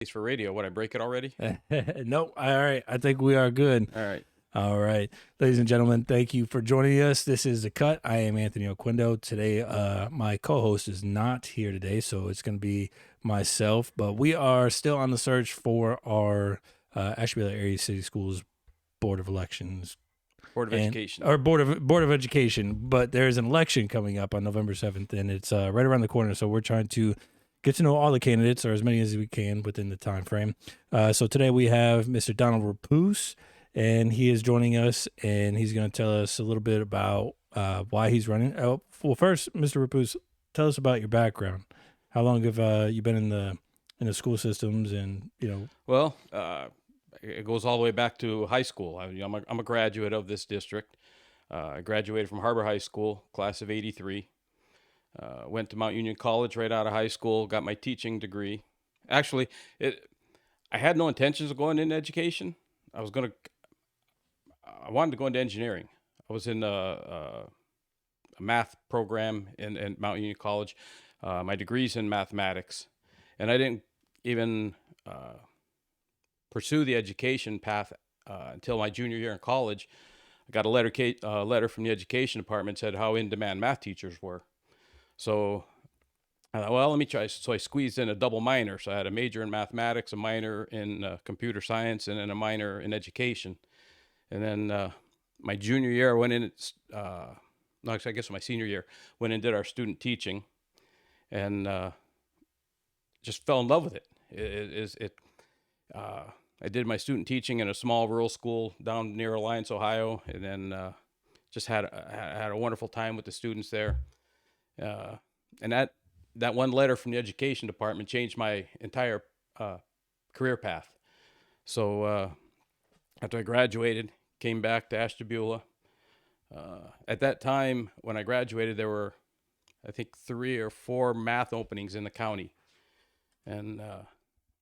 For radio. What, I break it already? Nope. All right. I think we are good. All right. All right. Ladies and gentlemen, thank you for joining us. This is The Cut. I am Anthony Oquindo. Today, my co-host is not here today, so it's going to be myself. But we are still on the search for our Ashtabula Area City Schools Board of Elections. Board of Education. Or Board of Education. But there's an election coming up on November 7th, and it's right around the corner. So we're trying to get to know all the candidates, or as many as we can within the time frame. So today we have Mr. Donald Rapose, and he is joining us, and he's going to tell us a little bit about why he's running. Oh, well, first, Mr. Rapose, tell us about your background. How long have you been in the school systems, and Well, it goes all the way back to high school. I'm a graduate of this district. I graduated from Harbor High School, class of '83. Went to Mount Union College right out of high school, got my teaching degree. Actually, I had no intentions of going into education. I wanted to go into engineering. I was in a math program in Mount Union College. My degree's in mathematics, and I didn't even pursue the education path until my junior year in college. I got a letter from the education department, said how in demand math teachers were. So I thought, well, let me try. So I squeezed in a double minor. So I had a major in mathematics, a minor in computer science, and then a minor in education. And then my junior year, I went in, no, actually, I guess my senior year, went and did our student teaching, and just fell in love with it. I did my student teaching in a small rural school down near Alliance, Ohio, and then just had a wonderful time with the students there. And that one letter from the education department changed my entire career path. So after I graduated, came back to Ashtabula. At that time, when I graduated, there were, I think, 3 or 4 math openings in the county. And I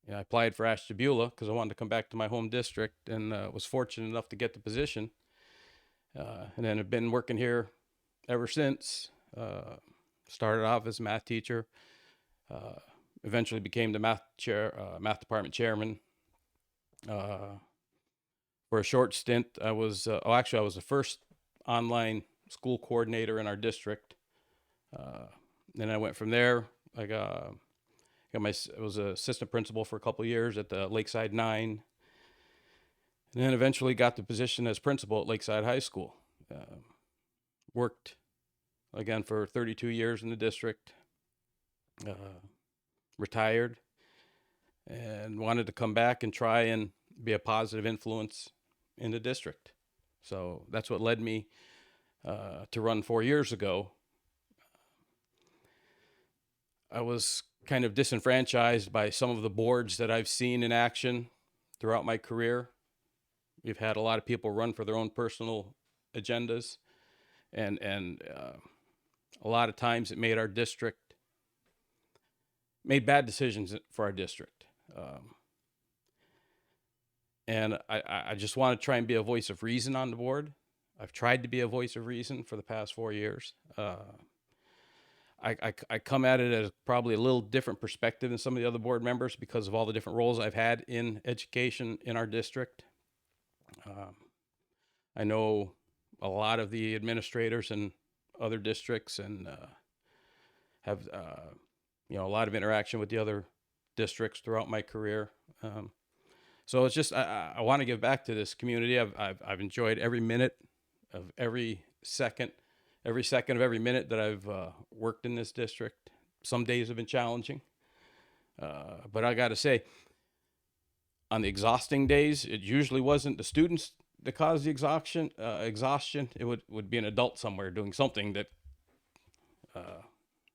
applied for Ashtabula because I wanted to come back to my home district, and was fortunate enough to get the position. And then I've been working here ever since. Started off as a math teacher, eventually became the math department chairman. For a short stint, I was I was the first online school coordinator in our district. Then I went from there. I was an assistant principal for a couple of years at the Lakeside 9, and then eventually got the position as principal at Lakeside High School. Worked again for 32 years in the district, retired, and wanted to come back and try and be a positive influence in the district. So that's what led me to run 4 years ago. I was kind of disenfranchised by some of the boards that I've seen in action throughout my career. We've had a lot of people run for their own personal agendas, and a lot of times it made bad decisions for our district. And I just want to try and be a voice of reason on the board. I've tried to be a voice of reason for the past 4 years. I come at it as probably a little different perspective than some of the other board members because of all the different roles I've had in education in our district. I know a lot of the administrators in other districts, and have a lot of interaction with the other districts throughout my career. So it's just I want to give back to this community. I've enjoyed every minute of every second of every minute that I've worked in this district. Some days have been challenging, but I got to say, on the exhausting days, it usually wasn't the students that caused the exhaustion. It would be an adult somewhere doing something that.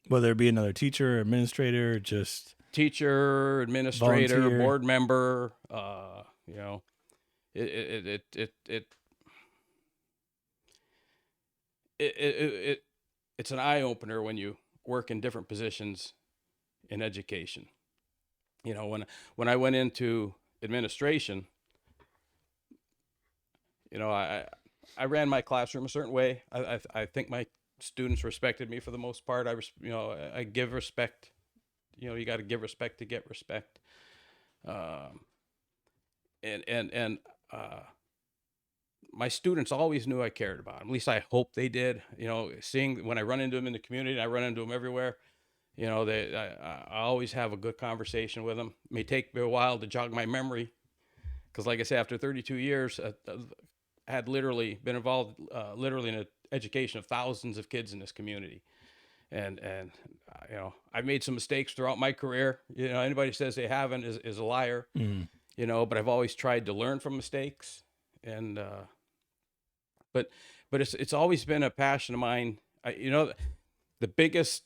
whether it be another teacher, administrator, just Teacher, administrator, volunteer. board member, it it's an eye opener when you work in different positions in education. When I went into administration, I ran my classroom a certain way. I think my students respected me for the most part. I give respect. You got to give respect to get respect. Um, and my students always knew I cared about them. At least I hope they did. Seeing when I run into them in the community, and I run into them everywhere. I always have a good conversation with them. It may take me a while to jog my memory, because, like I say, after 32 years, I had literally been involved, literally in the education of thousands of kids in this community, and I've made some mistakes throughout my career. Anybody says they haven't is a liar. Mm. But I've always tried to learn from mistakes, and but it's always been a passion of mine. The biggest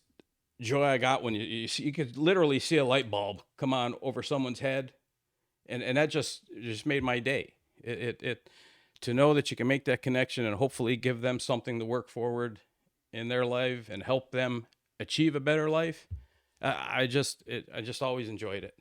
joy I got when you could literally see a light bulb come on over someone's head, and that just made my day. It to know that you can make that connection and hopefully give them something to work forward in their life and help them achieve a better life. I just always enjoyed it.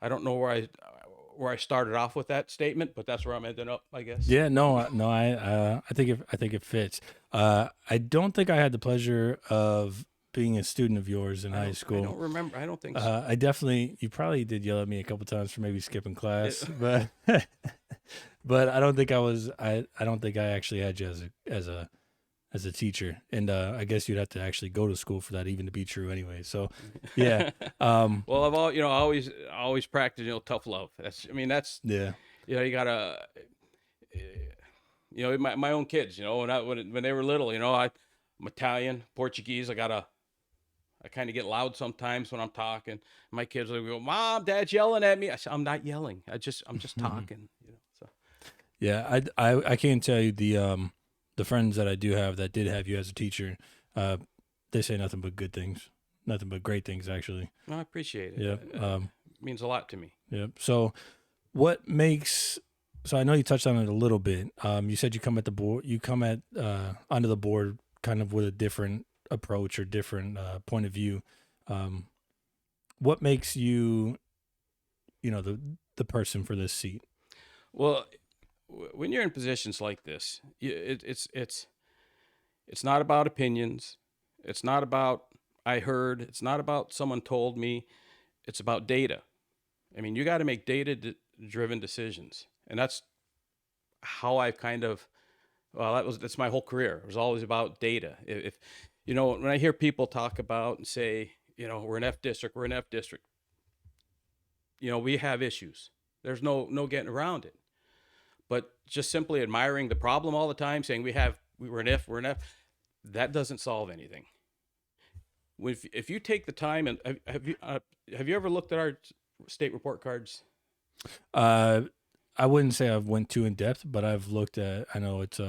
I don't know where I started off with that statement, but that's where I'm ending up, I guess. Yeah, no, I think it fits. I don't think I had the pleasure of being a student of yours in high school. I don't remember. I don't think so. You probably did yell at me a couple times for maybe skipping class, but but I don't think I don't think I actually had you as a teacher, and I guess you'd have to actually go to school for that even to be true anyway. So, yeah. Well, I've always practiced tough love. That's Yeah. You gotta my own kids. When they were little. I'm Italian, Portuguese. I kind of get loud sometimes when I'm talking. My kids will go, "Mom, Dad's yelling at me." I say, "I'm not yelling. I'm just talking." So. Yeah, I can't tell you the friends that I do have that did have you as a teacher. They say nothing but good things, nothing but great things actually. I appreciate it. Yeah, It means a lot to me. yeah. So, what makes? So I know you touched on it a little bit. You said you come at the board. You come at onto the board kind of with a different approach or different point of view. What makes you, the person for this seat? Well, when you're in positions like this, it's not about opinions. It's not about I heard. It's not about someone told me. It's about data. I mean, you got to make data-driven decisions, and that's how I've kind of. Well, that's my whole career. It was always about data. If when I hear people talk about and say, we're an F district, we have issues. There's no getting around it. But just simply admiring the problem all the time, saying we're an F, that doesn't solve anything. If you take the time and have you ever looked at our state report cards? I wouldn't say I've went too in depth, but I've looked at. I know it's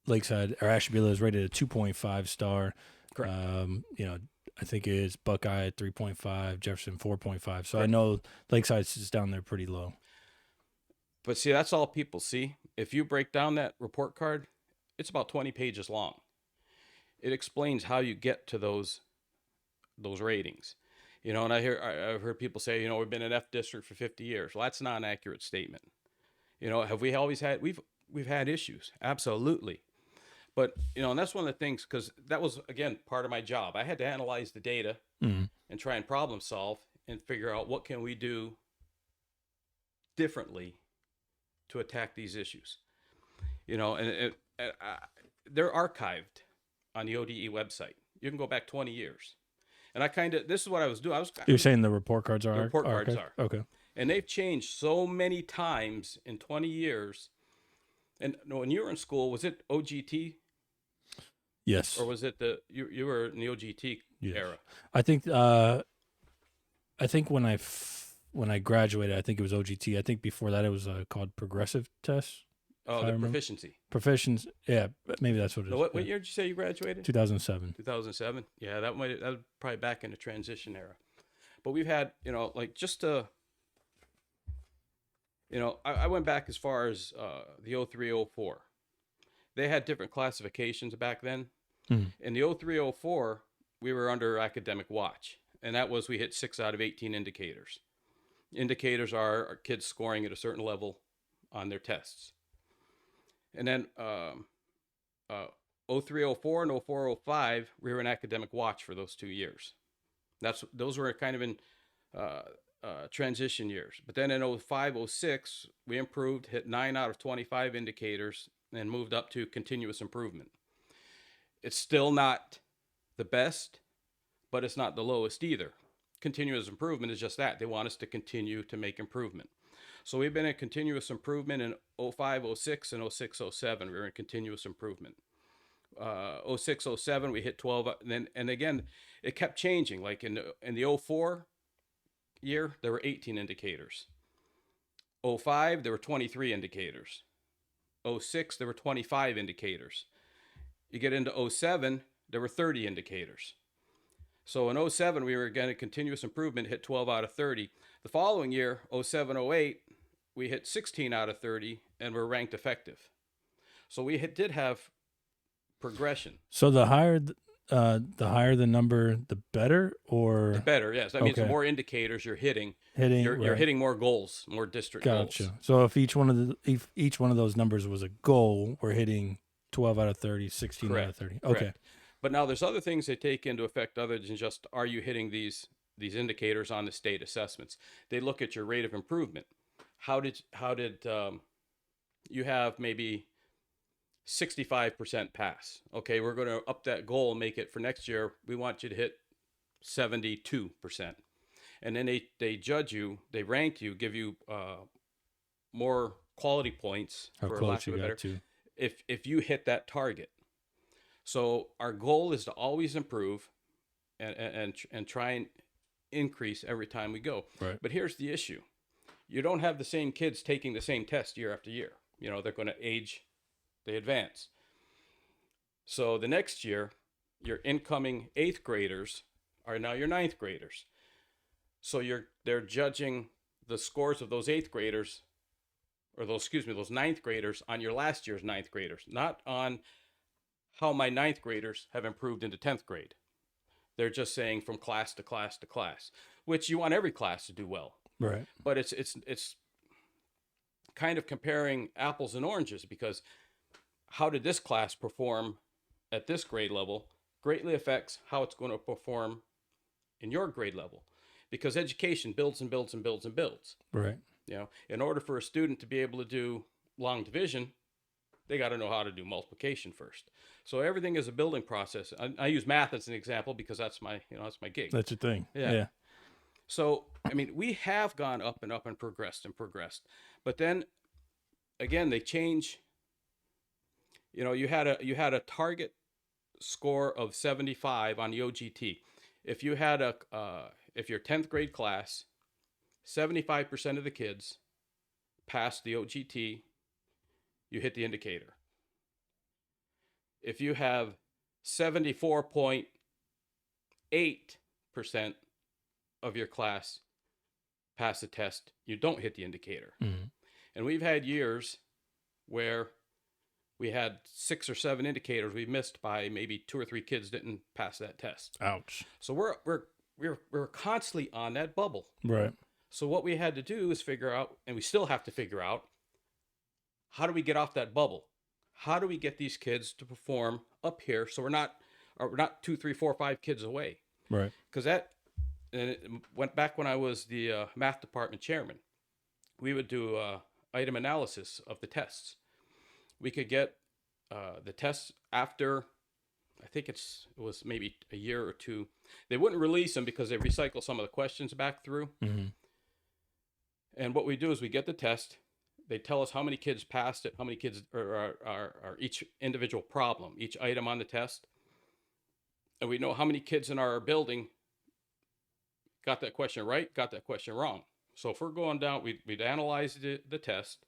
Lakeside or Ashtabula is rated a 2.5 star. Correct. I think it's Buckeye 3.5, Jefferson 4.5. So correct. I know Lakeside's just down there pretty low. But see, that's all people see. If you break down that report card, it's about 20 pages long. It explains how you get to those ratings. And I've heard people say, we've been an F district for 50 years. Well, that's not an accurate statement. Have we always had, we've had issues. Absolutely. But, and that's one of the things, because that was, again, part of my job. I had to analyze the data and try and problem solve and figure out what can we do differently to attack these issues. And they're archived on the ODE website. You can go back 20 years. And this is what I was doing. You're saying the report cards are? The report cards are. Okay. And they've changed so many times in 20 years. And when you were in school, was it OGT? Yes. Or was it you were in the OGT era? I think when I graduated, I think it was OGT. I think before that it was called progressive tests. Oh, the proficiency. Proficiency. Yeah, maybe that's what it is. What year did you say you graduated? 2007. 2007. Yeah, that was probably back in the transition era. But we've had, I went back as far as the 0304. They had different classifications back then. In the 0304, we were under academic watch, and that was we hit 6 out of 18 indicators. Indicators are our kids scoring at a certain level on their tests. And then 0304 and 0405, we were in academic watch for those 2 years. Those were kind of in transition years. But then in 05, 06, we improved, hit 9 out of 25 indicators, and moved up to continuous improvement. It's still not the best, but it's not the lowest either. Continuous improvement is just that. They want us to continue to make improvement. So we've been in continuous improvement in 05, 06, and 06, 07. We were in continuous improvement. 06, 07, we hit 12. And again, it kept changing. Like in the 04 year, there were 18 indicators. 05, there were 23 indicators. 06, there were 25 indicators. You get into 07, there were 30 indicators. So in 07, we were again at continuous improvement, hit 12 out of 30. The following year, 07, 08, we hit 16 out of 30 and were ranked effective. So we did have progression. So the higher the number, the better, or The better, yes. That means the Okay. more indicators you're hitting, hitting. you're right. hitting more goals, more district Gotcha. goals. So if each one of those numbers was a goal, we're hitting 12 out of 30, 16 out of 30. Okay. Correct. But now there's other things they take into effect other than just are you hitting these indicators on the state assessments. They look at your rate of improvement. How did you have maybe 65% pass? Okay, we're going to up that goal and make it for next year. We want you to hit 72%. And then they judge you, they rank you, give you more quality points, How for close lack of you a got better, to. if you hit that target. So our goal is to always improve and try and increase every time we go. Right. But here's the issue. You don't have the same kids taking the same test year after year. You know, they're going to age, they advance. So the next year, your incoming 8th graders are now your 9th graders. So they're judging the scores of those 8th graders, or those 9th graders on your last year's 9th graders, not on how my 9th graders have improved into 10th grade. They're just saying from class to class to class, which you want every class to do well. Right. But it's kind of comparing apples and oranges, because how did this class perform at this grade level greatly affects how it's going to perform in your grade level, because education builds and builds and builds and builds. Right. You know, in order for a student to be able to do long division, they got to know how to do multiplication first. So everything is a building process. I use math as an example because that's my gig. That's your thing. Yeah. Yeah. So, I mean, we have gone up and up and progressed. But then again, they change. You know, you had a target score of 75 on the OGT. If you had if your 10th grade class, 75% of the kids passed the OGT, you hit the indicator. If you have 74.8% of your class pass the test, you don't hit the indicator. Mm-hmm. And we've had years where we had 6 or 7 indicators we missed by maybe 2 or 3 kids didn't pass that test. Ouch. So we're constantly on that bubble. Right. So what we had to do is figure out, and we still have to figure out, how do we get off that bubble? How do we get these kids to perform up here so we're not 2, 3, 4, 5 kids away? Right. Because and it went back when I was the math department chairman. We would do item analysis of the tests. We could get the tests after, I think it was maybe a year or 2. They wouldn't release them because they recycle some of the questions back through. Mm-hmm. And what we do is we get the test. They tell us how many kids passed it, how many kids are each individual problem, each item on the test. And we know how many kids in our building got that question right, got that question wrong. So if we're going down, we'd analyze the test.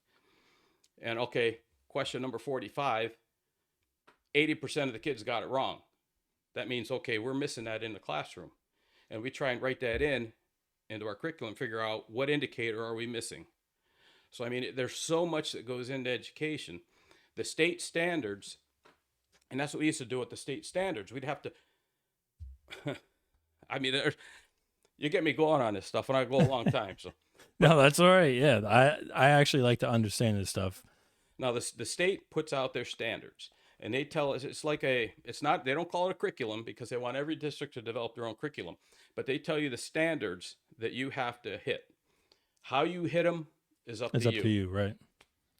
And okay, question number 45, 80% of the kids got it wrong. That means, okay, we're missing that in the classroom. And we try and write that into our curriculum, figure out what indicator are we missing. So, I mean, there's so much that goes into education. The state standards, and that's what we used to do with the state standards. We'd have to, I mean, you get me going on this stuff, and I go a long time. So No, that's all right. Yeah. I actually like to understand this stuff. now the state puts out their standards, and they tell us they don't call it a curriculum because they want every district to develop their own curriculum, but they tell you the standards that you have to hit. How you hit them is up It's to up you. to you, right?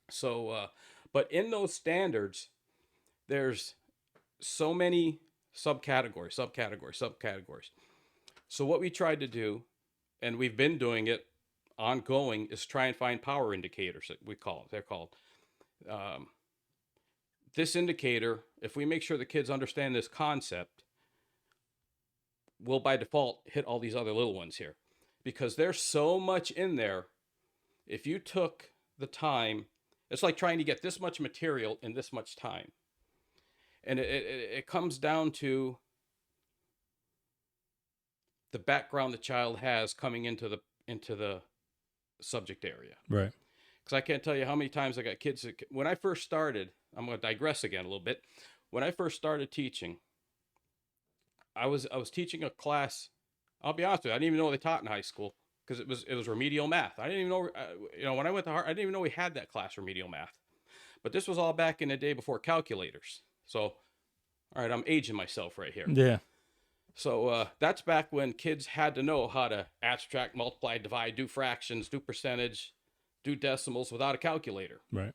So, but in those standards, there's so many subcategories. So what we tried to do, and we've been doing it ongoing, is try and find power indicators that we call it. They're called. Um, this indicator, if we make sure the kids understand this concept, will by default hit all these other little ones here, because there's so much in there. If you took the time, it's like trying to get this much material in this much time. And it comes down to the background the child has coming into the subject area. Right. Because I can't tell you how many times I got kids that, when I first started, I'm going to digress again a little bit. When I first started teaching, I was teaching a class. I'll be honest with you, I didn't even know what they taught in high school, because it was remedial math. I didn't even know, when I went to Harvard, I didn't even know we had that class, remedial math. But this was all back in the day before calculators. So, all right, I'm aging myself right here. Yeah. So that's back when kids had to know how to abstract, multiply, divide, do fractions, do percentage, do decimals without a calculator. Right.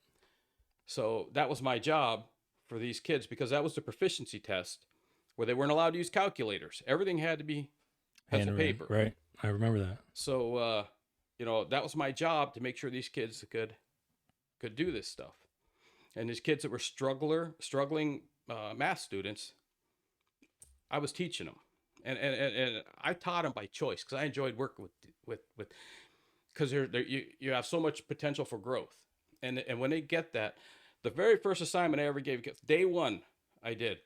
So that was my job for these kids, because that was the proficiency test where they weren't allowed to use calculators. Everything had to be pencil Handwritten, paper. right. I remember that. So, that was my job, to make sure these kids could do this stuff. And these kids that were struggling math students, I was teaching them. And I taught them by choice, because I enjoyed working with because you have so much potential for growth. And when they get that, the very first assignment I ever gave, day one, I did,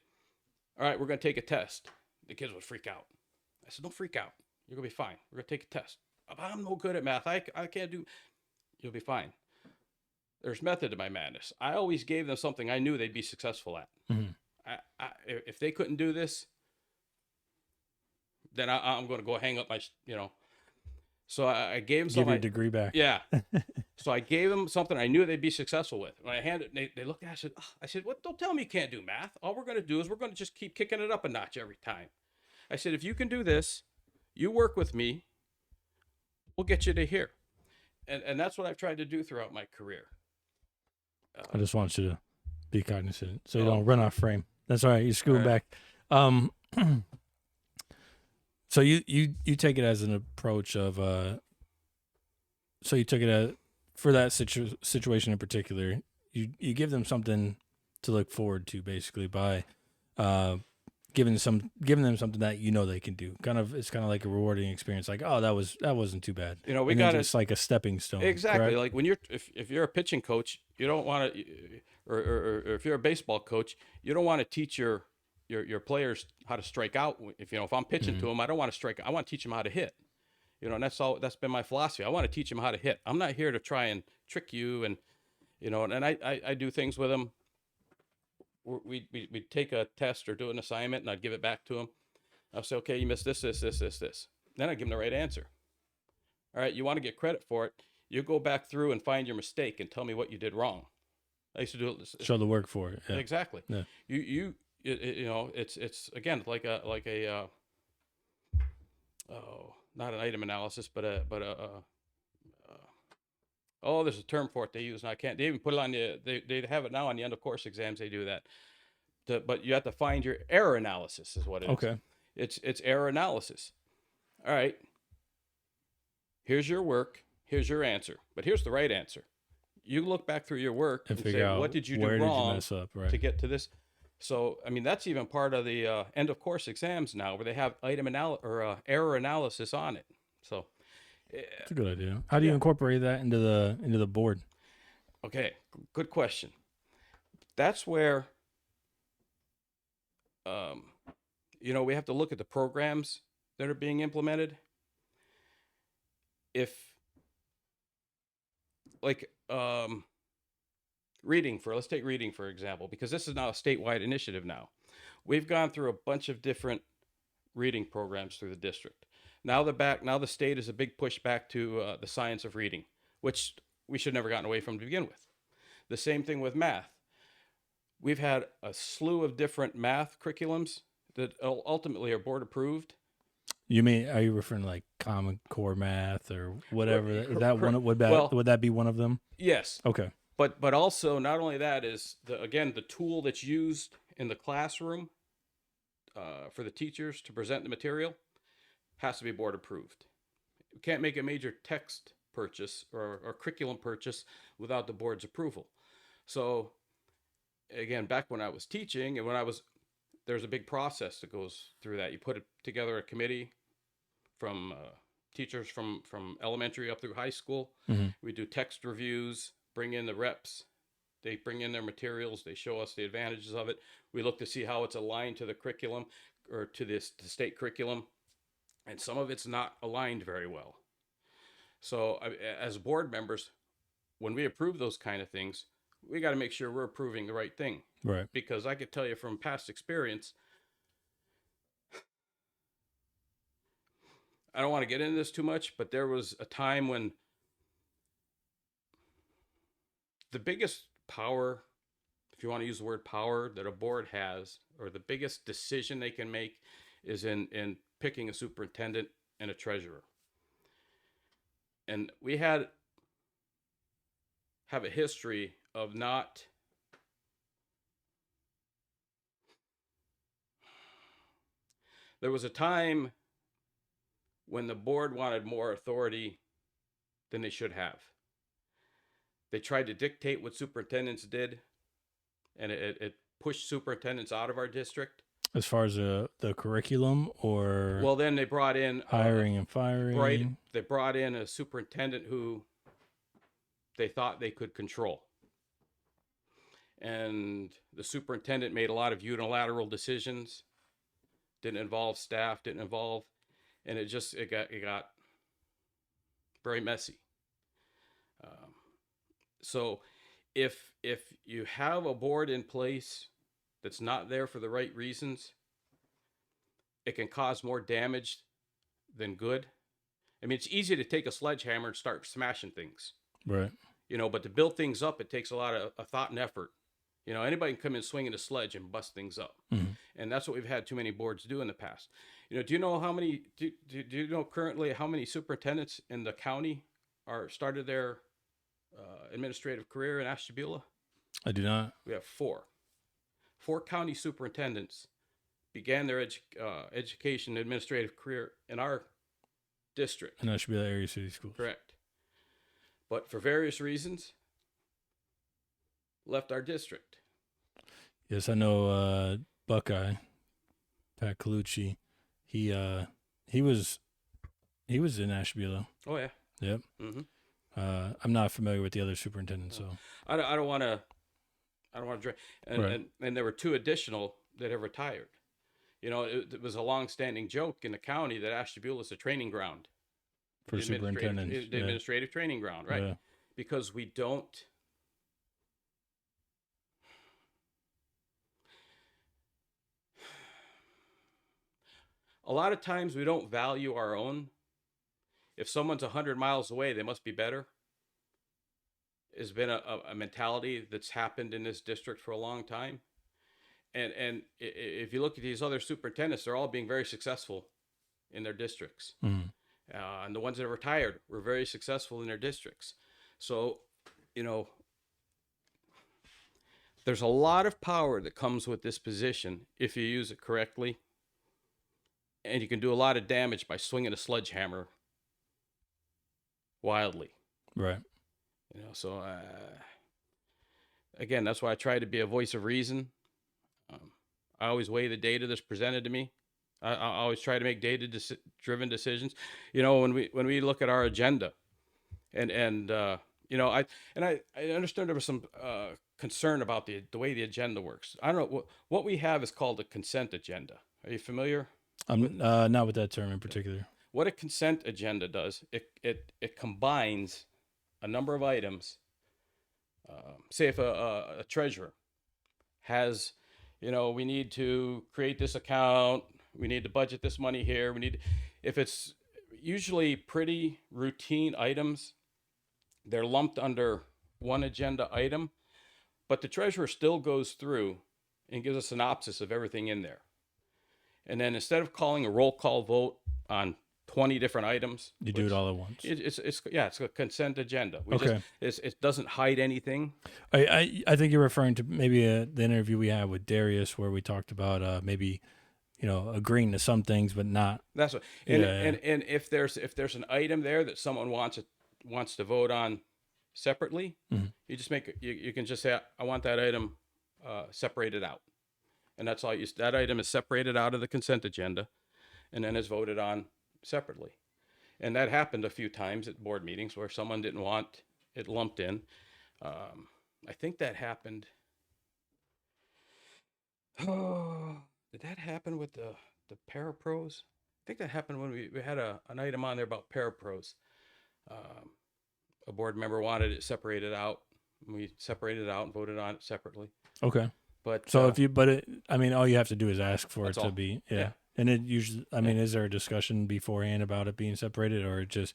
all right, we're going to take a test. The kids would freak out. I said, don't freak out. You're going to be fine. We're going to take a test. I'm no good at math. I can't do. You'll be fine. There's method to my madness. I always gave them something I knew they'd be successful at. Mm-hmm. If they couldn't do this, then I'm going to go hang up my. So I gave them something. Give your degree back. Yeah. So I gave them something I knew they'd be successful with. When I handed it, they looked at it, I said, "What? Don't tell me you can't do math. All we're going to do is we're going to just keep kicking it up a notch every time." I said, "If you can do this, you work with me, we'll get you to here." And that's what I've tried to do throughout my career. I just want you to be cognizant so you don't run off frame. That's all right. You scoot back. So you take it as an approach of so you took it for that situation in particular. You give them something to look forward to, basically, by giving them something that they can do. It's kind of like a rewarding experience. Like, oh, that wasn't too bad. We got it's like a stepping stone. Exactly. Correct? Like when if you're a pitching coach, you don't want to, or if you're a baseball coach, you don't want to teach your players how to strike out. If I'm pitching to them, I don't want to strike. I want to teach them how to hit. And that's been my philosophy. I want to teach them how to hit. I'm not here to try and trick you, and I do things with them. We'd take a test or do an assignment, and I'd give it back to them. I'll say, okay, you missed this. Then I give them the right answer. All right, you want to get credit for it. You go back through and find your mistake and tell me what you did wrong. I used to do it. Show the work for it. Yeah. Exactly. Yeah. It's again like a not an item analysis, but there's a term for it they use, and I can't. They even put it on they have it now on the end of course exams. They do that. But you have to find your error analysis is what it is. Okay. It's error analysis. All right. Here's your work. Here's your answer. But here's the right answer. You look back through your work and figure say, out what did you do where wrong did you mess up, right, to get to this? So, that's even part of the end of course exams now, where they have error analysis on it. So, it's a good idea. How do you incorporate that into the board? Okay, good question. That's where, we have to look at the programs that are being implemented. If, like, let's take reading for example, because this is now a statewide initiative now. We've gone through a bunch of different reading programs through the district. Now the state is a big push back to the science of reading, which we should never gotten away from to begin with. The same thing with math. We've had a slew of different math curriculums that ultimately are board approved. You mean, are you referring to like Common Core math or whatever? Is that one? Well, Would that be one of them? yes, Okay. but also not only that is the tool that's used in the classroom for the teachers to present the material has to be board approved. You can't make a major text purchase or curriculum purchase without the board's approval. So again, back when I was teaching and there's a big process that goes through that. You put together a committee from teachers from elementary up through high school. Mm-hmm. We do text reviews, bring in the reps. They bring in their materials. They show us the advantages of it. We look to see how it's aligned to the curriculum or to the state curriculum. And some of it's not aligned very well. So as board members, when we approve those kind of things, we got to make sure we're approving the right thing. Right. Because I could tell you from past experience, I don't want to get into this too much, but there was a time when the biggest power, if you want to use the word power, that a board has, or the biggest decision they can make, is in picking a superintendent and a treasurer. And we have a history of not there was a time when the board wanted more authority than they should have. They tried to dictate what superintendents did, and it pushed superintendents out of our district. As far as the curriculum, or well, then they brought in hiring and firing. Right, they brought in a superintendent who they thought they could control, and the superintendent made a lot of unilateral decisions. Didn't involve staff. Didn't involve, and it got very messy. So if you have a board in place that's not there for the right reasons, it can cause more damage than good. I mean, it's easy to take a sledgehammer and start smashing things. Right. But to build things up, it takes a lot of thought and effort. Anybody can come in swinging a sledge and bust things up. Mm-hmm. And that's what we've had too many boards do in the past. Do you know how many, do you know currently how many superintendents in the county started their administrative career in Ashtabula? I do not. We have 4. 4 county superintendents began their education administrative career in our district. And that should be the area city schools. Correct. But for various reasons, left our district. Yes, I know Buckeye, Pat Colucci. He was in Ashtabula. Oh yeah. Yep. Mm-hmm. I'm not familiar with the other superintendents, so I don't want to drag. Right. And there were 2 additional that have retired. It was a long-standing joke in the county that Ashtabula is a training ground for superintendents. The administrative training ground, right? Yeah. Because we don't. A lot of times we don't value our own. If someone's 100 miles away, they must be better. Has been a mentality that's happened in this district for a long time. And if you look at these other superintendents, they're all being very successful in their districts. Mm-hmm. And the ones that are retired were very successful in their districts. So, there's a lot of power that comes with this position if you use it correctly. And you can do a lot of damage by swinging a sledgehammer wildly. Right. So again, that's why I try to be a voice of reason. I always weigh the data that's presented to me. I always try to make data-driven decisions. When we look at our agenda, and I understand there was some concern about the way the agenda works. I don't know what we have is called a consent agenda. Are you familiar? I'm not with that term in particular. What a consent agenda does, it combines a number of items. Say if a treasurer has, we need to create this account, we need to budget this money here, if it's usually pretty routine items, they're lumped under one agenda item, but the treasurer still goes through and gives a synopsis of everything in there. And then instead of calling a roll call vote on 20 different items. You do it all at once. It's a consent agenda. Okay. It doesn't hide anything. I think you're referring to maybe the interview we had with Darius where we talked about maybe, agreeing to some things, but not. That's what. And if there's an item there that someone wants to vote on separately, you just you can just say, I want that item separated out, and that's all. That item is separated out of the consent agenda, and then is voted on separately. And that happened a few times at board meetings where someone didn't want it lumped in. I think that happened. Oh, did that happen with the parapros? I think that happened when we had an item on there about parapros. A board member wanted it separated out. We separated it out and voted on it separately. Okay. But so all you have to do is ask for it to be, yeah. And it usually, is there a discussion beforehand about it being separated, or just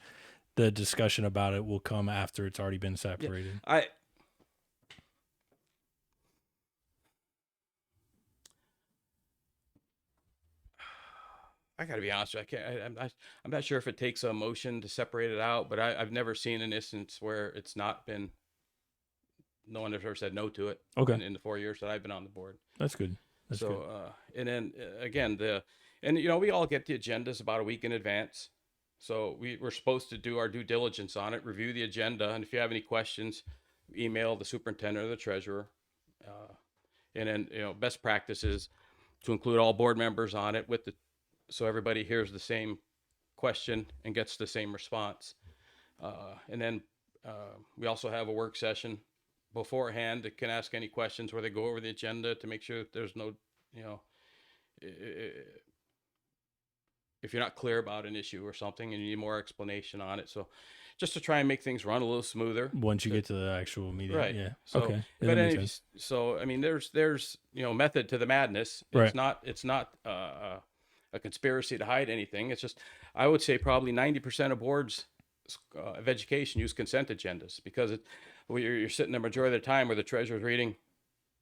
the discussion about it will come after it's already been separated? Yeah. I got to be honest with you. I'm not sure if it takes a motion to separate it out, but I've never seen an instance where it's not been. No one has ever said no to it. Okay. In the 4 years that I've been on the board. That's good. Good. And then again, we all get the agendas about a week in advance. So we're supposed to do our due diligence on it, review the agenda, and if you have any questions, email the superintendent or the treasurer. And then best practice is to include all board members on it so everybody hears the same question and gets the same response. And then we also have a work session beforehand that can ask any questions where they go over the agenda to make sure that there's no, if you're not clear about an issue or something and you need more explanation on it. So just to try and make things run a little smoother. Once you get to the actual meeting. Right. Yeah. So, okay. But there's method to the madness. It's right. It's not a conspiracy to hide anything. It's just, I would say probably 90% of boards of education use consent agendas because you're sitting the majority of the time where the treasurer's reading,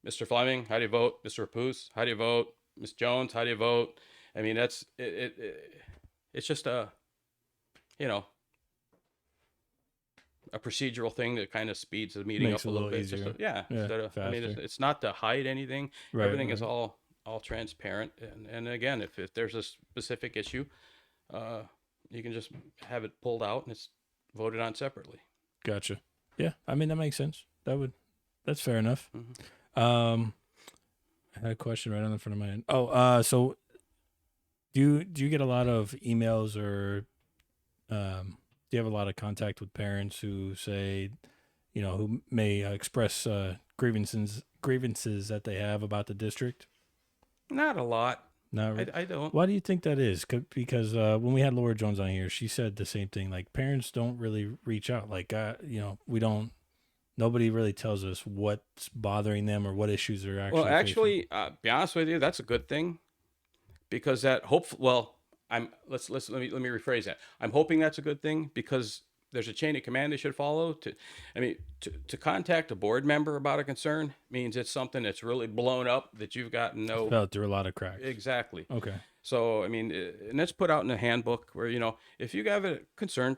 Mr. Fleming, how do you vote? Mr. Rapose, how do you vote? Ms. Jones, how do you vote? I mean, that's it's just a procedural thing that kind of speeds the meeting up a little bit. Easier. It's not to hide anything. Right, Everything is all transparent. And again, if there's a specific issue, you can just have it pulled out and it's voted on separately. Gotcha. Yeah, that makes sense. That's fair enough. Mm-hmm. I had a question right on the front of my head. So do you get a lot of emails or do you have a lot of contact with parents who say, who may express grievances that they have about the district? Not a lot. No, I don't. Why do you think that is? Because when we had Laura Jones on here, she said the same thing. Like parents don't really reach out. Like we don't. Nobody really tells us what's bothering them or what issues are actually. Well, actually, be honest with you, that's a good thing, because let me rephrase that. I'm hoping that's a good thing because there's a chain of command they should follow. To contact a board member about a concern means it's something that's really blown up that you've got no. Fell through a lot of cracks. Exactly. Okay. So and that's put out in a handbook where if you have a concern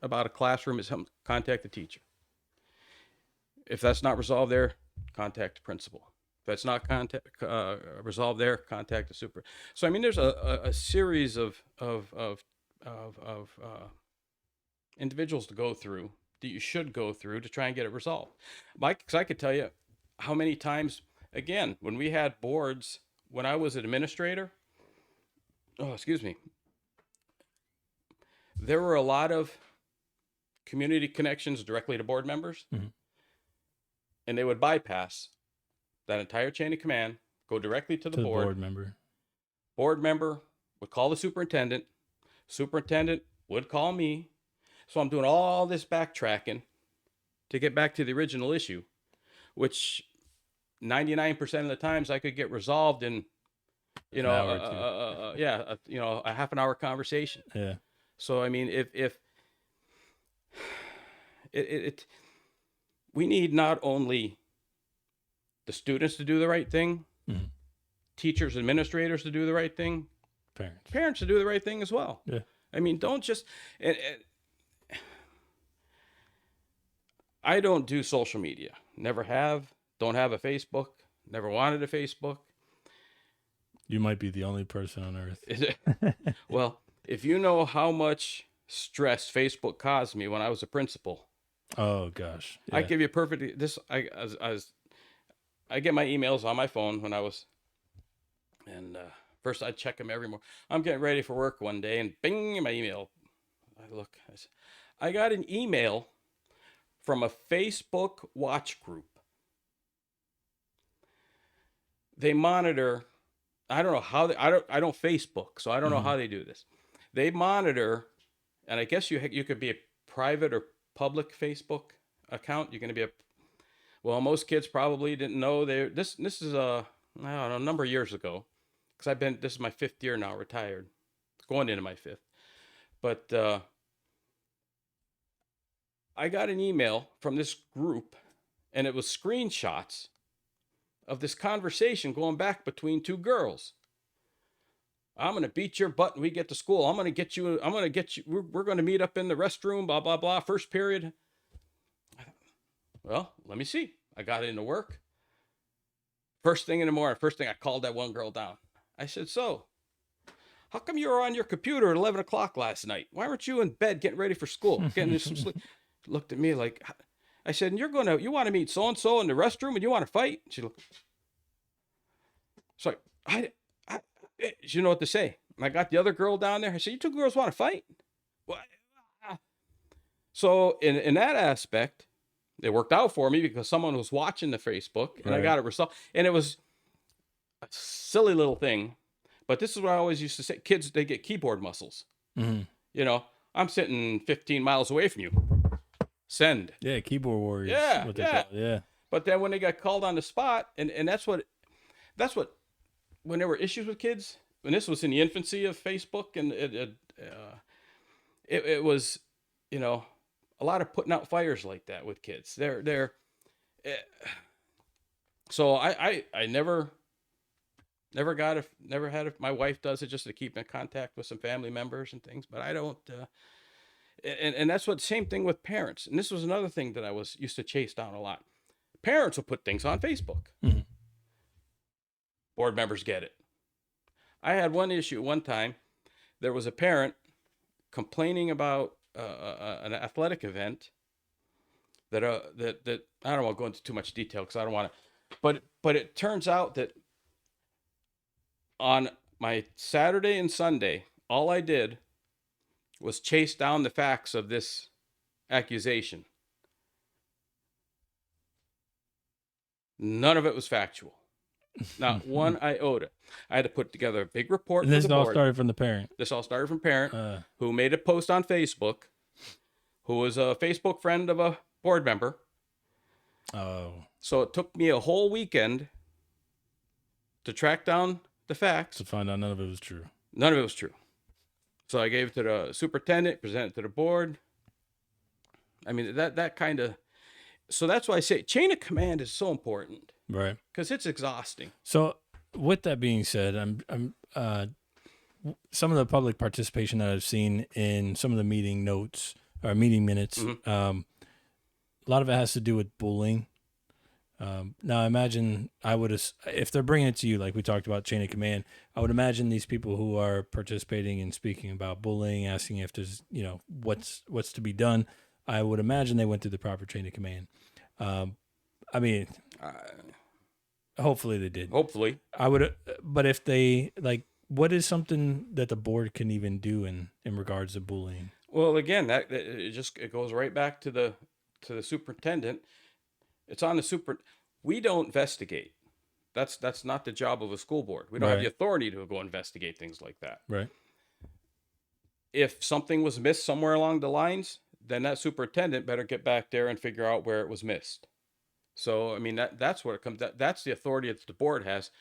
about a classroom, it's contact the teacher. If that's not resolved there, contact the principal. If that's not resolved there, contact the super. So there's a series of individuals to go through that you should go through to try and get it resolved. Because I could tell you how many times, again, when we had boards, when I was an administrator, there were a lot of community connections directly to board members. Mm-hmm. And they would bypass that entire chain of command, go directly to the board. Board member. Board member would call the superintendent. Superintendent would call me. So I'm doing all this backtracking to get back to the original issue, which 99% of the times I could get resolved in, a half an hour conversation. Yeah. So we need not only the students to do the right thing, mm-hmm. teachers, administrators to do the right thing, parents to do the right thing as well. Yeah. I mean, don't just. And I don't do social media. Never have. Don't have a Facebook. Never wanted a Facebook. You might be the only person on earth. Is it? Well, if you know how much stress Facebook caused me when I was a principal, Oh gosh. I Yeah. give you a perfect. I get my emails on my phone when I was, and first I check them every morning. I'm getting ready for work one day, and bing, my email. I look. I got an email from a Facebook watch group. They monitor. I don't know how they. I don't Facebook, so I don't know Mhm. how they do this. They monitor, and I guess you could be a private or public Facebook account. You're going to be a. Well, most kids probably didn't know they. This is I don't know, a number of years ago, because I've been. This is my 5th year now, retired, going into my 5th. But I got an email from this group, and it was screenshots of this conversation going back between two girls. I'm going to beat your butt when we get to school. I'm going to get you. We're going to meet up in the restroom, blah, blah, blah. First period. Well, let me see. I got into work. First thing in the morning, I called that one girl down. I said, so, how come you were on your computer at 11 o'clock last night? Why weren't you in bed getting ready for school, getting some sleep? She looked at me like, I said, and you want to meet so-and-so in the restroom and you want to fight? She looked. So she didn't know what to say. And I got the other girl down there. I said, you two girls want to fight? Well, so in that aspect, it worked out for me because someone was watching the Facebook and I got it resolved. And it was a silly little thing. But this is what I always used to say. Kids, they get keyboard muscles. Mm-hmm. You know, I'm sitting 15 miles away from you. Send. Yeah, keyboard warriors. Yeah, What they yeah. call it. Yeah. But then when they got called on the spot, and that's what, when there were issues with kids, when this was in the infancy of Facebook, and it was, you know, a lot of putting out fires like that with kids. So I never had it. My wife does it just to keep in contact with some family members and things, but I don't. And that's what same thing with parents. And this was another thing that I used to chase down a lot. Parents will put things on Facebook. Mm-hmm. Board members get it. I had one issue one time. There was a parent complaining about an athletic event that I don't want to go into too much detail because I don't want to. But it turns out that on my Saturday and Sunday, all I did was chase down the facts of this accusation. None of it was factual. Not one iota. I had to put together a big report. And this for the all board. started from the parent. This all started from parent who made a post on Facebook, who was a Facebook friend of a board member. Oh. So it took me a whole weekend to track down the facts. To find out none of it was true. None of it was true. So I gave it to the superintendent, presented it to the board. I mean, that kind of. So that's why I say chain of command is so important. Right. Because it's exhausting. So with that being said, I'm some of the public participation that I've seen in some of the meeting notes or meeting minutes, a lot of it has to do with bullying. Now, I imagine if they're bringing it to you, like we talked about chain of command, I would imagine these people who are participating and speaking about bullying, asking if there's, what's to be done, I would imagine they went through the proper chain of command. I mean, hopefully they did. Hopefully. But if they, what is something that the board can even do in regards to bullying? Well, again, it goes right back to the superintendent. It's on the we don't investigate. That's not the job of a school board. We don't have the authority to go investigate things like that. Right. If something was missed somewhere along the lines, then that superintendent better get back there and figure out where it was missed. So, I mean, that's what it comes. That's the authority that the board has.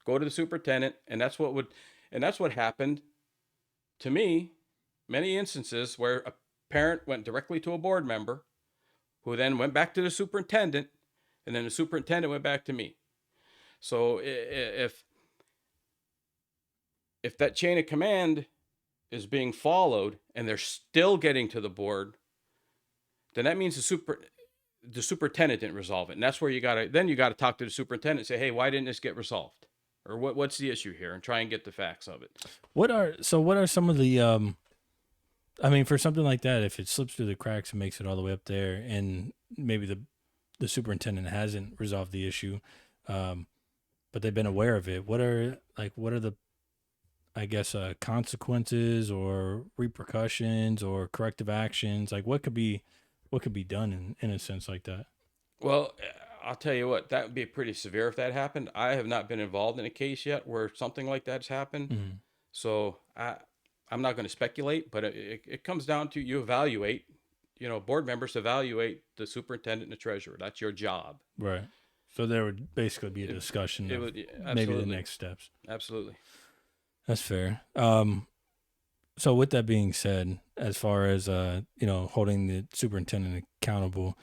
Go to the superintendent, and that's what happened to me. Many instances where a parent went directly to a board member, who then went back to the superintendent, and then the superintendent went back to me. So if that chain of command is being followed and they're still getting to the board, then that means the superintendent didn't resolve it. And that's where you gotta talk to the superintendent and say, hey, why didn't this get resolved? Or what's the issue here, and try and get the facts of it. What are some of the I mean, for something like that, if it slips through the cracks and makes it all the way up there, and maybe the superintendent hasn't resolved the issue, but they've been aware of it. What are the, I guess, consequences or repercussions or corrective actions? Like what could be done in a sense like that? Well, I'll tell you what, that would be pretty severe if that happened. I have not been involved in a case yet where something like that's happened. Mm-hmm. So I'm not going to speculate, but it comes down to you evaluate, board members evaluate the superintendent and the treasurer. That's your job. Right. So there would basically be a discussion of maybe the next steps. Absolutely. That's fair. So with that being said, as far as holding the superintendent accountable,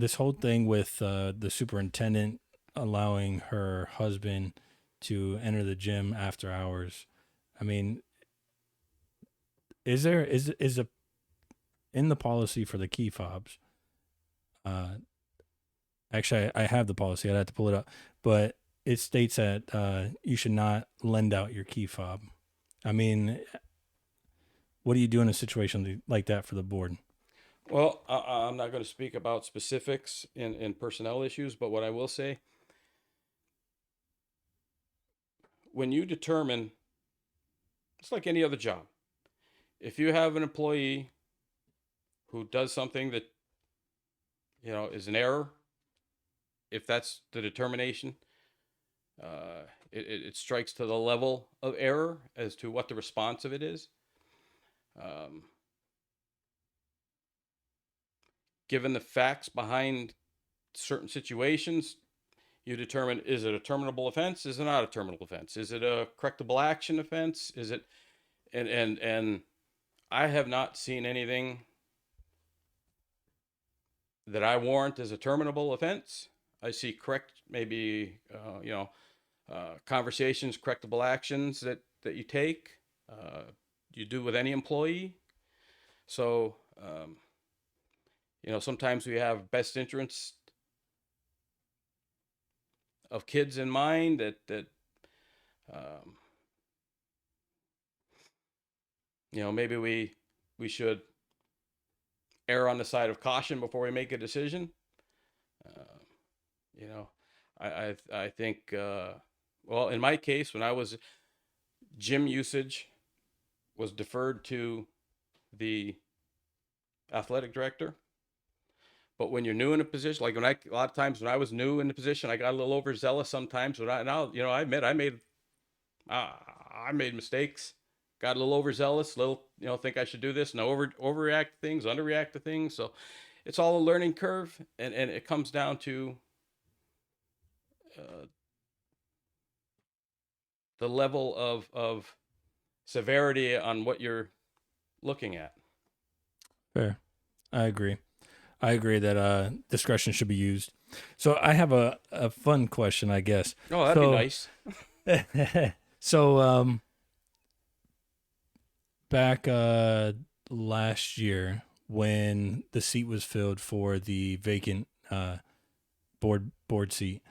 this whole thing with the superintendent allowing her husband to enter the gym after hours, I mean, is a in the policy for the key fobs? Actually, I have the policy. I'd have to pull it up, but it states that you should not lend out your key fob. I mean, what do you do in a situation like that for the board? Well, I'm not going to speak about specifics in personnel issues, but what I will say, when you determine, it's like any other job. If you have an employee who does something that, is an error, if that's the determination, it strikes to the level of error as to what the response of it is. Given the facts behind certain situations, you determine, is it a terminable offense? Is it not a terminable offense? Is it a correctable action offense? Is it, and I have not seen anything that I warrant as a terminable offense. I see conversations, correctable actions that you take, you do with any employee. So, sometimes we have best interests of kids in mind that maybe we should err on the side of caution before we make a decision. I think, well, in my case, when I was, gym usage was deferred to the athletic director. But when you're new in a position, like a lot of times when I was new in the position, I got a little overzealous sometimes. But I admit I made mistakes, got a little overzealous, think I should do this, and I overreact to things, underreact to things. So it's all a learning curve, and it comes down to the level of severity on what you're looking at. Fair. I agree that discretion should be used. So I have a fun question, I guess. Oh, that'd be nice. So back last year when the seat was filled for the vacant board seat,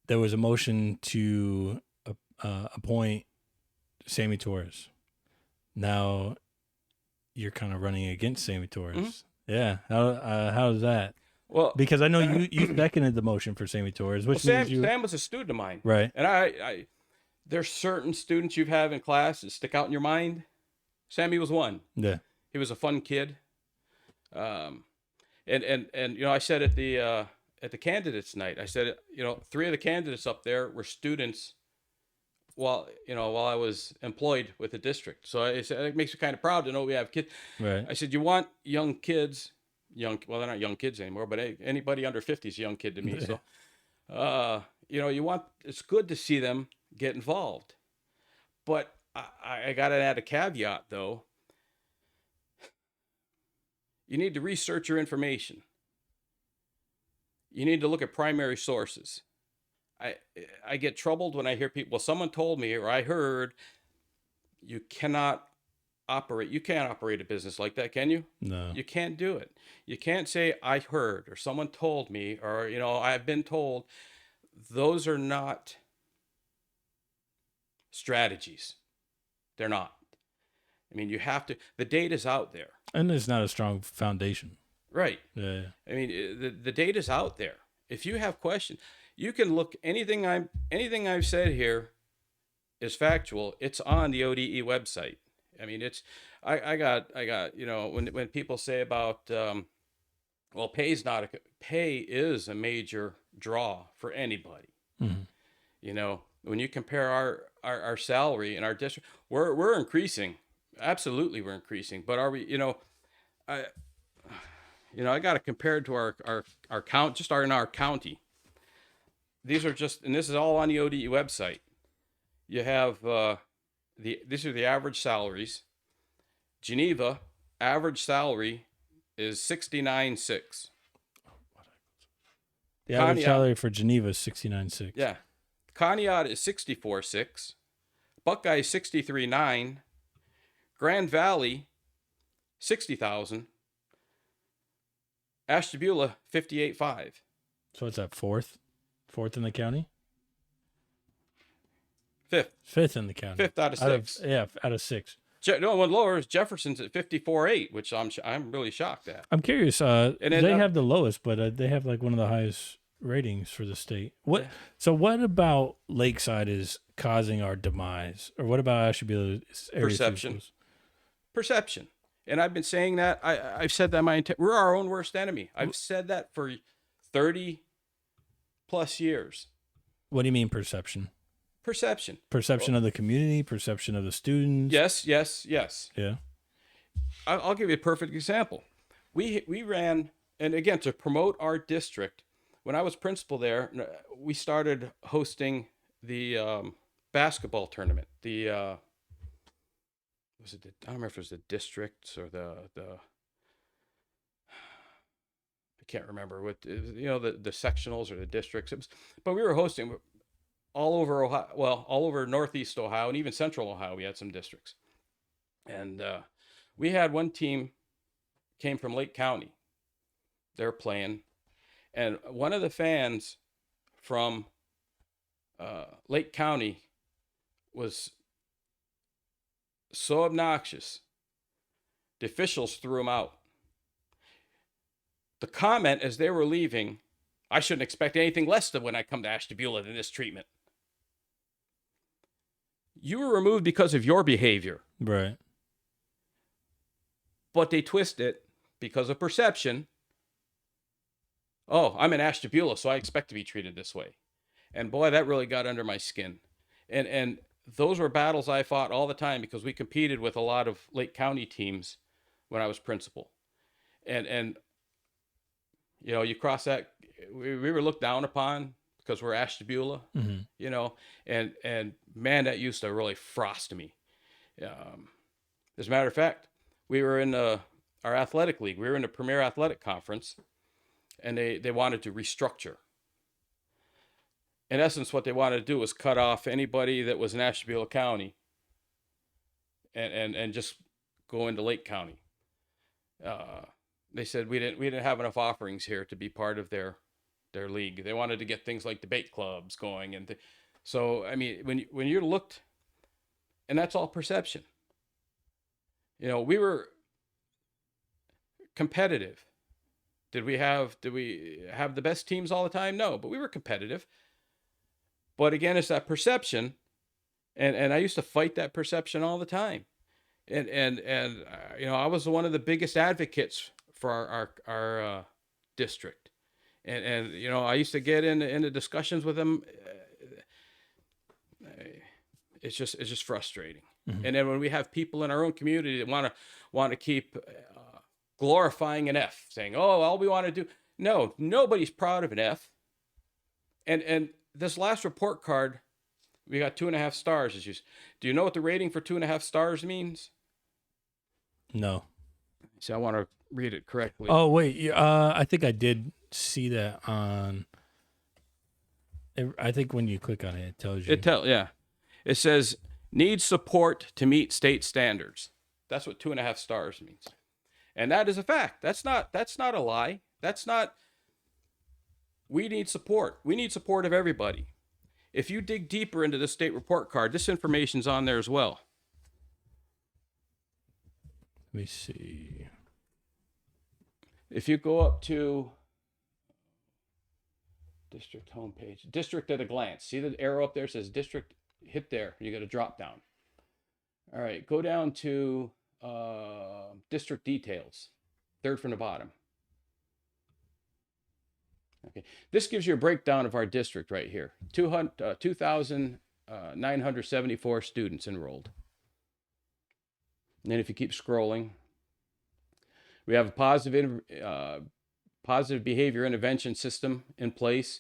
there was a motion to appoint Sammy Torres. Now you're kind of running against Sammy Torres. Mm-hmm. Yeah. How's that? Well, because I know you seconded the motion for Sammy Torres, which Sam was a student of mine, right? And I there's certain students you have in class that stick out in your mind. Sammy was one. Yeah, he was a fun kid. And I said at the candidates night, I said 3 of the candidates up there were students while I was employed with the district. So I said, it makes me kind of proud to know we have kids. Right. I said, you want young kids, well, they're not young kids anymore, but anybody under 50 is a young kid to me. So, it's good to see them get involved. But I got to add a caveat though. You need to research your information. You need to look at primary sources. I get troubled when I hear people, well, someone told me, or I heard, You cannot operate. You can't operate a business like that, can you? No. You can't do it. You can't say I heard or someone told me or I've been told. Those are not strategies. They're not. I mean, you have to. The data's out there. And it's not a strong foundation. Right. Yeah. I mean, the data's out there. If you have questions, you can look. Anything I've said here is factual. It's on the ODE website. I mean, it's I got when people say about well, pay is a major draw for anybody. Mm-hmm. When you compare our salary in our district, we're increasing. Absolutely, we're increasing. But are we? I I got to compare it to our count, just in our county. These are just, and this is all on the ODE website. You have these are the average salaries. Geneva average salary is 69.6. The average Conneaut- salary for Geneva is 69.6. Yeah. Conneaut is 64.6. Buckeye 63.9. Grand Valley 60,000. Ashtabula 58.5. So it's at fourth in the county. Fifth in the county. Fifth out of six. Out of six. No one lower is Jefferson's at 54.8, which I'm really shocked at. I'm curious. They have the lowest, but they have like one of the highest ratings for the state. What? Yeah. So what about Lakeside is causing our demise, or what about Ashtabula's Perception. And I've been saying that. I've said that we're our own worst enemy. I've said that for 30 plus years. What do you mean perception? Perception of the community, perception of the students. Yes. Yeah. I'll give you a perfect example. We ran, and again, to promote our district, when I was principal there, we started hosting the basketball tournament. I don't remember if it was the districts or the I can't remember what the sectionals or the districts. But we were hosting all over Ohio, all over Northeast Ohio and even Central Ohio. We had some districts, and we had one team came from Lake County. They're playing, and one of the fans from Lake County was so obnoxious, the officials threw him out. The comment as they were leaving, I shouldn't expect anything less than when I come to Ashtabula than this treatment. You were removed because of your behavior. Right. But they twist it because of perception. Oh, I'm in Ashtabula, so I expect to be treated this way. And boy, that really got under my skin. And those were battles I fought all the time because we competed with a lot of Lake County teams when I was principal. And you cross that, we were looked down upon because we're Ashtabula, and man, that used to really frost me. As a matter of fact, we were in our athletic league. We were in the Premier Athletic Conference, and they wanted to restructure. In essence, what they wanted to do was cut off anybody that was in Ashtabula County and just go into Lake County. They said we didn't have enough offerings here to be part of their league. They wanted to get things like debate clubs going, and so I mean, when you're looked, and that's all perception. We were competitive. Did we have the best teams all the time? No, but we were competitive. But again, it's that perception, and I used to fight that perception all the time, and I was one of the biggest advocates for our district, and I used to get into discussions with them. It's just frustrating. Mm-hmm. And then when we have people in our own community that want to keep glorifying an F, saying, "Oh, all we want to do," no, nobody's proud of an F, and this last report card, we got 2.5 stars. Do you know what the rating for 2.5 stars means? No. See, I want to read it correctly. Oh, wait. I think I did see that on. I think when you click on it, it tells you. Yeah. It says needs support to meet state standards. That's what 2.5 stars means. And that is a fact. That's not a lie. That's not, we need support. We need support of everybody. If you dig deeper into the state report card, this information's on there as well. Let me see. If you go up to district homepage, district at a glance, see the arrow up there says district, hit there, you got a drop down. All right, go down to district details, third from the bottom. Okay, this gives you a breakdown of our district right here. 2,974 students enrolled. And then if you keep scrolling, we have a positive behavior intervention system in place.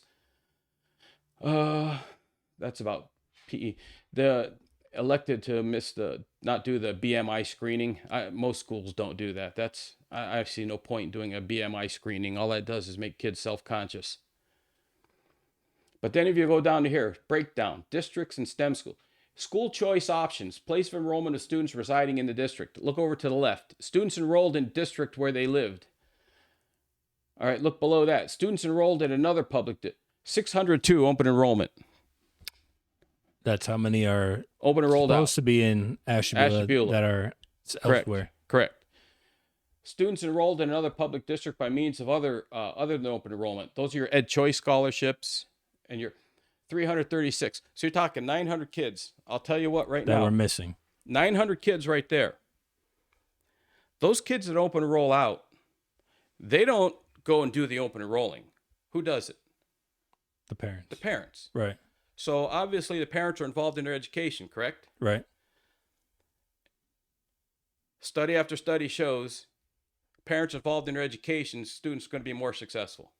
That's about PE. The elected to not do the BMI screening. Most schools don't do that. I see no point in doing a BMI screening. All that does is make kids self-conscious. But then if you go down to here, breakdown, districts and STEM school. School choice options, place of enrollment of students residing in the district. Look over to the left. Students enrolled in district where they lived. All right, look below that. Students enrolled in another public 602 open enrollment. That's how many are open enrolled supposed out. to be in Ashtabula that are elsewhere. Correct. Students enrolled in another public district by means of other than open enrollment. Those are your Ed Choice scholarships and your 336. So you're talking 900 kids. I'll tell you what, now that we're missing. 900 kids right there. Those kids that open enroll out, they don't go and do the open enrolling. Who does it? The parents. The parents. Right. So obviously the parents are involved in their education, correct? Right. Study after study shows parents involved in their education, students are going to be more successful.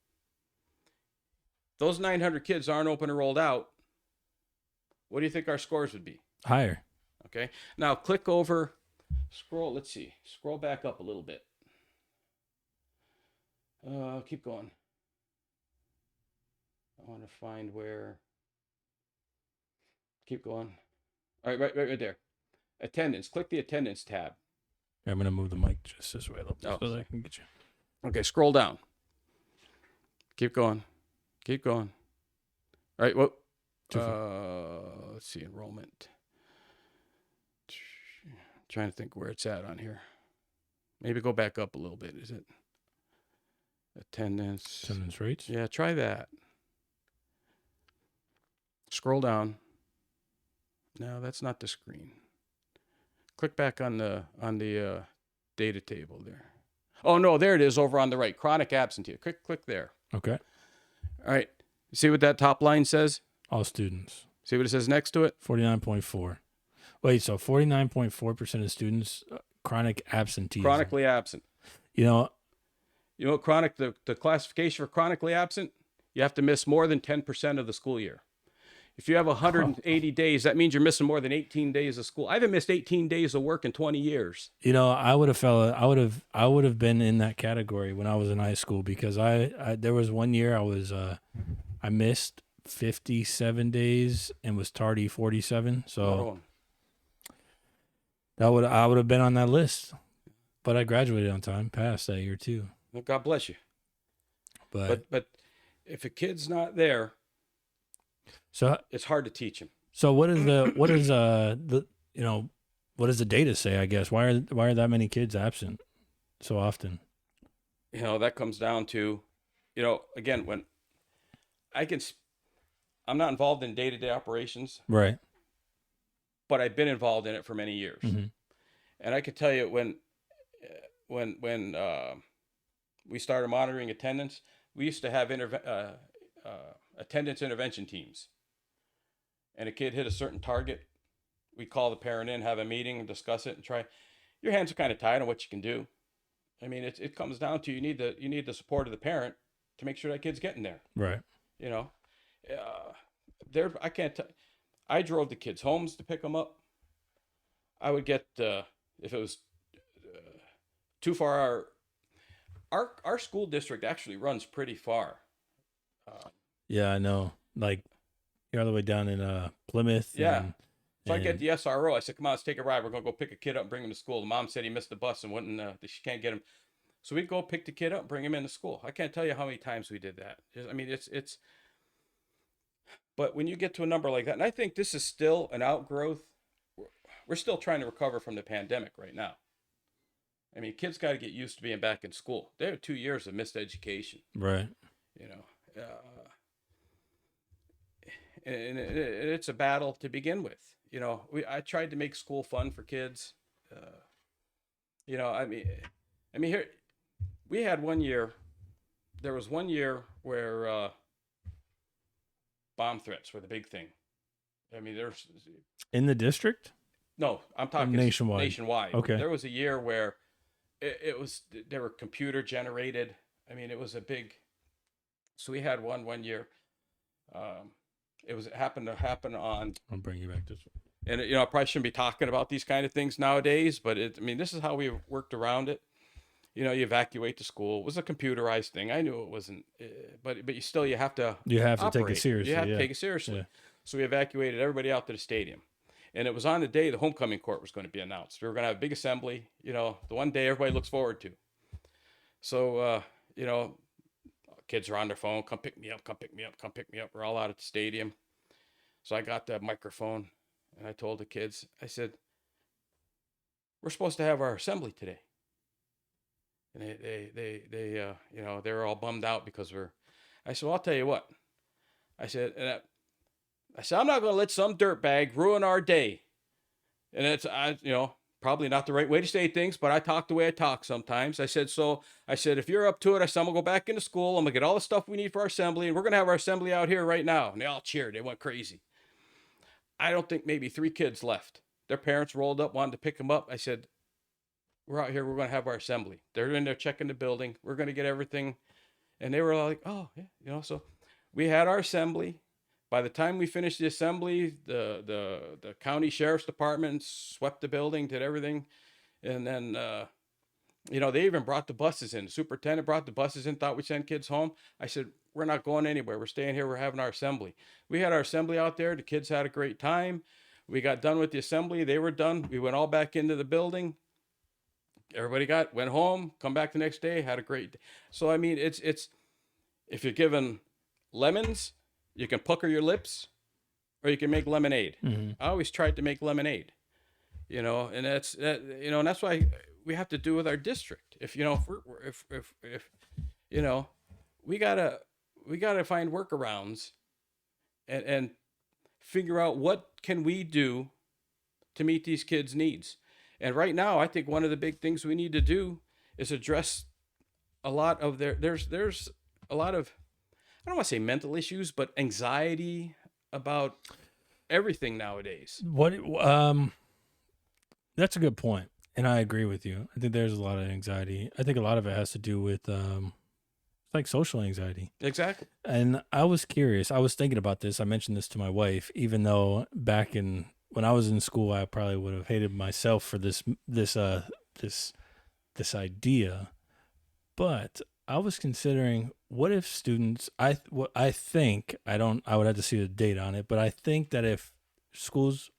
Those 900 kids aren't open enrolled out. What do you think our scores would be? Higher. Okay. Now click over, scroll back up a little bit. Keep going. I want to find where. Keep going. All right, right there. Attendance. Click the attendance tab. I'm going to move the mic just this way a little bit so that I can get you. Okay, scroll down. Keep going. All right, let's see, enrollment. Trying to think where it's at on here. Maybe go back up a little bit. Is it attendance? Attendance rates? Yeah, try that. Scroll down. No, that's not the screen. Click back on the data table there. Oh no, there it is over on the right. Chronic absentee. Click there. Okay. All right. You see what that top line says? All students. See what it says next to it? 49.4. Wait, so 49.4% of students chronic absenteeism. Chronically absent. You know chronic, the classification for chronically absent, you have to miss more than 10% of the school year. If you have 180 days, that means you're missing more than 18 days of school. I haven't missed 18 days of work in 20 years. I would have been in that category when I was in high school because I there was one year I missed 57 days and was tardy 47. So I would have been on that list. But I graduated on time, passed that year too. Well, God bless you. But if a kid's not there, so it's hard to teach him. So what does the data say? I guess why are that many kids absent so often? That comes down to, again, when I'm not involved in day-to-day operations, right? But I've been involved in it for many years, and I could tell you when we started monitoring attendance, we used to have attendance intervention teams. And a kid hit a certain target, we call the parent in, have a meeting, discuss it, and try. Your hands are kind of tied on what you can do. I mean, it comes down to you need the support of the parent to make sure that kid's getting there. Right. I can't. I drove the kids' homes to pick them up. I would get if it was too far. Our school district actually runs pretty far. Yeah, I know. Like you're all the way down in Plymouth. Yeah. So I get And the SRO. I said, come on, let's take a ride. We're going to go pick a kid up and bring him to school. The mom said he missed the bus and wouldn't, she can't get him. So we go pick the kid up, bring him into school. I can't tell you how many times we did that. I mean, but when you get to a number like that, and I think this is still an outgrowth, we're still trying to recover from the pandemic right now. I mean, kids got to get used to being back in school. They have 2 years of missed education, right. you know, and it's a battle to begin with. You know, I tried to make school fun for kids. You know, I mean, here we had 1 year. There was 1 year where bomb threats were the big thing. I mean, there's In the district? no, I'm talking Nationwide. nationwide. Okay. There was a year where it was, they were computer generated. I mean, it was a big, so we had 1 year. It happened to happen on, I'll bring you back this one. and you know, I probably shouldn't be talking about these kind of things nowadays, but I mean, this is how we worked around it. You know, you evacuate the school. It was a computerized thing. I knew it wasn't, but you have to You have to take operate. it seriously. You have yeah. to take it seriously. Yeah. So we evacuated everybody out to the stadium. And it was on the day the homecoming court was going to be announced. We were going to have a big assembly, you know, the one day everybody looks forward to. So, you know, kids are on their phone, come pick me up, come pick me up, come pick me up. We're all out at the stadium. So I got the microphone and I told the kids, I said, we're supposed to have our assembly today. And they you know, they're all bummed out because I said, well, I'll tell you what. I said, I'm not going to let some dirtbag ruin our day. And you know, probably not the right way to say things, but I talk the way I talk sometimes. I said, if you're up to it, I said, I'm going to go back into school. I'm going to get all the stuff we need for our assembly. And we're going to have our assembly out here right now. And they all cheered. They went crazy. I don't think maybe 3 kids left. Their parents rolled up, wanted to pick them up. I said, we're out here. We're going to have our assembly. They're in there checking the building. We're going to get everything. And they were like, oh, yeah. You know, so we had our assembly. By the time we finished the assembly, the county sheriff's department swept the building, did everything. And then, you know, they even brought the buses in. The superintendent brought the buses in, thought we'd send kids home. I said, we're not going anywhere. We're staying here. We're having our assembly. We had our assembly out there. The kids had a great time. We got done with the assembly. They were done. We went all back into the building. Everybody went home, come back the next day, had a great day. So, I mean, it's if you're given lemons, you can pucker your lips or you can make lemonade. Mm-hmm. I always tried to make lemonade, you know, and you know, and that's why we have to do with our district. If, you know, if you know, we gotta find workarounds and figure out what can we do to meet these kids' needs. And right now, I think one of the big things we need to do is address a lot of there's a lot of, I don't want to say mental issues, but anxiety about everything nowadays. That's a good point, and I agree with you. I think there's a lot of anxiety. I think a lot of it has to do with like social anxiety. Exactly. And I was curious. I was thinking about this. I mentioned this to my wife, even though when I was in school, I probably would have hated myself for this idea. But I was considering, what if students, I would have to see the data on it, but I think that if schools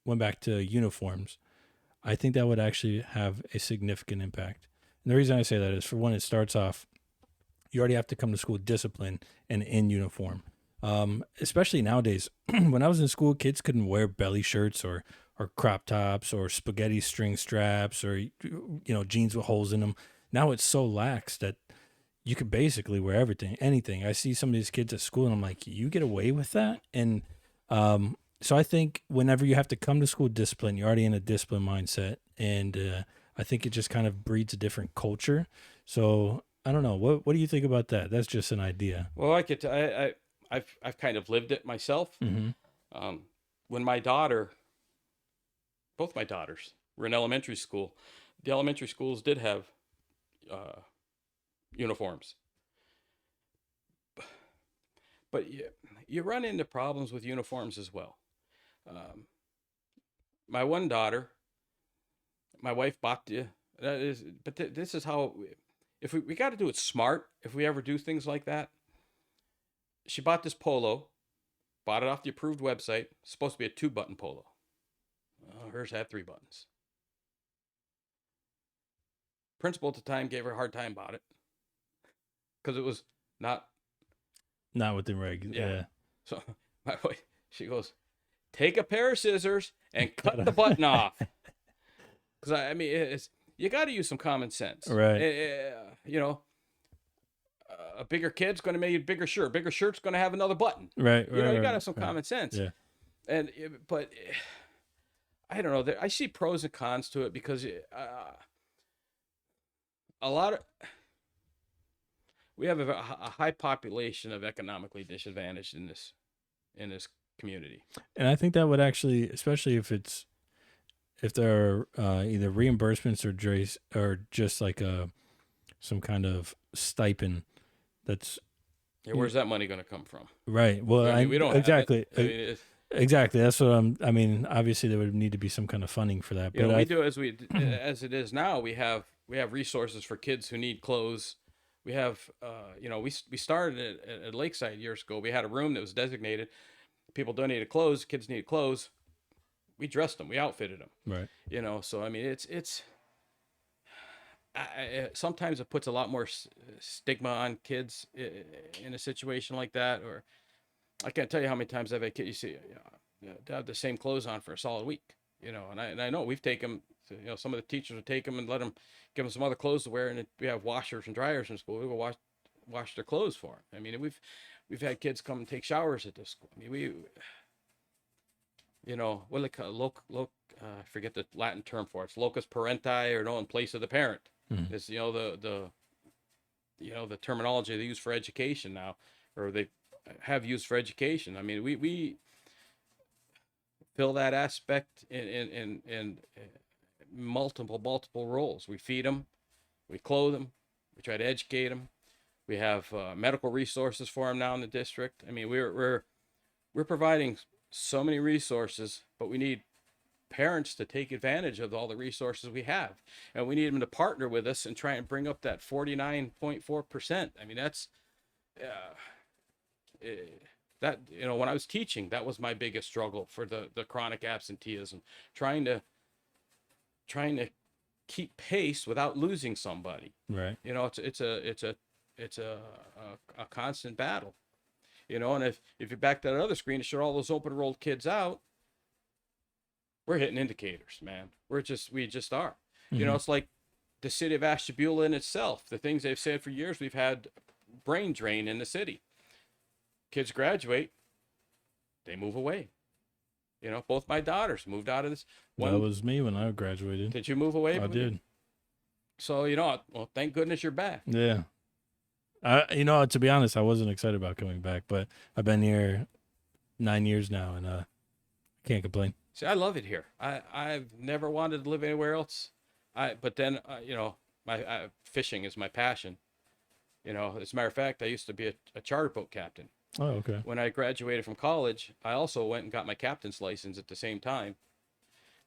went back to uniforms, I think that would actually have a significant impact. And the reason I say that is, for one, it starts off, you already have to come to school disciplined and in uniform. Especially nowadays, when I was in school, kids couldn't wear belly shirts or crop tops or spaghetti string straps or, you know, jeans with holes in them. Now it's so lax that you could basically wear anything. I see some of these kids at school and I'm like, you get away with that? And so I think whenever you have to come to school disciplined, you're already in a discipline mindset. And I think it just kind of breeds a different culture. So I don't know. What do you think about that? That's just an idea. Well, I've kind of lived it myself. Mm-hmm. When both my daughters were in elementary school, the elementary schools did have uniforms. But you run into problems with uniforms as well. My one daughter, my wife bought this is how, if we got to do it smart, if we ever do things like that. She bought this polo, bought it off the approved website. It's supposed to be a 2-button polo. hers had 3 buttons. Principal at the time gave her a hard time about it because it was not. Not within reg. Yeah. Yeah. So my wife, she goes, take a pair of scissors and cut the button off. Because I mean, it's you got to use some common sense, Right. You know, a bigger kid's going to make a bigger shirt. Bigger shirt's going to have another button. Right. You know, you got to right, have some right. common sense. Yeah. And but I don't know. I see pros and cons to it because a lot of we have a high population of economically disadvantaged in this community. And I think that would actually, especially if there are either reimbursements or just like some kind of stipend that's Yeah, where's that money going to come from? right. Well, I mean, we don't exactly. have it. I mean, Exactly. That's what I mean, obviously there would need to be some kind of funding for that. you But know, we do as it is now. We have resources for kids who need clothes. We have, you know, we started at Lakeside years ago. We had a room that was designated. People donated clothes. Kids needed clothes. We dressed them. We outfitted them. right. You know, so I mean, it's sometimes it puts a lot more stigma on kids in a situation like that. Or I can't tell you how many times I've had kids. You see, they have the same clothes on for a solid week. You know, and I know we've taken them. You know, some of the teachers would take them and give them some other clothes to wear, and we have washers and dryers in school. We will wash their clothes for them. I mean, we've had kids come and take showers at this school. I mean, you know, what they call I forget the Latin term for it. It's locus parenti, or no, in place of the parent. Mhm. It's, you know, the terminology they use for education now, or they have used for education. I mean, we fill that aspect in multiple roles. We feed them, we clothe them, we try to educate them. We have medical resources for them now in the district. I mean, we're providing so many resources, but we need parents to take advantage of all the resources we have, and we need them to partner with us and try and bring up that 49.4%. I mean, that's that, you know, when I was teaching, that was my biggest struggle for the chronic absenteeism, trying to keep pace without losing somebody. Right. You know, it's a constant battle. You know, and if you back that other screen to show all those open enrolled kids out, we're hitting indicators, man. We just are. You know, it's like the city of Ashtabula in itself. The things they've said for years, we've had brain drain in the city. Kids graduate, they move away. You know, both my daughters moved out of this. That was me when I graduated. Did you move away? I did. So, you know, well, thank goodness you're back. Yeah. You know, to be honest, I wasn't excited about coming back, but I've been here 9 years now, and can't complain. See, I love it here. I've never wanted to live anywhere else. But then, you know, my fishing is my passion. You know, as a matter of fact, I used to be a charter boat captain. Oh, okay. When I graduated from college, I also went and got my captain's license at the same time,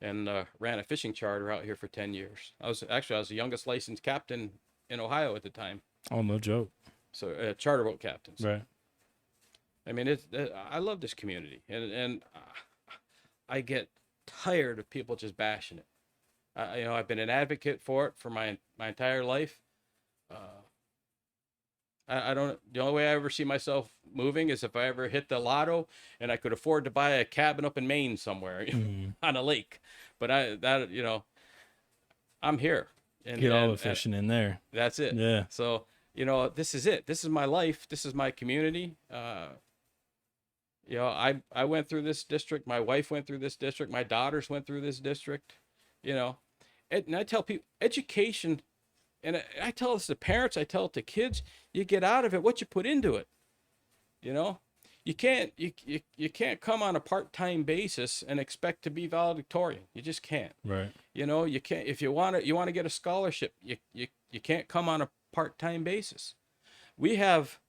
and ran a fishing charter out here for 10 years. I was the youngest licensed captain in Ohio at the time. Oh, no joke. So charter boat captains. Right. I mean, I love this community, and I get tired of people just bashing it. You know, I've been an advocate for it for my entire life. I don't. The only way I ever see myself moving is if I ever hit the lotto and I could afford to buy a cabin up in Maine somewhere on a lake. But you know, I'm here. And get all the fishing in there. That's it. Yeah. So, you know, this is it. This is my life. This is my community. You know, I went through this district. My wife went through this district. My daughters went through this district. You know, and I tell people, education, and I tell this to parents, I tell it to kids, you get out of it what you put into it. You know, you can't come on a part-time basis and expect to be valedictorian. You just can't. Right. You know, you can't. If you want to get a scholarship, you can't come on a part-time basis. We have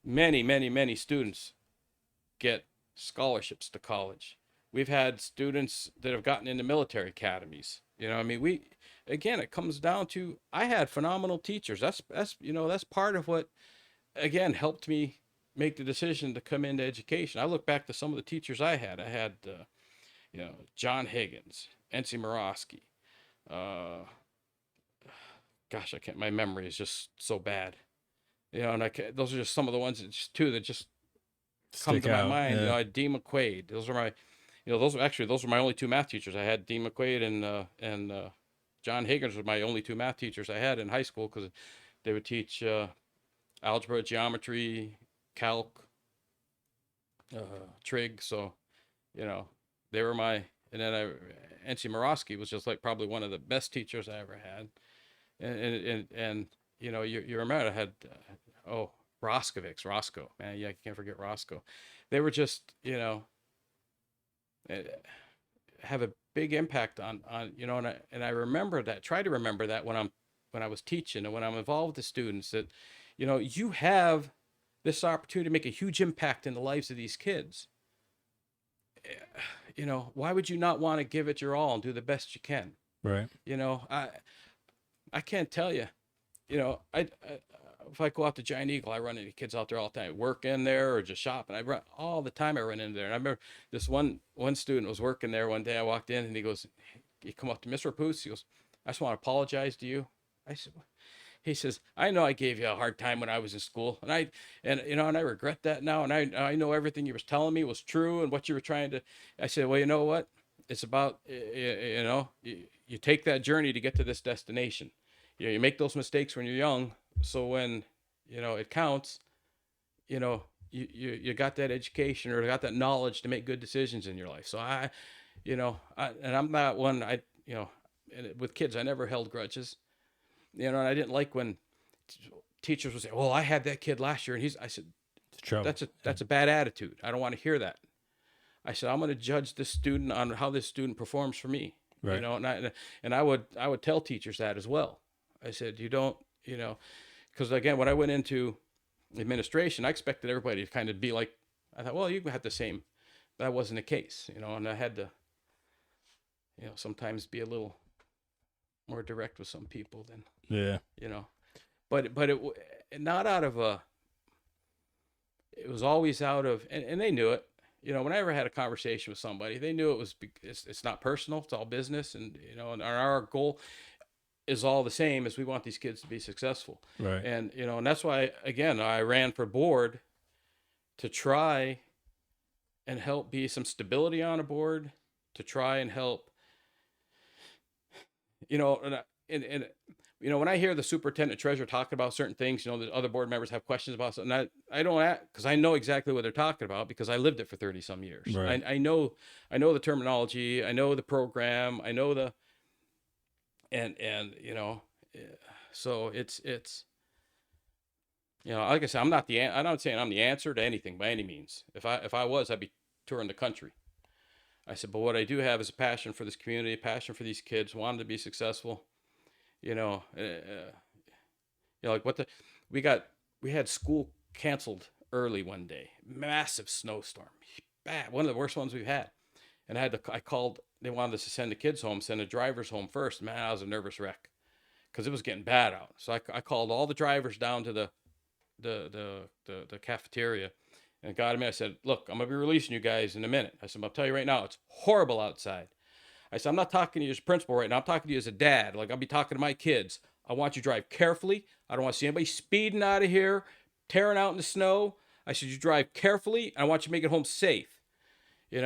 many students get scholarships to college. We've had students that have gotten into military academies. You know, I mean, again, it comes down to, I had phenomenal teachers. That's you know, that's part of what, again, helped me make the decision to come into education. I look back to some of the teachers I had. John Higgins, NC Morosky. Uh, Gosh, I can't. My memory is just so bad. And those are just some of the ones that just come Stick to my out. mind. Yeah. Dean McQuaid. Those were my only two math teachers. I had Dean McQuaid and John Higgins were my only two math teachers I had in high school because they would teach algebra, geometry, calc, trig. So they were my. And then NC Morosky was just like probably one of the best teachers I ever had. And you remember I had Roscoe, man. Yeah, I can't forget Roscoe. They were just eh, have a big impact on and I remember that, try to remember that when I was teaching and when I'm involved with the students, that you have this opportunity to make a huge impact in the lives of these kids. Why would you not want to give it your all and do the best you can? Right. I can't tell you. I if I go out to Giant Eagle, I run into kids out there all the time, work in there or just shopping. I run all the time. I run in there, and I remember this one student was working there one day. I walked in, and he come up to Mr. Rapose. He goes, "I just want to apologize to you." I said, he says, "I know I gave you a hard time when I was in school, and I regret that now, and I know everything you was telling me was true, and what you were trying to." I said, "Well, you know what? It's about you take that journey to get to this destination. You make those mistakes when you're young, so when it counts, you got that education or got that knowledge to make good decisions in your life." So and I'm not one. And with kids, I never held grudges. And I didn't like when teachers would say, "Well, I had that kid last year," and I said, It's trouble. that's a bad attitude. I don't want to hear that. I said, I'm going to judge this student on how this student performs for me. Right. And I would tell teachers that as well. I said, you don't, because again, when I went into administration, I expected everybody to kind of be like, I thought, well, you have the same. That wasn't the case, and I had to, sometimes be a little more direct with some people than, Yeah. but not out of it was always out of, and they knew it. When I ever had a conversation with somebody, they knew it's not personal, it's all business, and our goal is all the same, as we want these kids to be successful. Right. And that's why, again, I ran for board to try and help be some stability on a board, to try and help, and when I hear the superintendent treasurer talking about certain things, the other board members have questions about something. I don't, because I know exactly what they're talking about because I lived it for 30 some years. Right. I know the terminology. I know the program. I know so it's like I said, I'm not saying I'm the answer to anything by any means. If I was, I'd be touring the country. I said, but what I do have is a passion for this community, a passion for these kids, wanting to be successful. Like we had school canceled early one day, massive snowstorm, bad, one of the worst ones we've had. And I called, they wanted us to send the kids home, send the drivers home first. Man, I was a nervous wreck because it was getting bad out. So I called all the drivers down to the cafeteria and got them in. I said, look, I'm going to be releasing you guys in a minute. I said, I'll tell you right now, it's horrible outside. I said, I'm not talking to you as a principal right now. I'm talking to you as a dad. Like, I'll be talking to my kids. I want you to drive carefully. I don't want to see anybody speeding out of here, tearing out in the snow. I said, you drive carefully. And I want you to make it home safe. And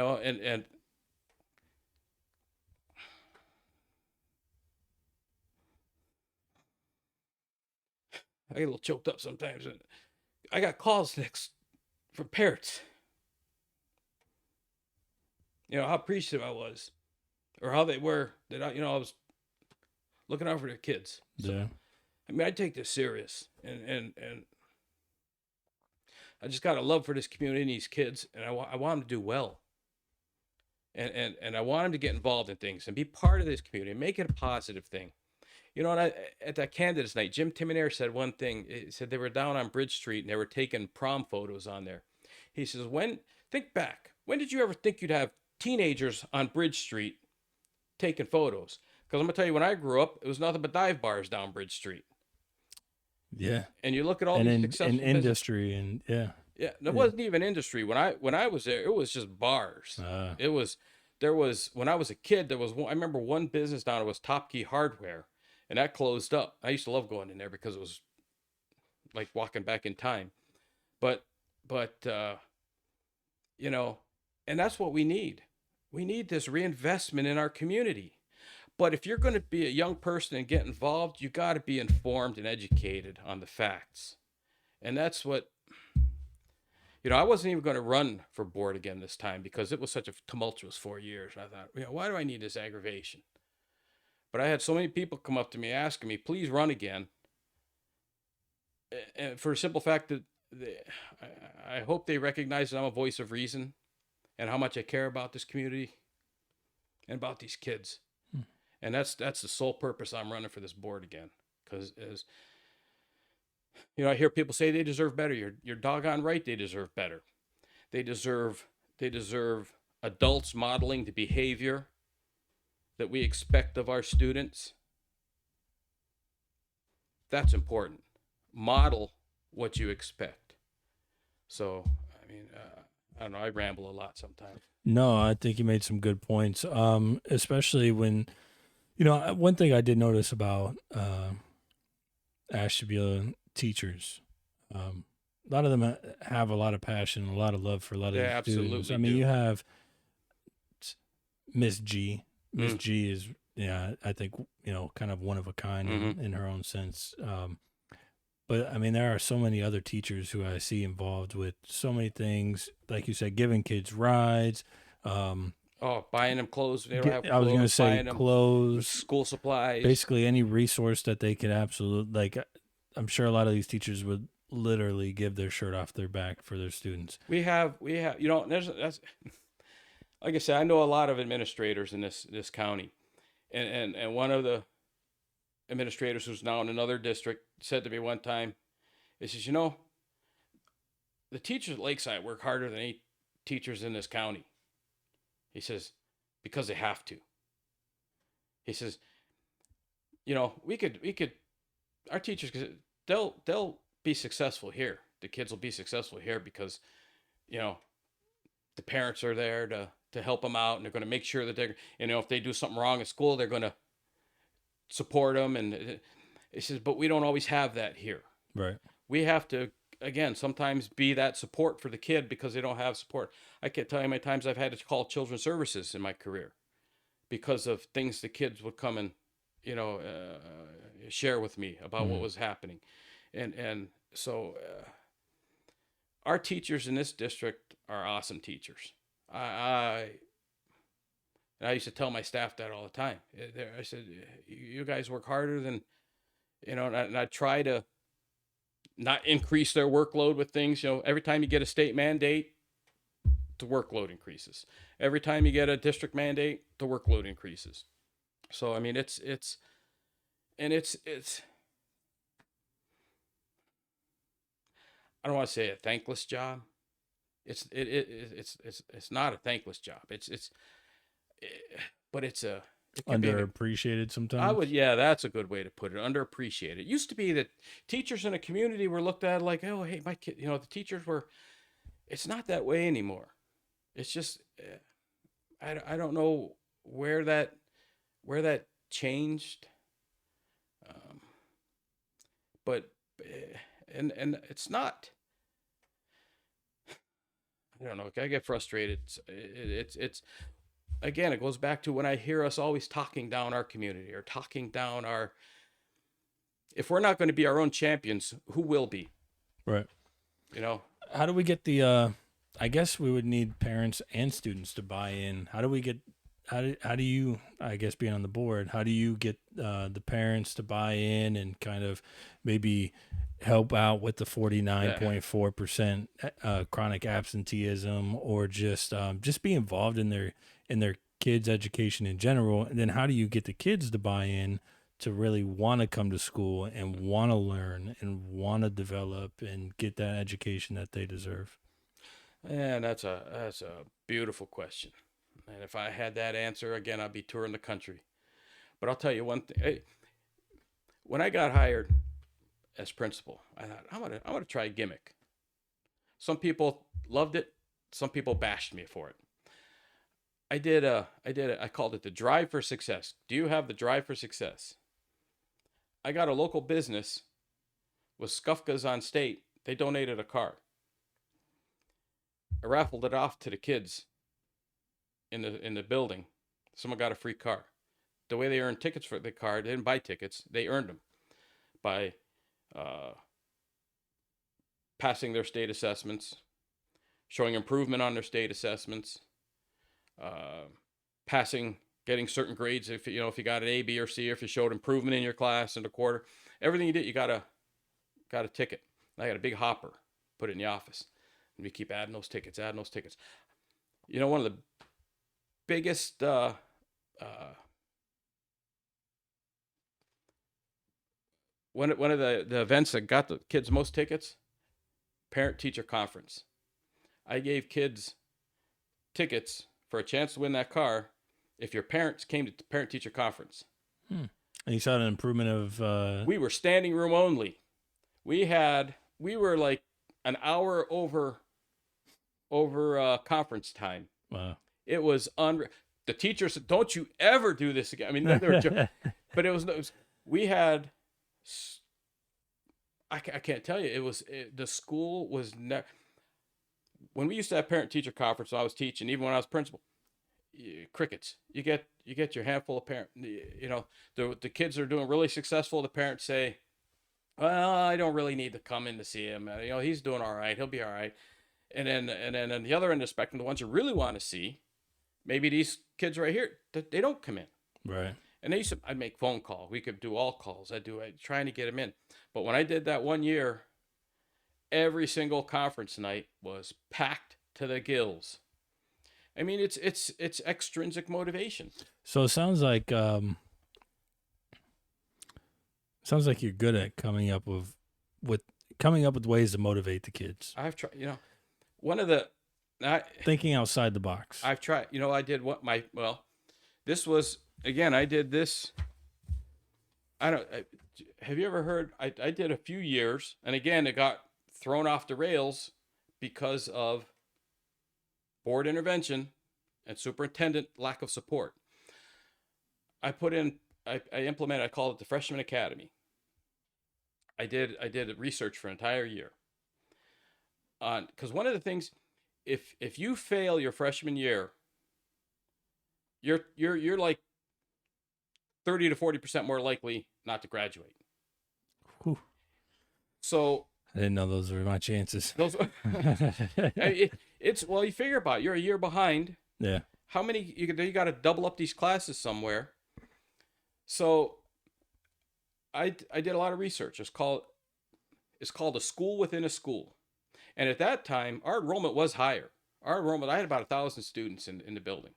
I get a little choked up sometimes. And I got calls next from parents. How appreciative I was, or how they were that I was looking out for their kids. So, Yeah. I mean, I take this serious, and I just got a love for this community and these kids, and I want them to do well. And I want them to get involved in things and be part of this community and make it a positive thing. And at that candidates night, Jim Timonere said one thing. He said they were down on Bridge Street and they were taking prom photos on there. He says, think back, when did you ever think you'd have teenagers on Bridge Street taking photos? Because I'm going to tell you, when I grew up, it was nothing but dive bars down Bridge Street. Yeah. And you look at all these successful industry and it wasn't even industry. When I was there, it was just bars. It was there was when I was a kid, there was one, I remember one business down, it was Top Key Hardware, and that closed up. I used to love going in there because it was like walking back in time. But but you know, and that's what we need. We need this reinvestment in our community. But if you're going to be a young person and get involved, you got to be informed and educated on the facts. And that's what, I wasn't even going to run for board again this time because it was such a tumultuous 4 years. I thought, why do I need this aggravation? But I had so many people come up to me asking me, please run again. And for a simple fact that I hope they recognize that I'm a voice of reason and how much I care about this community and about these kids. And that's the sole purpose I'm running for this board again. Because as I hear people say they deserve better. You're doggone right. They deserve better. They deserve adults modeling the behavior that we expect of our students. That's important. Model what you expect. So, I mean, I don't know. I ramble a lot sometimes. No, I think you made some good points. Especially when, one thing I did notice about Ashtabula teachers, a lot of them have a lot of passion, a lot of love for a lot of Yeah, students. absolutely I mean, do. you have Miss G. Miss G is, I think, kind of one of a kind in her own sense. But I mean, there are so many other teachers who I see involved with so many things, like you said, giving kids rides. Buying them clothes. They don't have clothes. I was going to say buying them clothes, school supplies. basically any resource that they could absolutely, like, I'm sure a lot of these teachers would literally give their shirt off their back for their students. We have, that's, like I said, I know a lot of administrators in this county, and one of the administrators who's now in another district said to me one time, he says, the teachers at Lakeside work harder than any teachers in this county. He says, because they have to. He says, we could, our teachers, they'll be successful here. The kids will be successful here because, the parents are there to help them out, and they're going to make sure that they're, if they do something wrong at school, they're going to support them. And he says, but we don't always have that here. Right. We have to, again, sometimes be that support for the kid because they don't have support. I can't tell you how many times I've had to call children's services in my career because of things the kids would come and, share with me about what was happening. And so our teachers in this district are awesome teachers. I used to tell my staff that all the time. I said, you guys work harder than, and I try to not increase their workload with things. Every time you get a state mandate, the workload increases. Every time you get a district mandate, the workload increases. So, I mean, it's I don't want to say a thankless job. It's not a thankless job. But it's a, it can be underappreciated sometimes. yeah, that's a good way to put it. Underappreciated. It used to be that teachers in a community were looked at like, oh, hey, my kid, the teachers were, it's not that way anymore. It's just, I don't know where that changed. But, and it's not, I don't know. I get frustrated. It's again, it goes back to when I hear us always talking down our community or talking down if we're not going to be our own champions, who will be? Right. How do we get I guess we would need parents and students to buy in. How do you, I guess, being on the board, how do you get the parents to buy in and kind of maybe help out with the 49.4% chronic absenteeism, or just be involved in their kids' education in general? And then how do you get the kids to buy in to really want to come to school and want to learn and want to develop and get that education that they deserve? And that's a beautiful question. And if I had that answer again, I'd be touring the country. But I'll tell you one thing. When I got hired as principal, I thought I'm gonna try a gimmick. Some people loved it. Some people bashed me for it. I called it the drive for success. Do you have the drive for success? I got a local business with Skufkas on State. They donated a car. I raffled it off to the kids in the building. Someone got a free car. The way they earned tickets for the car, they didn't buy tickets. They earned them by uh, passing their state assessments, showing improvement on their state assessments, uh, getting certain grades. If you got an A, B, or C, or if you showed improvement in your class in the quarter, everything you did, you got a ticket. I got a big hopper, put it in the office, and we keep adding those tickets, adding those tickets. One of the biggest one of the events that got the kids most tickets, parent teacher conference. I gave kids tickets for a chance to win that car if your parents came to the parent teacher conference. And you saw an improvement of We were standing room only. We were like an hour over conference time. wow. It was unreal. The teacher said, "Don't you ever do this again." I mean, they were but it was we had. I can't tell you. The school was when we used to have parent teacher conference. When I was teaching, even when I was principal, crickets. You get your handful of parent. The kids are doing really successful. The parents say, "Well, I don't really need to come in to see him. He's doing all right. He'll be all right." And then on the other end of the spectrum, the ones you really want to see, maybe these kids right here, they don't come in. Right. And I'd make phone calls. We could do all calls. I'd trying to get them in. But when I did that one year, every single conference night was packed to the gills. I mean, it's extrinsic motivation. So it sounds like you're good at coming up with ways to motivate the kids. I've tried. One of the Thinking outside the box. I've tried. I did this was again. I did this. Have you ever heard? I did a few years, and again, it got thrown off the rails because of board intervention and superintendent lack of support. I implemented. I call it the Freshman Academy. I did research for an entire year. Because one of the things, if you fail your freshman year, you're like 30 to 40% more likely not to graduate. Whew. So I didn't know those were my chances. It's you figure about it, you're a year behind. Yeah. How many you got to double up these classes somewhere. So I did a lot of research. It's called a school within a school. And at that time, our enrollment was higher. I had about 1,000 students in the building.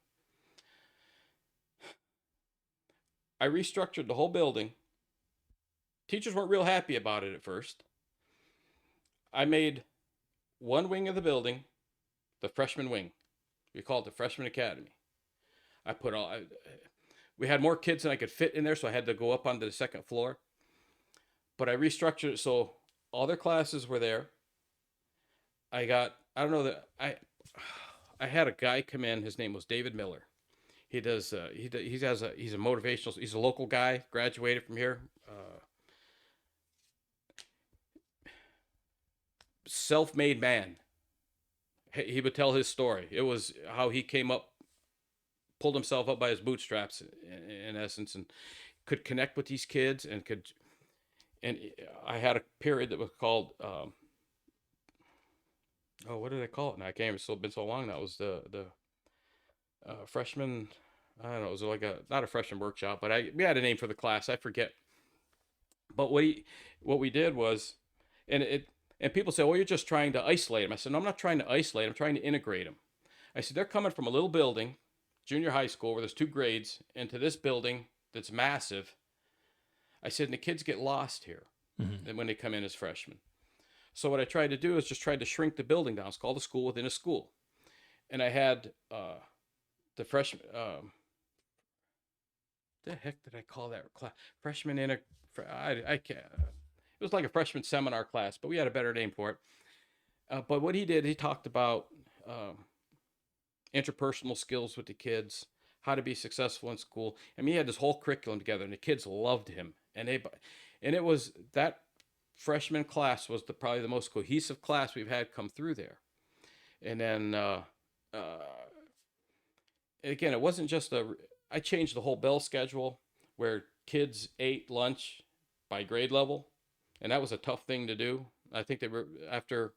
I restructured the whole building. Teachers weren't real happy about it at first. I made one wing of the building the freshman wing. We called it the Freshman Academy. We had more kids than I could fit in there, so I had to go up onto the second floor. But I restructured it so all their classes were there. I had a guy come in. His name was David Miller. He's a motivational. He's a local guy. Graduated from here. Self-made man. He would tell his story. It was how he pulled himself up by his bootstraps, in essence, and could connect with these kids and could. And I had a period that was called. What did I call it? Now I can't. It's been so long now. It was the freshman. I don't know. It was like not a freshman workshop, but we had a name for the class. I forget. But what we did was, and people say, "Well, you're just trying to isolate them." I said, "No, I'm not trying to isolate. I'm trying to integrate them." I said, "They're coming from a little building, junior high school, where there's 2 grades, into this building that's massive." I said, "And the kids get lost here when they come in as freshmen." So what I tried to do is just tried to shrink the building down. It's called a school within a school. And I had the freshman, the heck did I call that class? Freshman in a, I can't, it was like a freshman seminar class, but we had a better name for it. But what he did, he talked about interpersonal skills with the kids, how to be successful in school. I mean, he had this whole curriculum together, and the kids loved him. And it was that freshman class was probably the most cohesive class we've had come through there. And then uh, again, it wasn't just I changed the whole bell schedule where kids ate lunch by grade level, and that was a tough thing to do. I think they were after,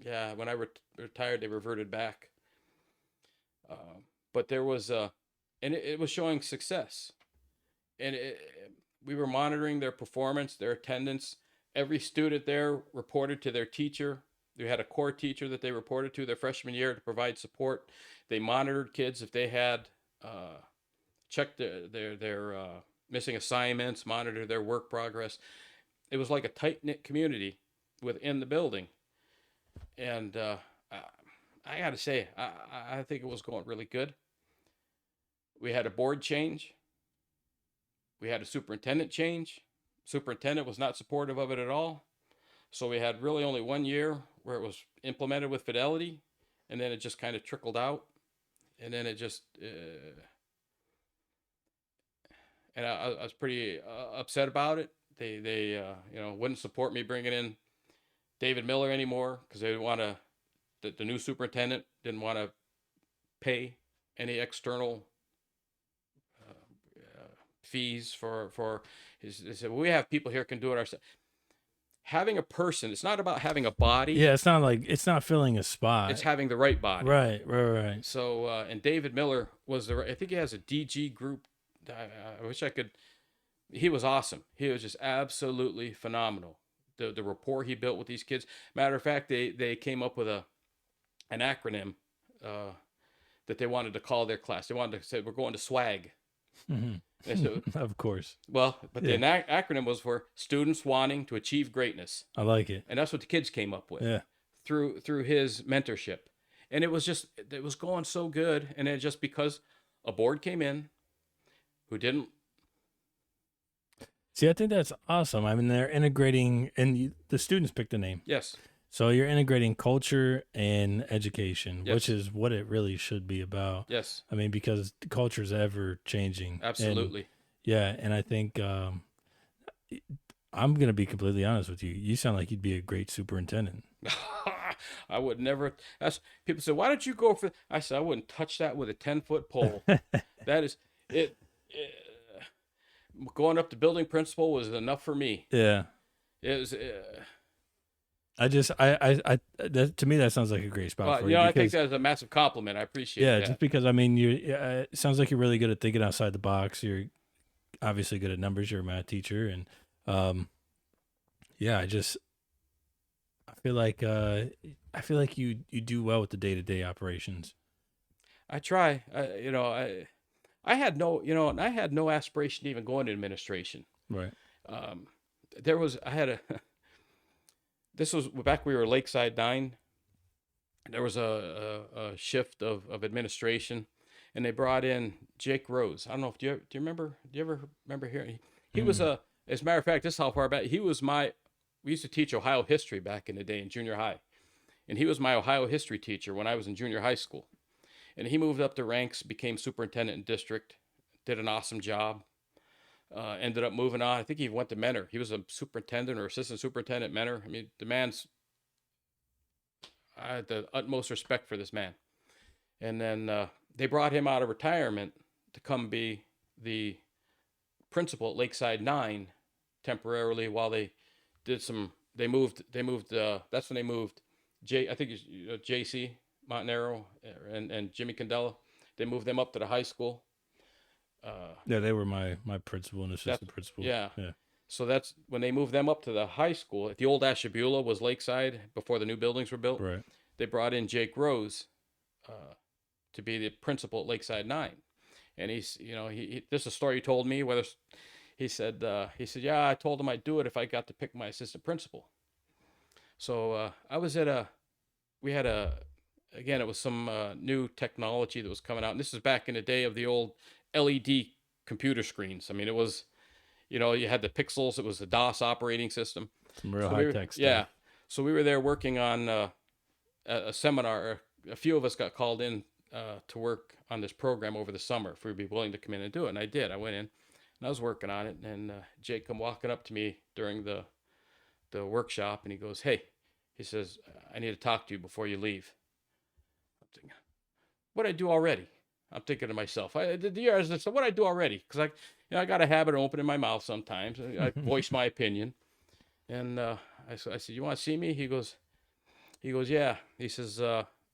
yeah, when I retired, they reverted back. But there was and it was showing success, and we were monitoring their performance, their attendance. Every student there reported to their teacher. They had a core teacher that they reported to their freshman year to provide support. They monitored kids if they had checked their missing assignments, monitored their work progress. It was like a tight knit community within the building, and I got to say, I think it was going really good. We had a board change. We had a superintendent change. Superintendent was not supportive of it at all. So we had really only 1 year where it was implemented with fidelity, and then it just kind of trickled out, and then it just, and I was pretty upset about it. They wouldn't support me bringing in David Miller anymore because they didn't want to. The new superintendent didn't want to pay any external fees for his. They said, well, we have people here can do it ourselves. Having a person, it's not about having a body. Yeah, it's not filling a spot. It's having the right body. Right. So, and David Miller was I think he has a DG group. I wish I could. He was awesome. He was just absolutely phenomenal. The rapport he built with these kids. Matter of fact, they came up with an acronym that they wanted to call their class. They wanted to say, we're going to SWAG. Mm-hmm. So, of course. Well, but the acronym was for Students Wanting to Achieve Greatness. I like it. And that's what the kids came up with. Yeah. Through his mentorship. And it was going so good. And then just because a board came in who didn't. See, I think that's awesome. I mean, they're integrating, and the students picked the name. Yes. So you're integrating culture and education, Yes. which is what it really should be about. Yes. I mean, because the culture is ever changing. Absolutely. And I think I'm going to be completely honest with you. You sound like you'd be a great superintendent. I would never. People say, why don't you go for? I said, I wouldn't touch that with a 10-foot pole. That is it. Going up to building principal was enough for me. Yeah. It was. To me, that sounds like a great spot for you. I think that's a massive compliment. I appreciate it. Yeah, just because, I mean, it sounds like you're really good at thinking outside the box. You're obviously good at numbers. You're a math teacher. And, I feel like you do well with the day-to-day operations. I try. I had no aspiration to even go into administration. Right. This was back when we were Lakeside 9. There was a shift of administration, and they brought in Jake Rose. I don't know if do you ever remember hearing? He was as a matter of fact, this is how far back he was. We used to teach Ohio history back in the day in junior high, and he was my Ohio history teacher when I was in junior high school. And he moved up the ranks, became superintendent in district, did an awesome job. Ended up moving on. I think he went to Mentor. He was a superintendent or assistant superintendent Mentor. I mean, I had the utmost respect for this man. And then they brought him out of retirement to come be the principal at Lakeside 9 temporarily while they did they moved, that's when they moved I think it's JC Montanaro and Jimmy Candela. They moved them up to the high school. Yeah, they were my principal and assistant principal. Yeah. So that's when they moved them up to the high school. The old Ashtabula was Lakeside before the new buildings were built. Right. They brought in Jake Rose to be the principal at Lakeside 9. And this is a story he told me. He said, yeah, I told him I'd do it if I got to pick my assistant principal. So I was at again, it was some new technology that was coming out. And this is back in the day of the old LED computer screens. I mean, it was, you had the pixels. It was the DOS operating system. Some real high-tech stuff. Yeah. So we were there working on a seminar, a few of us got called in to work on this program over the summer if we'd be willing to come in and do it. And I did. I went in and I was working on it. And Jake come walking up to me during the workshop, and he goes, "Hey," he says, "I need to talk to you before you leave." I'm thinking, what I do already? I'm thinking to myself, what I do already? Because I got a habit of opening my mouth sometimes. I voice my opinion. And I said, "You want to see me?" He goes, "Yeah." He says,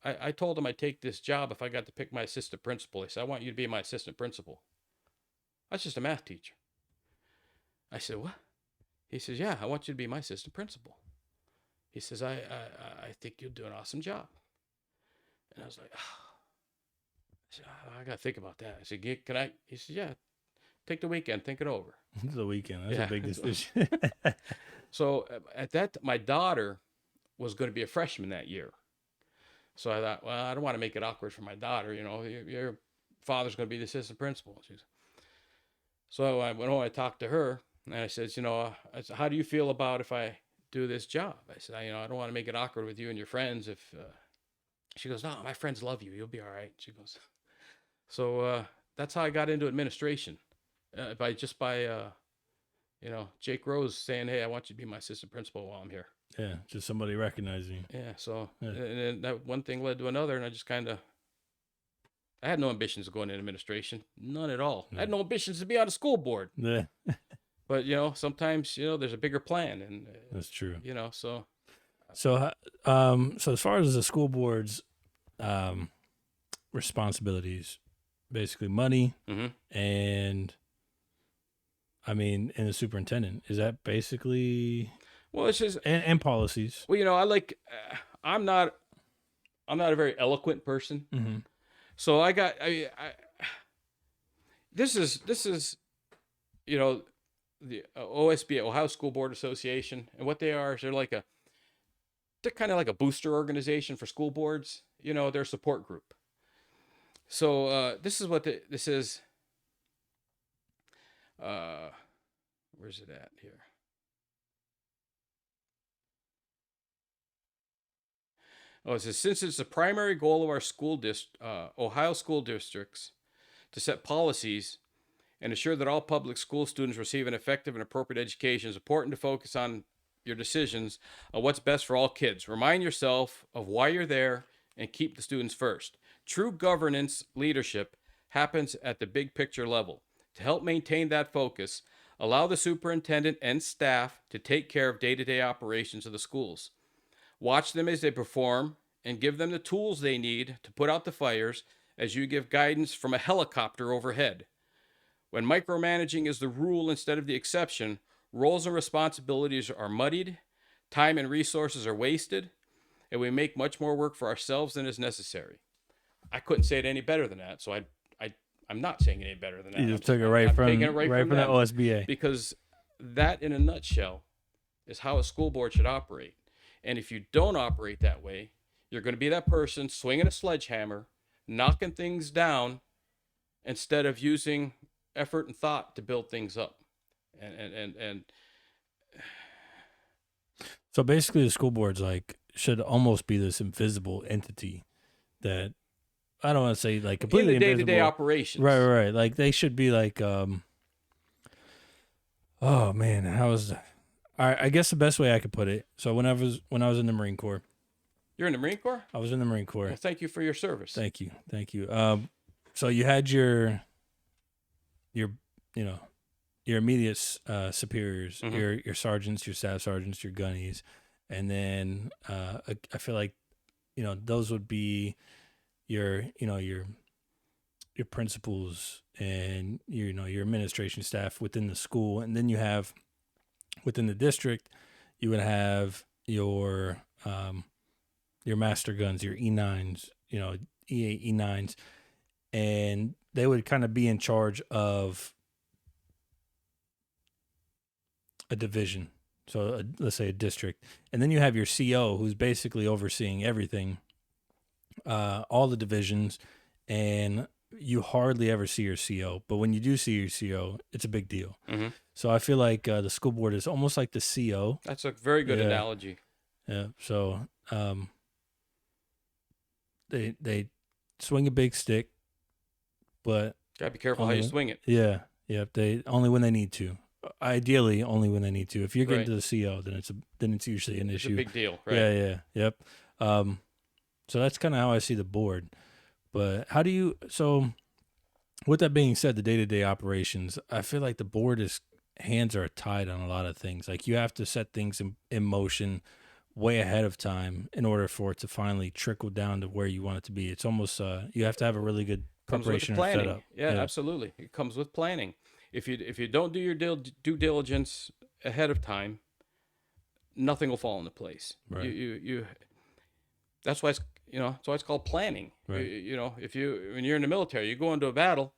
I told him I'd take this job if I got to pick my assistant principal. He said, "I want you to be my assistant principal." I was just a math teacher. I said, "What?" He says, "Yeah, I want you to be my assistant principal." He says, I think you'll do an awesome job." And I was like, oh. I said, I got to think about that. I said, "Can I?" He said, "Yeah, take the weekend, think it over." It's the weekend. That's a big decision. So at that, my daughter was going to be a freshman that year. So I thought, well, I don't want to make it awkward for my daughter. Your father's going to be the assistant principal. So I went home, I talked to her, and I said, "How do you feel about if I do this job?" I said, I don't want to make it awkward with you and your friends. If She goes, "No, my friends love you. You'll be all right." She goes, so that's how I got into administration, by Jake Rose saying, "Hey, I want you to be my assistant principal while I'm here." Yeah, just somebody recognizing you. Yeah, so and that one thing led to another, and I just I had no ambitions of going into administration, none at all. I had no ambitions to be on a school board. Yeah. But sometimes there's a bigger plan, and that's true. So. So as far as the school board's responsibilities, basically money, and and the superintendent, is that basically? Well, it's just and policies. Well, I'm not a very eloquent person, so this is the OSB, Ohio School Board Association, and what they are is they're kind of like a booster organization for school boards. They're a support group. So this is what this is. Where's it at here? Oh, it says, since it's the primary goal of our Ohio school districts to set policies and ensure that all public school students receive an effective and appropriate education, it's important to focus on your decisions on what's best for all kids. Remind yourself of why you're there and keep the students first. True governance leadership happens at the big picture level. To help maintain that focus, allow the superintendent and staff to take care of day-to-day operations of the schools. Watch them as they perform and give them the tools they need to put out the fires as you give guidance from a helicopter overhead. When micromanaging is the rule instead of the exception, roles and responsibilities are muddied, time and resources are wasted, and we make much more work for ourselves than is necessary. I couldn't say it any better than that, so I'm not saying it any better than that. You just took it right from the OSBA. Because that, in a nutshell, is how a school board should operate. And if you don't operate that way, you're going to be that person swinging a sledgehammer, knocking things down, instead of using effort and thought to build things up. And so basically the school board's should almost be this invisible entity that, I don't want to say completely in the day-to-day invisible. operations. Right. They should be oh man, how is that? I guess the best way I could put it. So when I was in the Marine Corps. You're in the Marine Corps? I was in the Marine Corps. Well, thank you for your service. Thank you. So you had your immediate superiors, your sergeants, your staff sergeants, your gunnies, and then I feel like those would be your principals and your administration staff within the school, and then you have within the district you would have your master guns, your E9s, E8, E9s, and they would kind of be in charge of a division. So let's say a district. And then you have your CO, who's basically overseeing everything, all the divisions, and you hardly ever see your CO. But when you do see your CO, it's a big deal. Mm-hmm. So I feel like the school board is almost like the CO. That's a very good analogy. Yeah. So they swing a big stick, but Gotta be careful how only you when, swing it. yeah, yep. They only when they need to. Ideally, only when they need to. If you're getting Right. to the CO, then it's usually an It's a issue. big deal, Yeah, right? yeah, yep. Um, so that's kind of how I see the board. But how do you? So with that being said, the day-to-day operations, I feel like the board is hands are tied on a lot of things. Like you have to set things in motion way ahead of time in order for it to finally trickle down to where you want it to be. It's almost you have to have a really good Comes with the preparation or planning. setup. Yeah, Yeah, absolutely. It comes with planning. If you don't do your due diligence ahead of time, nothing will fall into place. right, That's why it's that's why it's called planning. right. If you when you're in the military, you go into a battle.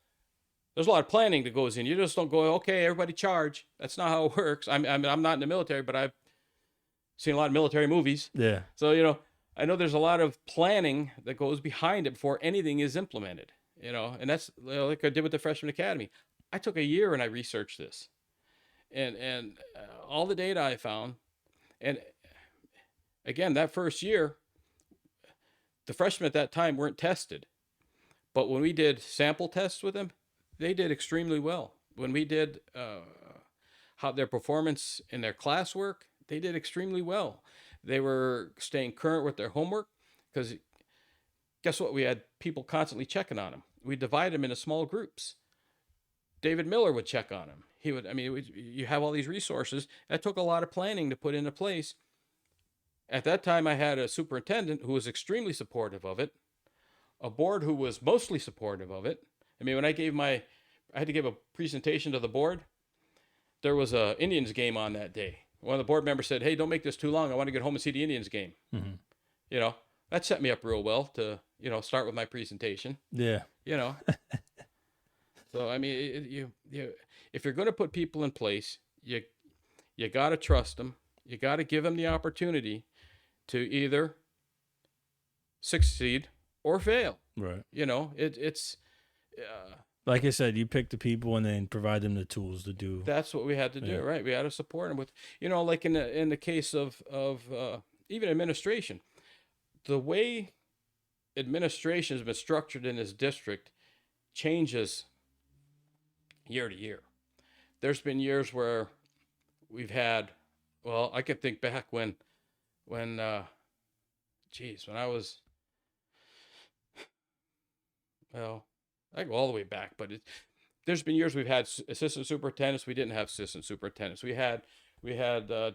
There's a lot of planning that goes in. You just don't go, okay, everybody charge. That's not how it works. I'm not in the military, but I've seen a lot of military movies. Yeah, So, I know there's a lot of planning that goes behind it before anything is implemented, and that's like I did with the freshman academy. I took a year and I researched this and all the data I found. And again, that first year, the freshmen at that time weren't tested. But when we did sample tests with them, they did extremely well. When we did how their performance in their classwork, they did extremely well. They were staying current with their homework because guess what? We had people constantly checking on them. We divided them into small groups. David Miller would check on them. He would. I mean, you have all these resources. That took a lot of planning to put into place. At that time, I had a superintendent who was extremely supportive of it, a board who was mostly supportive of it. I mean, when I had to give a presentation to the board. There was a Indians game on that day. One of the board members said, "Hey, don't make this too long. I want to get home and see the Indians game." hmm You know, that set me up real well to start with my presentation. yeah, You know, so I mean, you if you're going to put people in place, you got to trust them. You got to give them the opportunity to either succeed or fail. right. It's Like I said, you pick the people and then provide them the tools to do. that's what we had to do, Yeah. right? We had to support them with, like in the case of even administration, the way administration has been structured in this district changes year to year. There's been years where we've had, well, I could think back when when I was, well, I go all the way back, but there's been years we've had assistant superintendents. We didn't have assistant superintendents. We had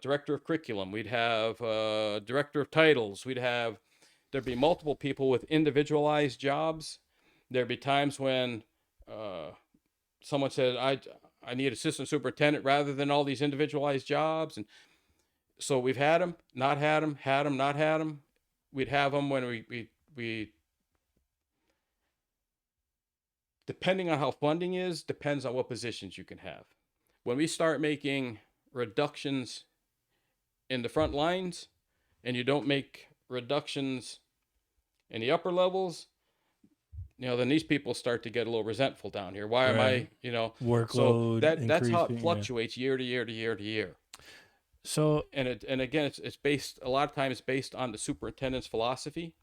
director of curriculum. We'd have director of titles. There'd be multiple people with individualized jobs. There'd be times when someone said, I need assistant superintendent rather than all these individualized jobs. And so we've had them, not had them, not had them. We'd have them when we depending on how funding is, depends on what positions you can have. When we start making reductions in the front lines and you don't make reductions in the upper levels, then these people start to get a little resentful down here. Why am I, so Workload that's how it increasing, fluctuates year to year to year to year. So And again, it's based, a lot of times based on the superintendent's philosophy.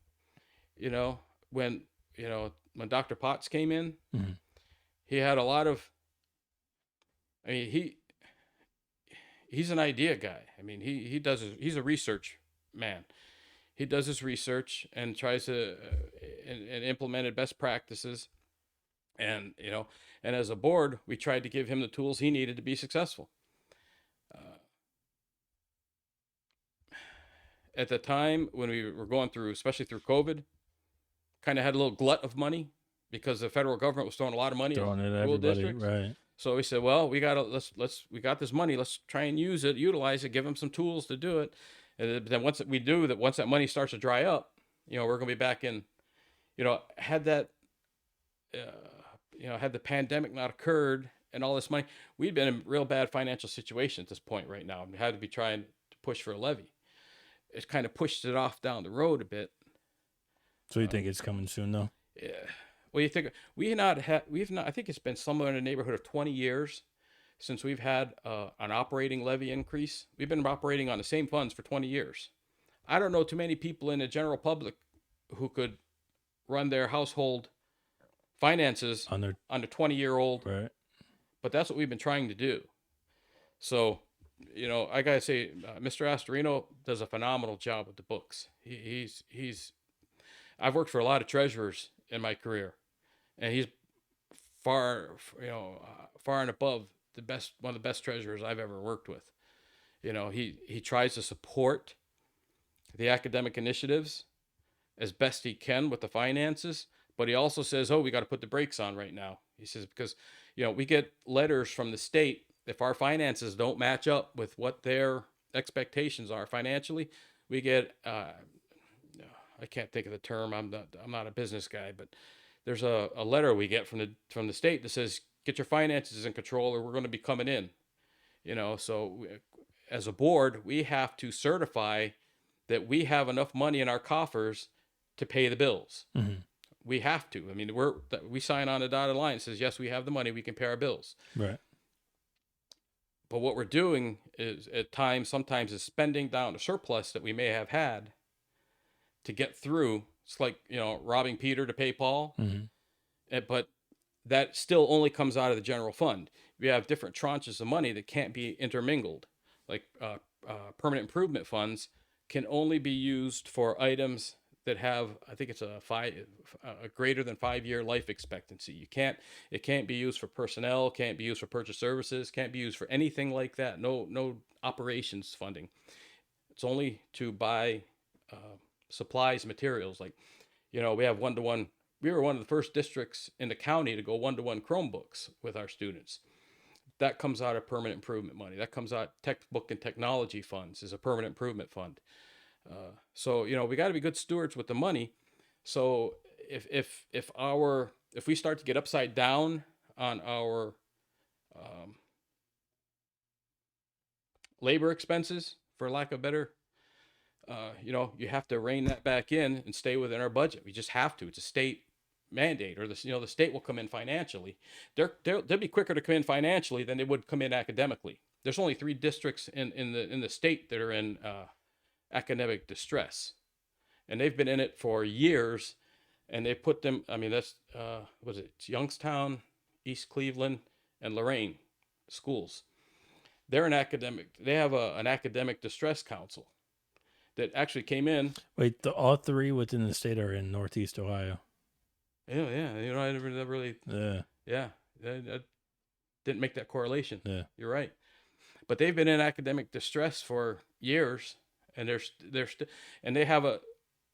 When, when Dr. Potts came in, mhm, he had a lot of, I mean, he's an idea guy. I mean, he's a research man. He does his research and tries to and implemented best practices. And, and as a board, we tried to give him the tools he needed to be successful. At the time when we were going through, especially through COVID, kind of had a little glut of money because the federal government was throwing a lot of money throwing it at at school everybody, districts. right? So we said, well, we got this money. Let's try and utilize it, give them some tools to do it. And then once that money starts to dry up, we're going to be back in, had that, had the pandemic not occurred and all this money, we'd been in a real bad financial situation at this point right now. We had to be trying to push for a levy. It kind of pushed it off down the road a bit. So you think it's coming soon, though? Yeah. Well, you think we've not. I think it's been somewhere in the neighborhood of 20 years since we've had an operating levy increase. We've been operating on the same funds for 20 years. I don't know too many people in the general public who could run their household finances On their on a 20-year-old. right. But that's what we've been trying to do. So, I gotta say, Mr. Astorino does a phenomenal job with the books. He's. I've worked for a lot of treasurers in my career, and he's far, far and above one of the best treasurers I've ever worked with. He tries to support the academic initiatives as best he can with the finances, but he also says, "Oh, we got to put the brakes on right now." He says because we get letters from the state if our finances don't match up with what their expectations are financially. We get I can't think of the term. I'm not a business guy, but there's a letter we get from the state that says, "Get your finances in control, or we're going to be coming in." So as a board, we have to certify that we have enough money in our coffers to pay the bills. Mm-hmm. We have to. I mean, we sign on a dotted line that says, yes, we have the money, we can pay our bills. Right. But what we're doing is sometimes is spending down a surplus that we may have had to get through. It's like, robbing Peter to pay Paul. Mm-hmm. But that still only comes out of the general fund. We have different tranches of money that can't be intermingled. Like permanent improvement funds can only be used for items that have, I think it's a greater than 5-year life expectancy. It can't be used for personnel, can't be used for purchase services, can't be used for anything like that. No operations funding. It's only to buy supplies, materials. Like, we have one-to-one. We were one of the first districts in the county to go one-to-one Chromebooks with our students. That comes out of permanent improvement money. That comes out textbook and technology funds is a permanent improvement fund. So we got to be good stewards with the money. So if we start to get upside down on our labor expenses, for lack of better, you have to rein that back in and stay within our budget. We just have to. It's a state mandate, or the state will come in financially. They'll be quicker to come in financially than they would come in academically. There's only 3 districts in the state that are in academic distress, and they've been in it for years, and they put them. I mean, that's it's Youngstown, East Cleveland, and Lorraine schools. They're an academic. They have an academic distress council that actually came in. Wait, all 3 within the state are in Northeast Ohio. Yeah. I never really. Yeah. I didn't make that correlation. Yeah. You're right. But they've been in academic distress for years, and and they have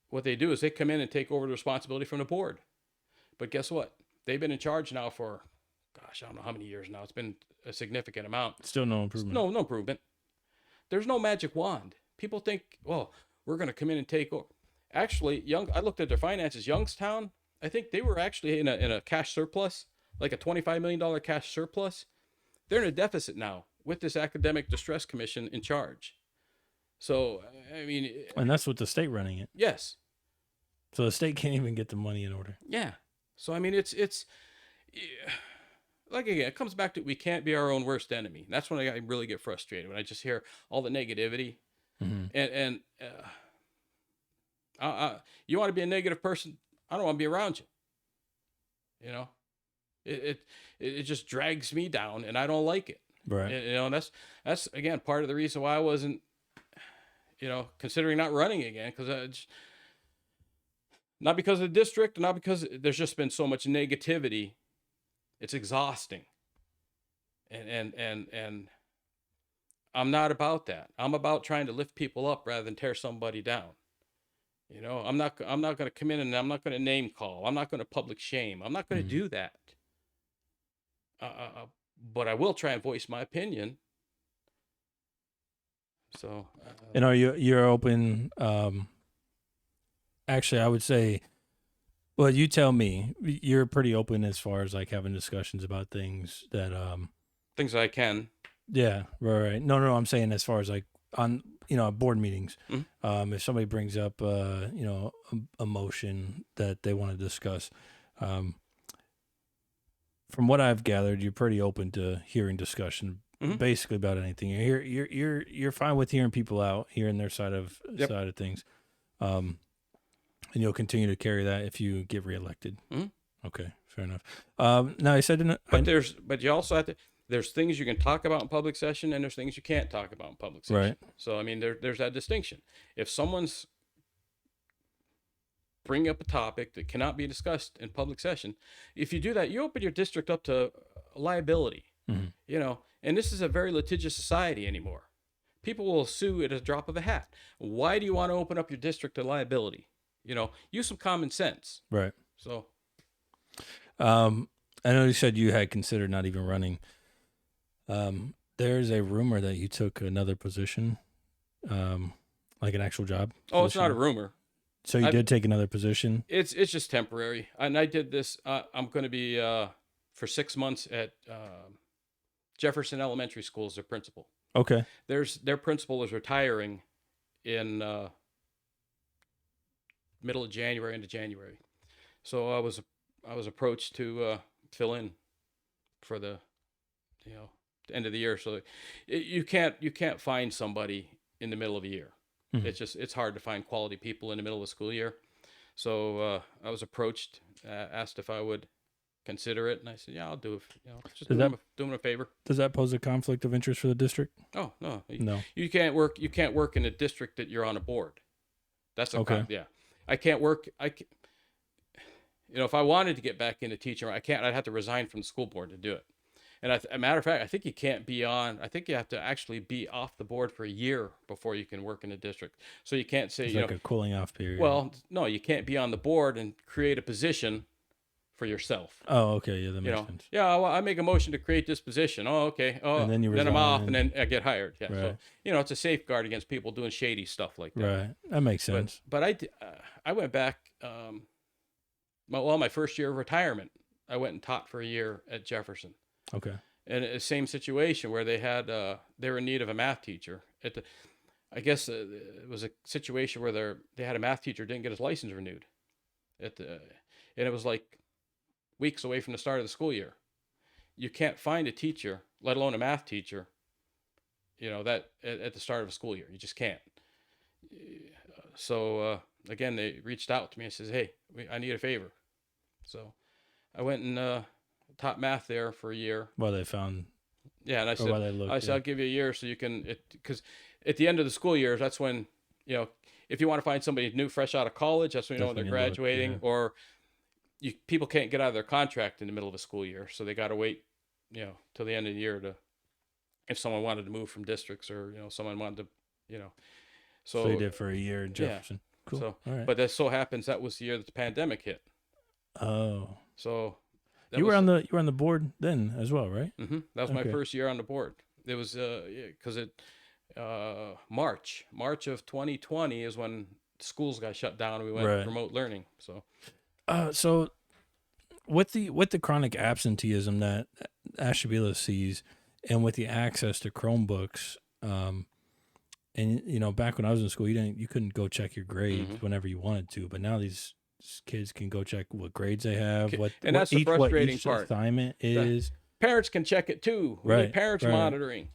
what they do is they come in and take over the responsibility from the board. But guess what? They've been in charge now for, gosh, I don't know how many years now. It's been a significant amount. Still no improvement. No improvement. There's no magic wand. People think, well, we're going to come in and take over. Actually, I looked at their finances. Youngstown, I think they were actually in a cash surplus, like a $25 million cash surplus. They're in a deficit now with this academic distress commission in charge. So, I mean, and that's with the state running it. Yes. So the state can't even get the money in order. Yeah. So, I mean, it's like, again, it comes back to we can't be our own worst enemy. That's when I really get frustrated, when I just hear all the negativity. Mm-hmm. And you want to be a negative person? I don't want to be around you. It just drags me down, and I don't like it. Right. And that's again part of the reason why I wasn't, considering not running again, because not because of the district, not because there's just been so much negativity. It's exhausting. And I'm not about that. I'm about trying to lift people up rather than tear somebody down. I'm not going to come in and I'm not going to name call. I'm not going to public shame. I'm not going to do that. But I will try and voice my opinion. So, you're open. Actually, I would say, well, you tell me. You're pretty open as far as like having discussions about things that things that I can. Yeah, right. No, I'm saying as far as like on board meetings, if somebody brings up a motion that they want to discuss, from what I've gathered, you're pretty open to hearing discussion basically about anything. You're fine with hearing people out, hearing their side of things. And you'll continue to carry that if you get reelected. Mhm. Okay, fair enough. Now I said, But you also have to. There's things you can talk about in public session, and there's things you can't talk about in public right. session. So I mean, there's that distinction. If someone's bringing up a topic that cannot be discussed in public session, if you do that, you open your district up to liability. Mm-hmm. You know, and this is a very litigious society anymore. People will sue at a drop of a hat. Why do you want to open up your district to liability? You know, use some common sense. Right. So, I know you said you had considered not even running. There's a rumor that you took another position, like an actual job. oh, it's not a position. rumor. So you did take another position. It's just temporary. And I did this. I'm going to be for 6 months at Jefferson Elementary School as their principal. Okay. Their principal is retiring in middle of January, into January. So I was approached to fill in for the end of the year. So you can't find somebody in the middle of a year. Mm-hmm. It's hard to find quality people in the middle of the school year. So I was approached, asked if I would consider it, and I said, yeah, I'll do it. Just do them a favor. Does that pose a conflict of interest for the district? Oh no, No. You can't work in a district that you're on a board. That's okay. Yeah, I can't work. If I wanted to get back into teaching, I can't. I'd have to resign from the school board to do it. And as a matter of fact, I think you can't be on. I think you have to actually be off the board for a year before you can work in a district. So you can't say it's like a cooling off period. Well, no, you can't be on the board and create a position for yourself. Oh, okay, yeah, that makes sense. Yeah, well, I make a motion to create this position. Oh, okay. Oh, and then I'm off, and then I get hired. Yeah, right. So it's a safeguard against people doing shady stuff like that. Right, that makes sense. But I went back. My first year of retirement, I went and taught for a year at Jefferson. Okay. And the same situation where they were in need of a math teacher. I guess it was a situation where they had a math teacher didn't get his license renewed, and it was like weeks away from the start of the school year. You can't find a teacher, let alone a math teacher, that at the start of a school year. You just can't. So again, they reached out to me and says, "Hey, I need a favor." So I went and taught math there for a year. Well, they found. Yeah, and I said, I'll give you a year so you can, because at the end of the school year, that's when, if you want to find somebody new, fresh out of college, that's when when they're graduating, or people can't get out of their contract in the middle of a school year, so they got to wait, till the end of the year if someone wanted to move from districts, or someone wanted to, So they did for a year in Jefferson. Yeah. Cool. So, all right. But that so happens that was the year that the pandemic hit. Oh. So. You were on the board then as well, right? Mm-hmm. That was my first year on the board. It was because March of 2020 is when schools got shut down and we went remote learning. So with the chronic absenteeism that Ashtabula sees, and with the access to Chromebooks, and back when I was in school, you couldn't go check your grades whenever you wanted to, but now these kids can go check what grades they have, that's the frustrating part. Assignment is. Parents can check it too. Right. Parents monitoring.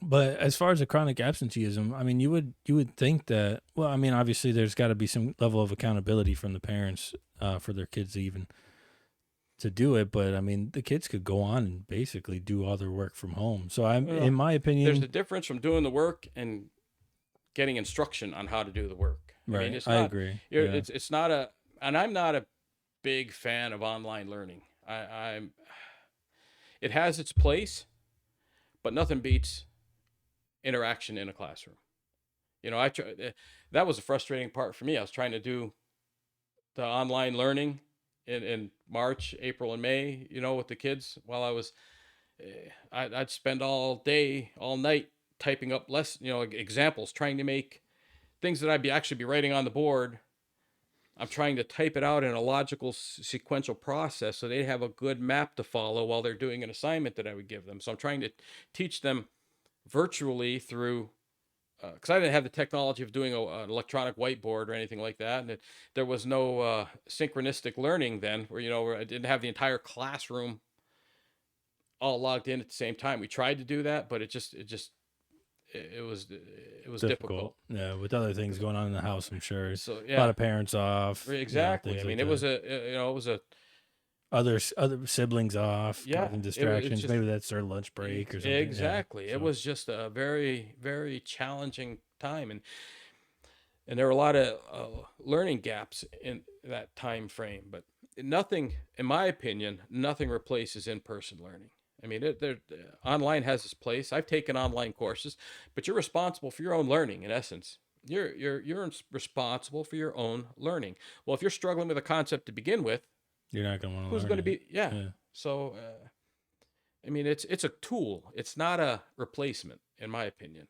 But as far as the chronic absenteeism, I mean, you would think that. Well, I mean, obviously, there's got to be some level of accountability from the parents for their kids to do it. But I mean, the kids could go on and basically do all their work from home. So in my opinion, there's a difference from doing the work and getting instruction on how to do the work. Right. I mean, I agree. It's not a. And I'm not a big fan of online learning. It has its place, but nothing beats interaction in a classroom. That was a frustrating part for me. I was trying to do the online learning in March, April, and May, with the kids while I was, I'd spend all day, all night typing up examples, trying to make things that I'd actually be writing on the board. I'm trying to type it out in a logical sequential process so they have a good map to follow while they're doing an assignment that I would give them. So I'm trying to teach them virtually through, because I didn't have the technology of doing an electronic whiteboard or anything like that. And there was no synchronistic learning then where I didn't have the entire classroom all logged in at the same time. We tried to do that, but it it was difficult. Yeah, with other things going on in the house, I'm sure. So A lot yeah, of parents off. exactly. Things I like mean, it that. was it was a Other siblings off, yeah, causing it's distractions. just Maybe that's their lunch break or something. Yeah. exactly. It So was just a very very challenging time, and there were a lot of learning gaps in that time frame. But nothing, in my opinion, nothing replaces in-person learning. I mean, online has its place. I've taken online courses, but you're responsible for your own learning. In essence, you're responsible for your own learning. Well, if you're struggling with a concept to begin with, you're not gonna want to who's learn going to it. be? Yeah. Yeah. So, I mean, it's a tool. It's not a replacement, in my opinion.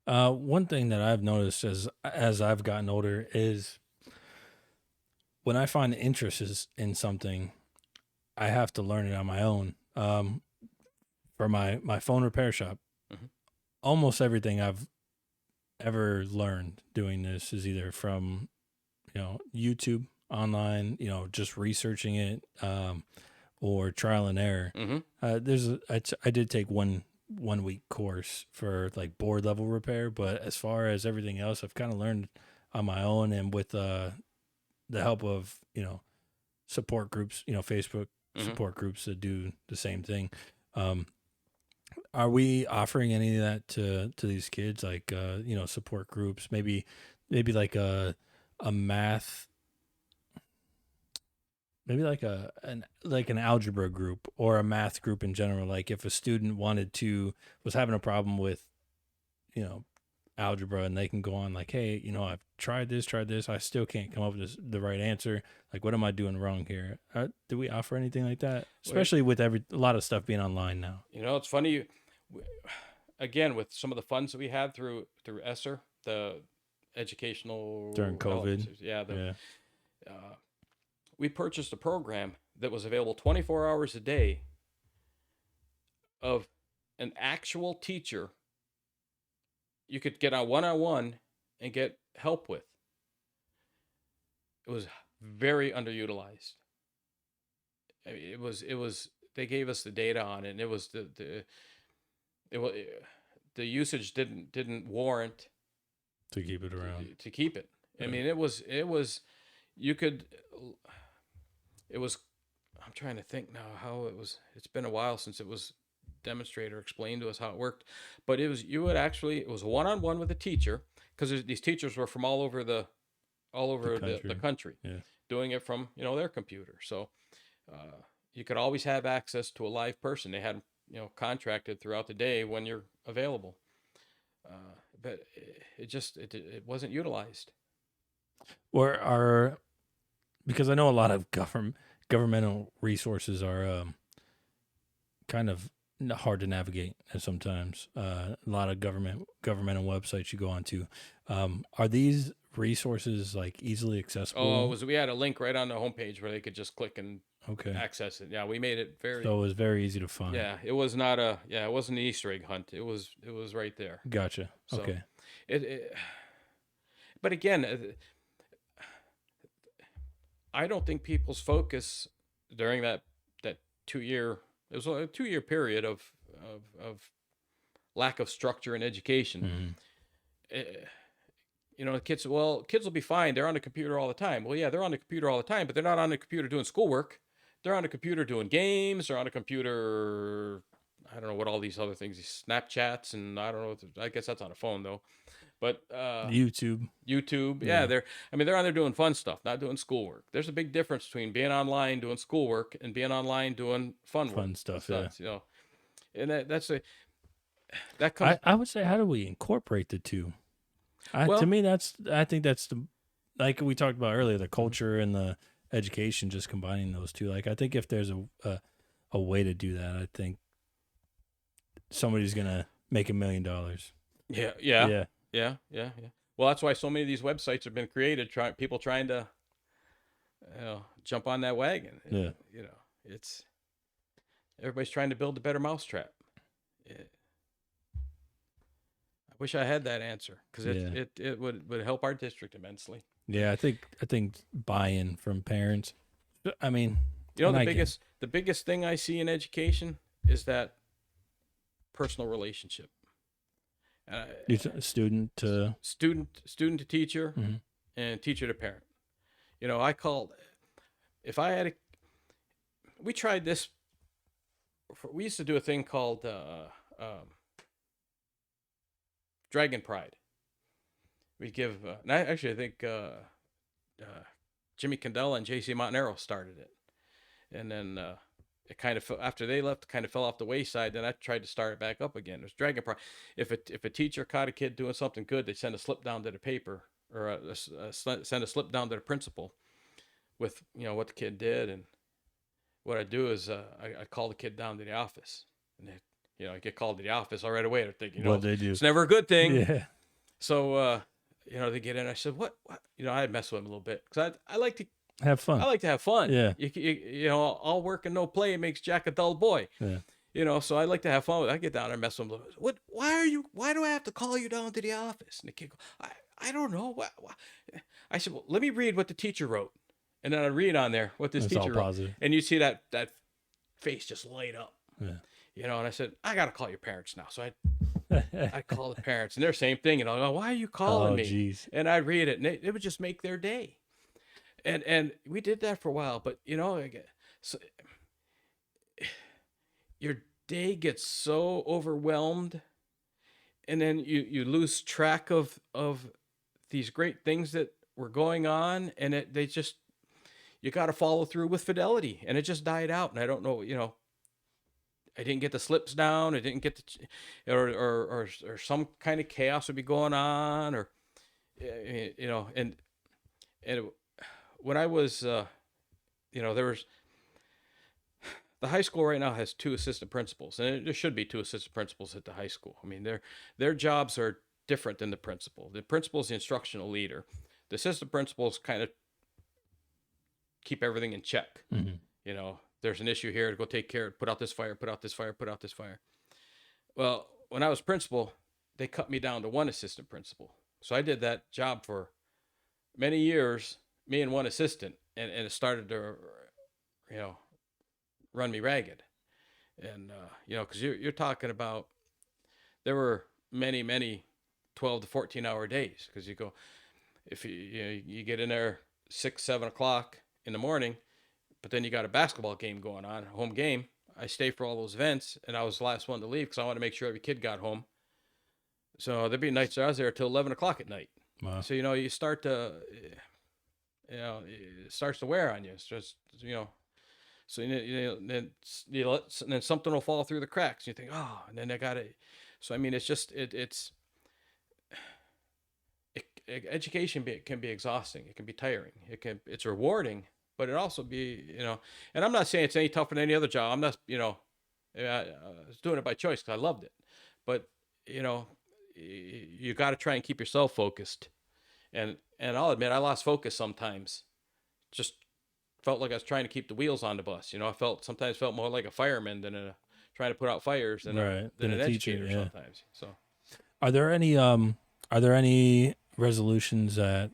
One thing that I've noticed as I've gotten older is when I find interest in something, I have to learn it on my own. For my phone repair shop, Mhm. almost everything I've ever learned doing this is either from YouTube online, just researching it, or trial and error. Mm-hmm. I did take one week course for like board level repair, but as far as everything else, I've kind of learned on my own and with the help of support groups, Facebook Mm-hmm. support groups that do the same thing. Um, are we offering any of that to these kids, like support groups, maybe a math, maybe like an algebra group or a math group in general? Like if a student was having a problem with you know algebra, and they can go on like, hey, I've tried this, I still can't come up with the right answer. Like, what am I doing wrong here? Do we offer anything like that, especially with a lot of stuff being online now? It's funny. Again, with some of the funds that we had through ESSER, the educational During COVID. yeah, Yeah. we purchased a program that was available 24 hours a day of an actual teacher you could get on one-on-one and get help with. It was very underutilized. I mean, it was they gave us the data on it, and it was it was the usage didn't warrant To keep it around. to keep it. I Right. mean, it was you could it was I'm trying to think now how it was. It's been a while since it was demonstrated or explained to us how it worked, but it was one-on-one with a teacher, because these teachers were from all over the country. country, Yeah. doing it from their computer. So you could always have access to a live person. They had contracted throughout the day when you're available, but it wasn't utilized. Because I know a lot of governmental resources are kind of hard to navigate sometimes. A lot of governmental websites you go onto. Are these resources like easily accessible? Oh, we had a link right on the homepage where they could just click and Okay. access it. Yeah, we made it very. So it was very easy to find. Yeah, it was not it wasn't an Easter egg hunt. It was right there. Gotcha. So Okay. But again, I don't think people's focus during that 2 year, it was a 2 year period of lack of structure in education. Mm-hmm. Kids will be fine. They're on the computer all the time. Well, yeah, they're on the computer all the time, but they're not on the computer doing schoolwork. They're on the computer doing games. They're on a computer. I don't know what all these other things, these Snapchats, and I don't know. I guess that's on a phone though. But YouTube. Yeah, they're on there doing fun stuff, not doing schoolwork. There's a big difference between being online doing schoolwork and being online doing fun stuff. Yeah, and that comes. I would say, how do we incorporate the two? Well, to me, I think that's like we talked about earlier, the culture and the education, just combining those two. Like, I think if there's a way to do that, I think somebody's gonna make $1 million. Yeah. Well, that's why so many of these websites have been created. People trying to, jump on that wagon. Yeah. It's everybody's trying to build a better mousetrap. I wish I had that answer, because it would help our district immensely. Yeah, I think buy-in from parents. I mean, the biggest thing I see in education is that personal relationship. And Student to student to teacher, Mhm. and teacher to parent. I called if I had a. We tried this. We used to do a thing called Dragon Pride. We give. And I think Jimmy Candela and J.C. Montanaro started it, and then it kind of after they left, kind of fell off the wayside. Then I tried to start it back up again. It was Dragon Pride. If a teacher caught a kid doing something good, they send a slip down to the paper, or send a slip down to the principal with what the kid did. And what I do is I call the kid down to the office, and I get called to the office all right away. They're thinking, what they do. it's never a good thing. Yeah. So they get in. I said, what? I mess with them a little bit because I like to. Have fun. I like to have fun. Yeah. All work and no play makes Jack a dull boy. Yeah. So I like to have fun. I get down there and mess with them. What? Why do I have to call you down to the office? And the kid goes, I don't know. What? I said, well, let me read what the teacher wrote. And then I read on there what this It's teacher all wrote. positive. And you see that face just light up. Yeah. And I said, I got to call your parents now. So I call the parents, and they're same thing. And I go, why are you calling me? Geez. And I read it, and it would just make their day. And we did that for a while, but so your day gets so overwhelmed, and then you lose track of these great things that were going on, and you got to follow through with fidelity, and it just died out. And I don't know, I didn't get the slips down. I didn't get or some kind of chaos would be going on, or and when I was, there was the high school right now has 2 assistant principals, and there should be 2 assistant principals at the high school. I mean, their jobs are different than the principal. The principal is the instructional leader. The assistant principals kind of keep everything in check. Mm-hmm. There's an issue here to go take care of, put out this fire, put out this fire, put out this fire. Well, when I was principal, they cut me down to 1 assistant principal. So I did that job for many years, me and 1 assistant, and it started to, run me ragged. And, because you're talking about, there were many 12 to 14 hour days, because you go, if you get in there 6, 7 o'clock in the morning, but then you got a basketball game going on, a home game. I stay for all those events, and I was the last one to leave because I wanted to make sure every kid got home. So there'd be nights I was there till 11 o'clock at night. Wow. So, you start to, it starts to wear on you. It's just, so then something will fall through the cracks. You think, oh, and then I got to, so I mean, it's just, education can be exhausting. It can be tiring. It's rewarding, but it also be, and I'm not saying it's any tougher than any other job. I'm not, I was doing it by choice because I loved it, but you got to try and keep yourself focused. And I'll admit, I lost focus sometimes. Just felt like I was trying to keep the wheels on the bus. I sometimes felt more like a fireman than trying to put out fires than an educator sometimes. So, are there any resolutions that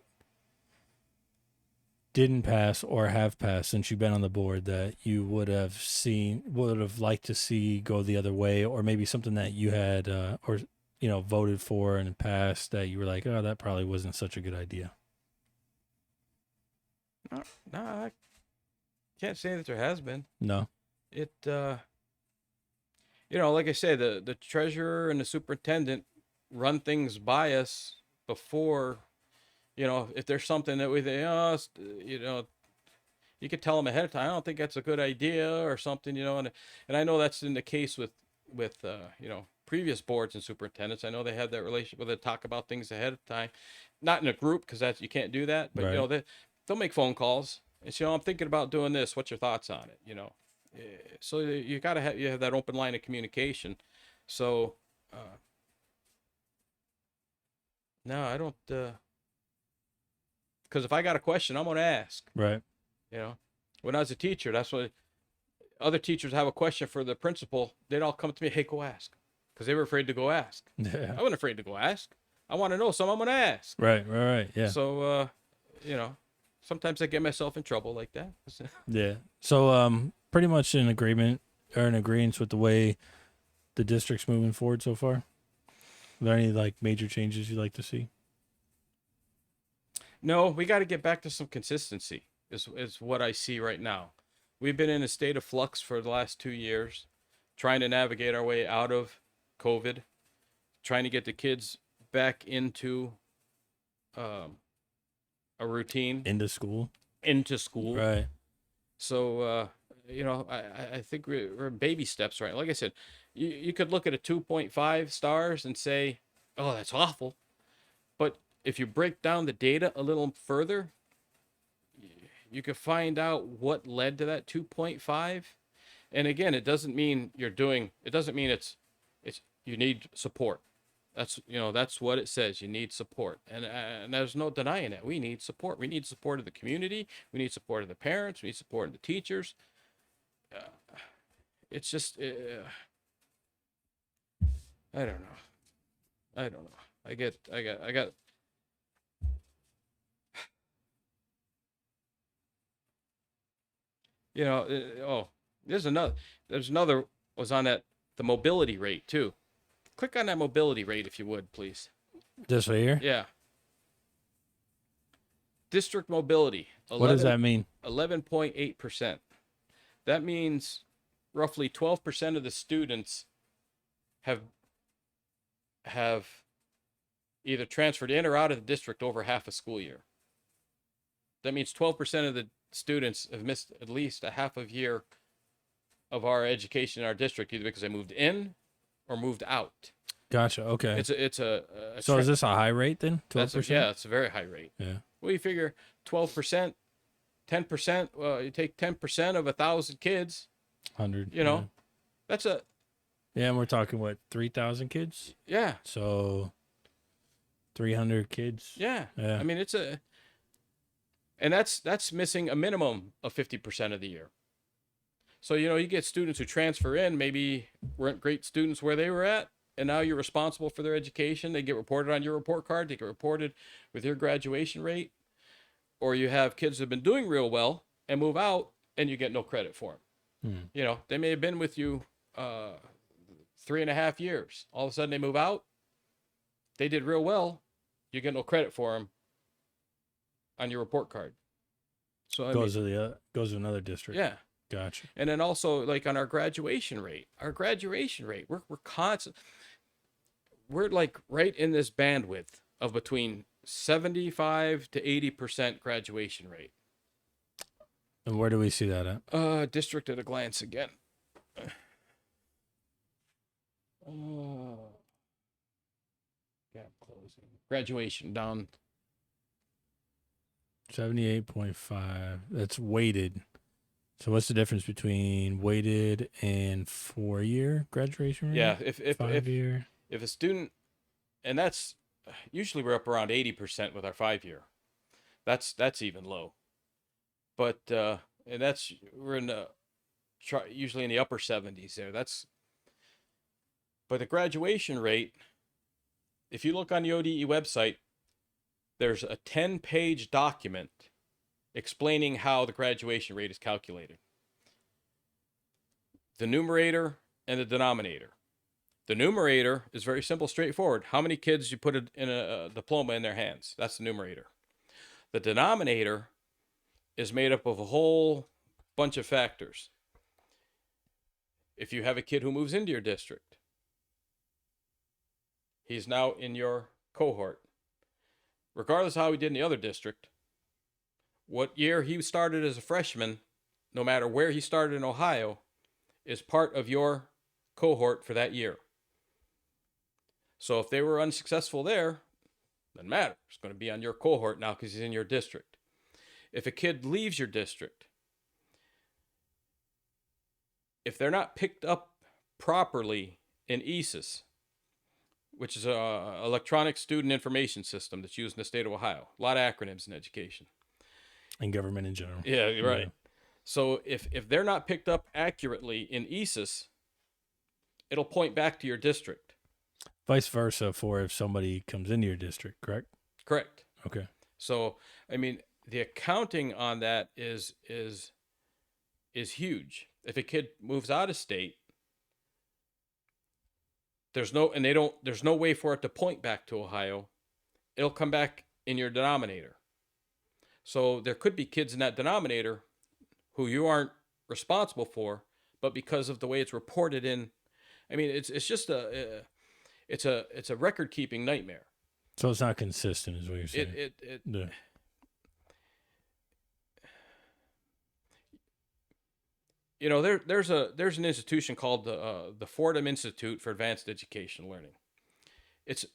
didn't pass or have passed since you've been on the board that you would have liked to see go the other way, or maybe something that you had voted for in the past that you were like, oh, that probably wasn't such a good idea? No, I can't say that there has been. No. It like I said, the treasurer and the superintendent run things by us before, if there's something that we think, you could tell them ahead of time, I don't think that's a good idea or something, and I know that's in the case with previous boards and superintendents. I know they have that relationship where they talk about things ahead of time, not in a group because you can't do that, but right. they'll make phone calls and say, I'm thinking about doing this. What's your thoughts on it? So you got to have that open line of communication. So, no, I don't, because if I got a question, I'm going to ask. Right. When I was a teacher, that's what other teachers have a question for the principal. They'd all come to me, hey, go ask. Because they were afraid to go ask. Yeah. I wasn't afraid to go ask. I want to know, so I'm going to ask. Right. Yeah. So, sometimes I get myself in trouble like that. Yeah. So, pretty much in agreement with the way the district's moving forward so far? Are there any like major changes you'd like to see? No, we got to get back to some consistency. Is what I see right now. We've been in a state of flux for the last 2 years, trying to navigate our way out of COVID, trying to get the kids back into um, a routine, Into school, into school. right? So, I think we're in baby steps, right? Like I said, you could look at a 2.5 stars and say, oh, that's awful. But if you break down the data a little further, you could find out what led to that 2.5. And again, it doesn't mean it doesn't mean you need support. That's what it says. You need support, and there's no denying it. We need support. We need support of the community. We need support of the parents. We need support of the teachers. It's just, I don't know. I don't know. I got. Oh, there's another was on that the mobility rate too. Click on that mobility rate if you would, please. This right here. Yeah. District mobility. What does that mean? 11.8%. That means roughly 12% of the students have either transferred in or out of the district over half a school year. That means 12% of the students have missed at least a half of year of our education in our district, either because they moved in or moved out. Gotcha. Okay. So is this a high rate then? 12%? Yeah, it's a very high rate. Yeah. Well, you figure 12%, 10%. Well, you take 10% of 1,000 kids. 100. Yeah. That's a. Yeah, and we're talking what, 3,000 kids? Yeah. So 300 kids. Yeah. Yeah. I mean, and that's missing a minimum of 50% of the year. So you get students who transfer in, maybe weren't great students where they were at, and now you're responsible for their education. They get reported on your report card. They get reported with your graduation rate. Or you have kids who have been doing real well and move out, and you get no credit for them. They may have been with you 3.5 years. All of a sudden they move out. They did real well. You get no credit for them on your report card. So goes to another district. Yeah. Gotcha. And then also like on our graduation rate, we're constant. We're like right in this bandwidth of between 75 to 80% graduation rate. And where do we see that at? District at a glance again. Gap closing. Graduation down. 78.5. That's weighted. So what's the difference between weighted and 4-year graduation rate? Yeah, if 5-year. If a student, and that's usually we're up around 80% with our 5-year. That's even low. But and we're in usually in the upper 70s there. But the graduation rate, if you look on the ODE website, there's a 10-page document explaining how the graduation rate is calculated. The numerator and the denominator. The numerator is very simple, straightforward. How many kids you put in a diploma in their hands? That's the numerator. The denominator is made up of a whole bunch of factors. If you have a kid who moves into your district, he's now in your cohort. Regardless of how he did in the other district, what year he started as a freshman, no matter where he started in Ohio, is part of your cohort for that year. So if they were unsuccessful there, doesn't matter. It's going to be on your cohort now because he's in your district. If a kid leaves your district, if they're not picked up properly in AACS, which is an electronic student information system that's used in the state of Ohio. A lot of acronyms in education. And government in general. Yeah, you're right. Yeah. So if they're not picked up accurately in AACS, it'll point back to your district. Vice versa for if somebody comes into your district, correct? Correct. Okay. So, I mean, the accounting on that is huge. If a kid moves out of state, there's no way for it to point back to Ohio. It'll come back in your denominator. So there could be kids in that denominator who you aren't responsible for, but because of the way it's reported in, I mean, it's just it's a record keeping nightmare. So it's not consistent, is what you're saying. It Yeah. there's an institution called the Fordham Institute for Advanced Education Learning. It's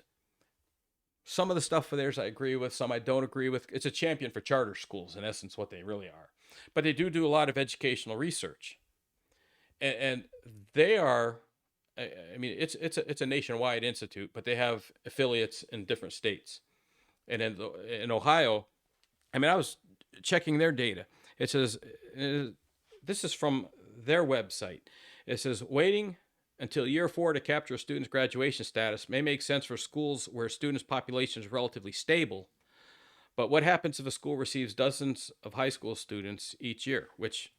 some of the stuff for theirs I agree with, some I don't agree with. It's a champion for charter schools, in essence, what they really are. But they do a lot of educational research, and they are. I mean, it's a nationwide institute, but they have affiliates in different states. And in Ohio, I mean, I was checking their data. It says this is from their website. It says waiting until year 4 to capture a student's graduation status may make sense for schools where students' population is relatively stable. But what happens if a school receives dozens of high school students each year, which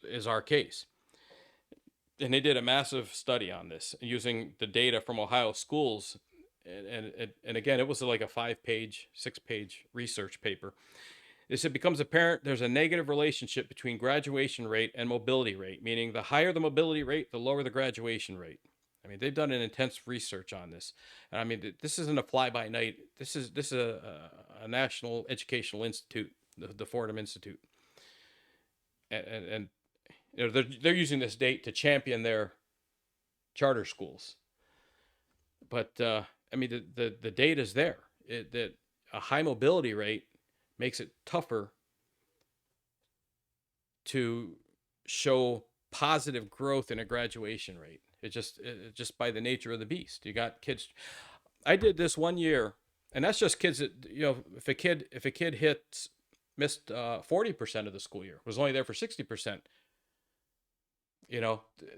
is our case? And they did a massive study on this using the data from Ohio schools. And again, it was like a 5-page, 6-page research paper. It becomes apparent there's a negative relationship between graduation rate and mobility rate, meaning the higher the mobility rate, the lower the graduation rate. I mean, they've done an intense research on this. And I mean, this isn't a fly-by-night. This is a national educational institute, the Fordham Institute. And they're using this date to champion their charter schools. But I mean, the data's there. That a high mobility rate makes it tougher to show positive growth in a graduation rate. It just by the nature of the beast. You got kids. I did this one year, and that's just kids that if a kid missed 40% of the school year, was only there for 60%.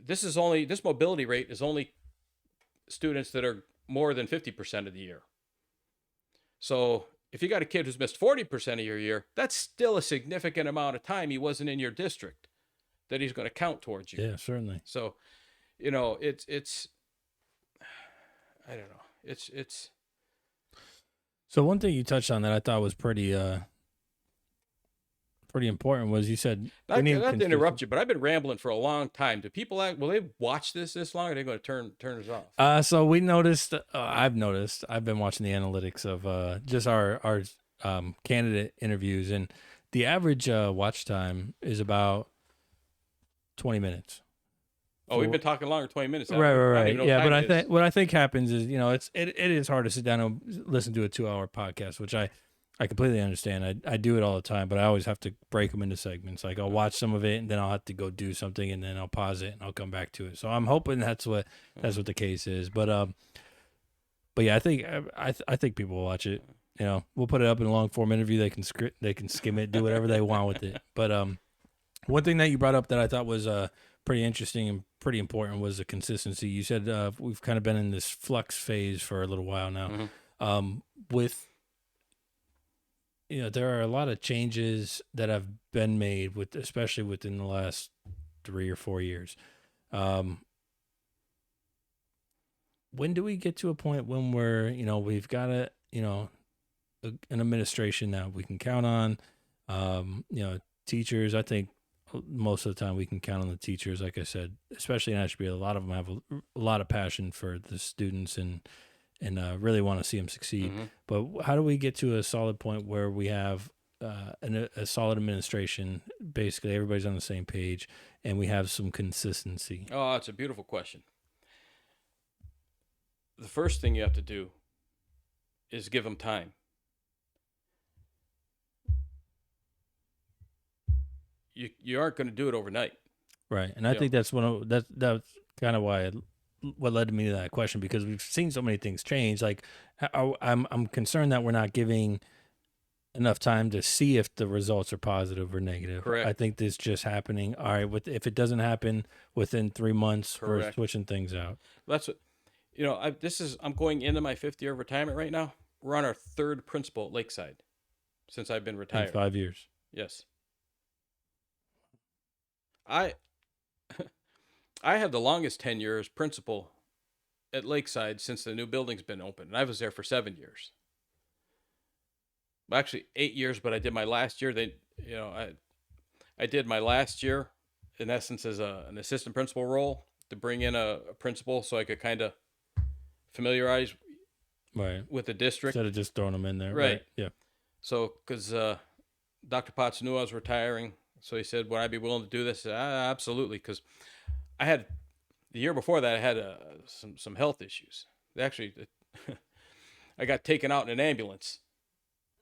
This mobility rate is only students that are more than 50% of the year. So if you got a kid who's missed 40% of your year, that's still a significant amount of time he wasn't in your district that he's going to count towards you. Yeah, certainly. So, it's I don't know. It's So one thing you touched on that I thought was pretty important was you said not to interrupt you, but I've been rambling for a long time. Do people will they watch this long, or are they going to turn us off? So we noticed. I've noticed. I've been watching the analytics of just our candidate interviews, and the average watch time is about 20 minutes. Oh, we've been talking longer, 20 minutes. Right. Yeah, but what I think happens is it is hard to sit down and listen to a 2-hour podcast, which I completely understand. I do it all the time, but I always have to break them into segments. Like I'll watch some of it, and then I'll have to go do something, and then I'll pause it, and I'll come back to it. So I'm hoping that's what the case is. But yeah, I think people will watch it. We'll put it up in a long form interview. They can skim it, do whatever they want with it. But one thing that you brought up that I thought was pretty interesting and pretty important was the consistency. You said we've kind of been in this flux phase for a little while now. With there are a lot of changes that have been made especially within the last 3 or 4 years. When do we get to a point when we've got an administration that we can count on? Teachers, I think most of the time we can count on the teachers. Like I said, especially in Ashby, a lot of them have a lot of passion for the students and really want to see them succeed. But how do we get to a solid point where we have a solid administration, basically everybody's on the same page, and we have some consistency? Oh, that's a beautiful question. The first thing you have to do is give them time. You aren't going to do it overnight. Right. And I think that's that's kind of why what led me to that question, because we've seen so many things change. Like I'm concerned that we're not giving enough time to see if the results are positive or negative. Correct. I think this just happening. All right, if it doesn't happen within 3 months, Correct. We're switching things out. That's what I'm going into my 5th year of retirement right now. We're on our 3rd principal at Lakeside since I've been retired. In 5 years. Yes. I have the longest tenure as principal at Lakeside since the new building's been open, and I was there for 7 years. Well, actually 8 years, but I did my last year. I did my last year in essence as an assistant principal role to bring in a principal so I could kind of familiarize Right. with the district. Instead of just throwing them in there. Right. Yeah. So, because Dr. Potts knew I was retiring, so he said, "Would I be willing to do this?" I said, absolutely, because I had the year before that I had some health issues. Actually, I got taken out in an ambulance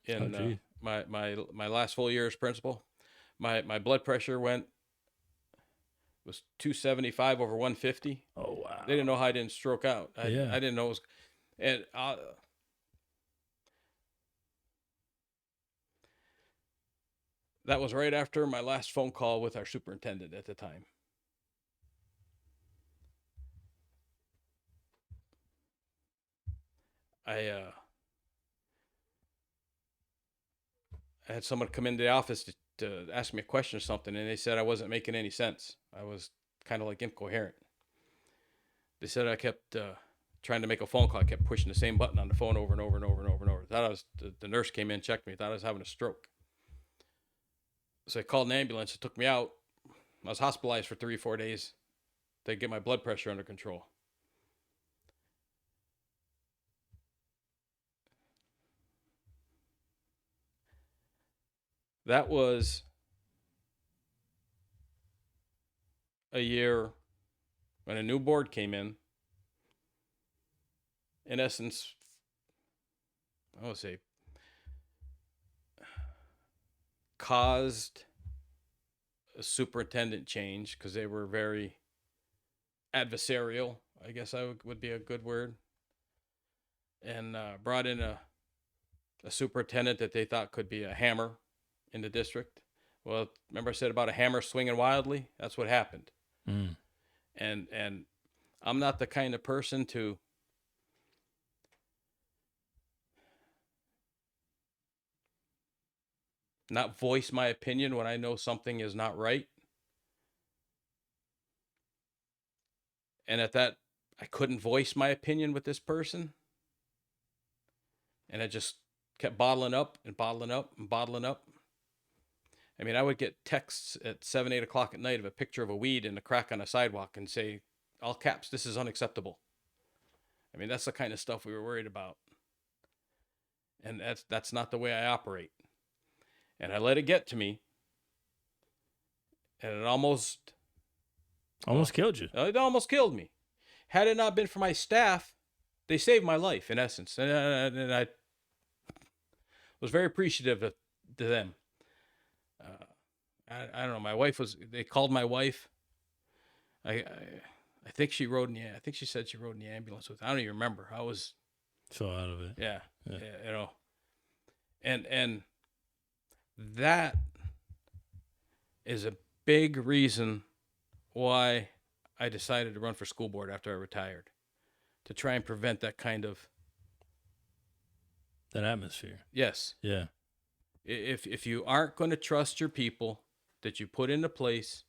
in my last full year as principal. My blood pressure was 275 over 150. Oh wow. They didn't know how I didn't stroke out. I Yeah. didn't know it was, and that was right after my last phone call with our superintendent at the time. I had someone come into the office to ask me a question or something, and they said I wasn't making any sense. I was kind of like incoherent. They said I kept trying to make a phone call. I kept pushing the same button on the phone over and over and over and over and over. Thought I was the nurse came in, checked me, thought I was having a stroke. So I called an ambulance. It took me out. I was hospitalized for 3 or 4 days to get my blood pressure under control. That was a year when a new board came in essence, I would say, caused a superintendent change because they were very adversarial, I guess would be a good word, and brought in a superintendent that they thought could be a hammer in the district. Well, remember I said about a hammer swinging wildly? That's what happened. Mm. And I'm not the kind of person to not voice my opinion when I know something is not right. And at that, I couldn't voice my opinion with this person. And I just kept bottling up and bottling up and bottling up. I mean, I would get texts at 7, 8 o'clock at night of a picture of a weed in a crack on a sidewalk and say, all caps, "This is unacceptable." I mean, that's the kind of stuff we were worried about. And that's not the way I operate. And I let it get to me. And it almost killed you. It almost killed me. Had it not been for my staff, they saved my life, in essence. And I was very appreciative to them. I don't know. My wife they called my wife. I think she rode I think she said she rode in the ambulance with. I don't even remember. I was so out of it. Yeah. You know. And that is a big reason why I decided to run for school board after I retired, to try and prevent that kind of that atmosphere. Yes. Yeah. If you aren't going to trust your people that you put into place,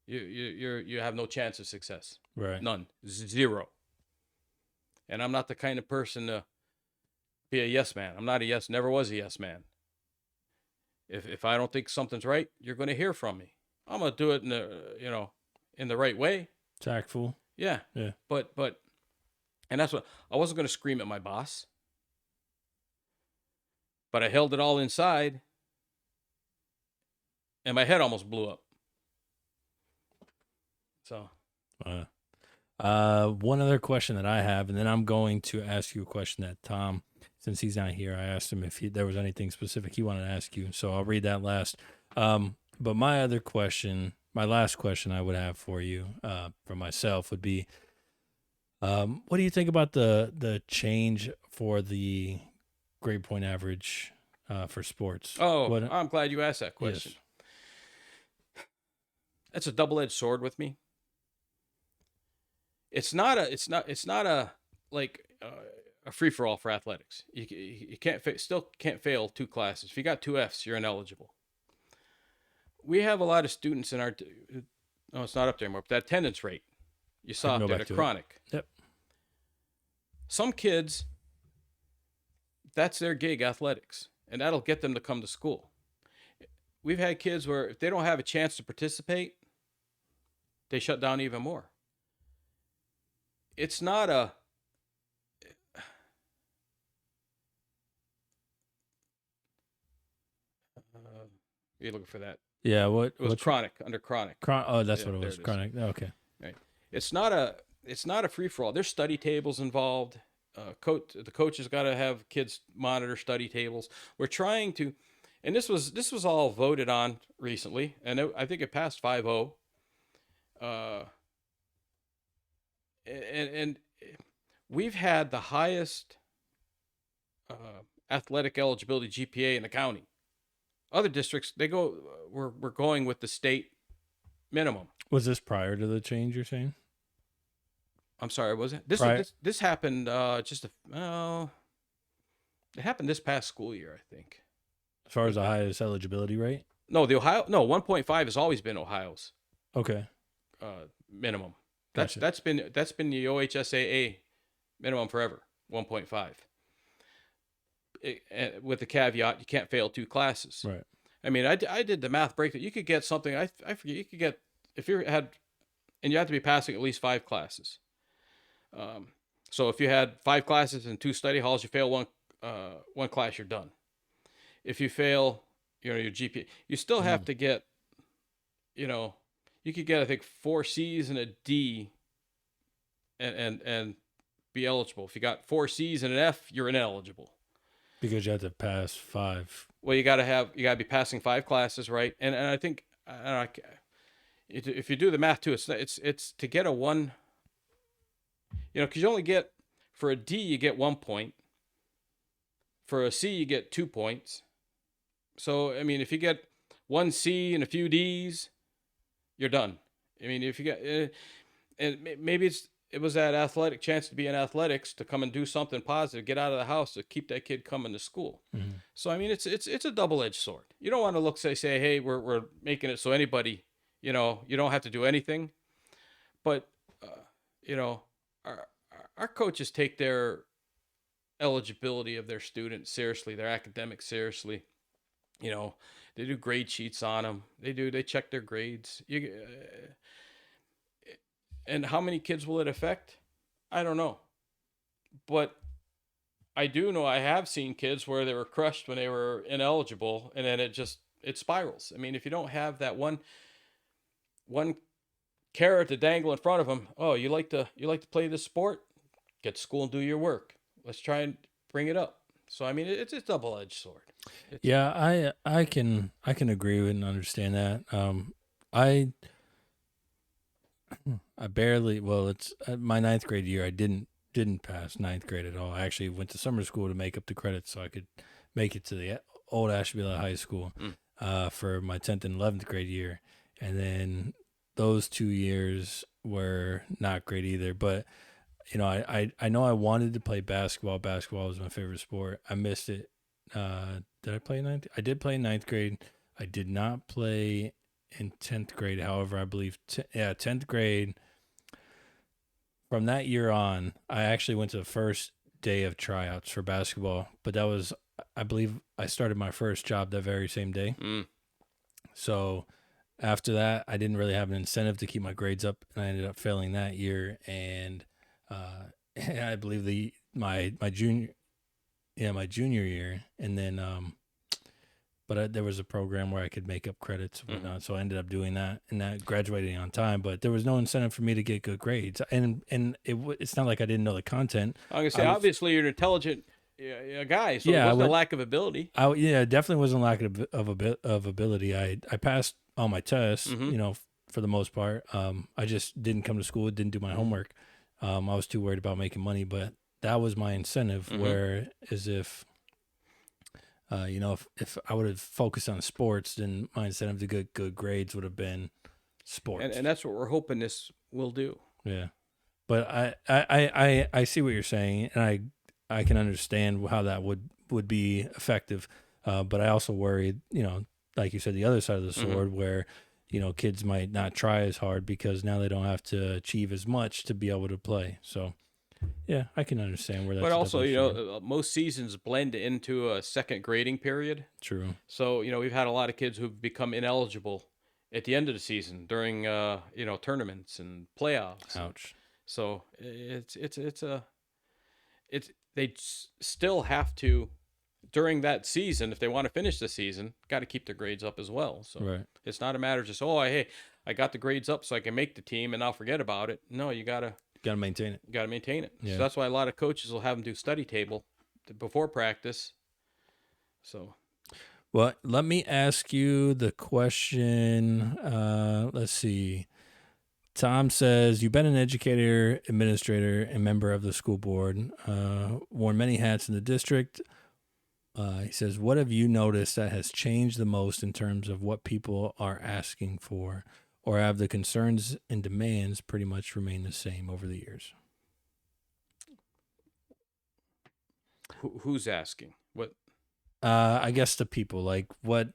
you have no chance of success. Right. None. Zero. And I'm not the kind of person to be a yes man. I'm not a yes. Never was a yes man. If I don't think something's right, you're going to hear from me. I'm going to do it in the right way. Tactful. Yeah. Yeah. But and that's what I wasn't going to scream at my boss. But I held it all inside, and my head almost blew up. So, one other question that I have, and then I'm going to ask you a question that Tom, since he's not here, I asked him if there was anything specific he wanted to ask you. So I'll read that last. But my other question, my last question I would have for you, for myself, would be, what do you think about the change for the grade point average for sports? I'm glad you asked that question. Yes. That's a double-edged sword with me. It's not a free-for-all for athletics. You still can't fail 2 classes. If you got 2 Fs, you're ineligible. We have a lot of students in our it's not up there anymore, but that attendance rate You I can go soft it, back a to it. chronic. Yep. Some kids, that's their gig, athletics, and that'll get them to come to school. We've had kids where if they don't have a chance to participate, they shut down even more. It's not a you're looking for that. Yeah. What? It was What's chronic, under chronic. Oh, that's Yeah, what it there was. it is. Chronic. Okay. Right. It's not a free for all. There's study tables involved. The coaches got to have kids monitor study tables. We're trying to, and this was all voted on recently, and I think it passed 5-0. And we've had the highest athletic eligibility GPA in the county. Other districts, we're going with the state minimum. Was this prior to the change you're saying? I'm sorry, was it? This happened it happened this past school year, I think. As far as the highest eligibility rate? No, 1.5 has always been Ohio's Okay. minimum. Gotcha. That's been the OHSAA minimum forever, 1.5. With the caveat, you can't fail 2 classes. Right. I mean, I did the math breakdown. You could get something. I forget. You could get if you had, and you have to be passing at least 5 classes. So if you had 5 classes and 2 study halls, you fail one class, you're done. If you fail, your GPA, you still have to get, you could get I think 4 C's and a D, and be eligible. If you got 4 C's and an F, you're ineligible. Because you have to pass 5. Well, you got to be passing 5 classes, right? And I think if you do the math too, it's to get a 1. Because you only get, for a D you get 1 point. For a C you get 2 points. So I mean, if you get 1 C and a few D's, you're done. I mean, if you get, and maybe it was that athletic chance to be in athletics, to come and do something positive, get out of the house to keep that kid coming to school. Mm-hmm. So I mean, it's a double-edged sword. You don't want to say, hey, we're making it so anybody, you don't have to do anything. But our coaches take their eligibility of their students seriously, their academics seriously. They do grade sheets on them. They check their grades. And how many kids will it affect? I don't know. But I do know I have seen kids where they were crushed when they were ineligible, and then it spirals. I mean, if you don't have that one carrot to dangle in front of them, oh, you like to play this sport? Get to school and do your work. Let's try and bring it up. So I mean, it's a double-edged sword. Yeah, I can agree with and understand that. I barely, it's my 9th grade year. I didn't pass 9th grade at all. I actually went to summer school to make up the credits so I could make it to the old Ashtabula High School for my 10th and 11th grade year. And then those 2 years were not great either. But I know I wanted to play basketball. Basketball was my favorite sport. I missed it. Did I play 9th? I did play 9th grade. I did not play in 10th grade. However, I believe 10th grade. From that year on, I actually went to the first day of tryouts for basketball. But that was, I believe, I started my first job that very same day. So after that, I didn't really have an incentive to keep my grades up, and I ended up failing that year. And I believe my junior year, and then but there was a program where I could make up credits and whatnot, so I ended up doing that and graduating on time. But there was no incentive for me to get good grades, and it's not like I didn't know the content. I'm gonna say, obviously you're an intelligent guy, so it wasn't a lack of ability. It definitely wasn't a lack of ability. I passed all my tests, for the most part. I just didn't come to school, didn't do my homework. I was too worried about making money, but that was my incentive. Whereas if I would have focused on sports, then my incentive to get good grades would have been sports. And that's what we're hoping this will do. Yeah. But I see what you're saying, and I can understand how that would be effective. But I also worry, like you said, the other side of the sword, where kids might not try as hard because now they don't have to achieve as much to be able to play. So, yeah, I can understand where But that's a also, double-edged sword. most seasons blend into a second grading period. True. So, we've had a lot of kids who've become ineligible at the end of the season during, tournaments and playoffs. And Ouch. so they still have to, during that season, if they want to finish the season, got to keep their grades up as well. So Right. it's not a matter of just, hey, I got the grades up so I can make the team and I'll forget about it. No, you got to Got to maintain it. maintain it. Yeah. So that's why a lot of coaches will have them do study table before practice. So Well, let me ask you the question. Let's see. Tom says, you've been an educator, administrator, and member of the school board, worn many hats in the district. He says, what have you noticed that has changed the most in terms of what people are asking for, or have the concerns and demands pretty much remained the same over the years? who's asking? What? I guess the people, like what,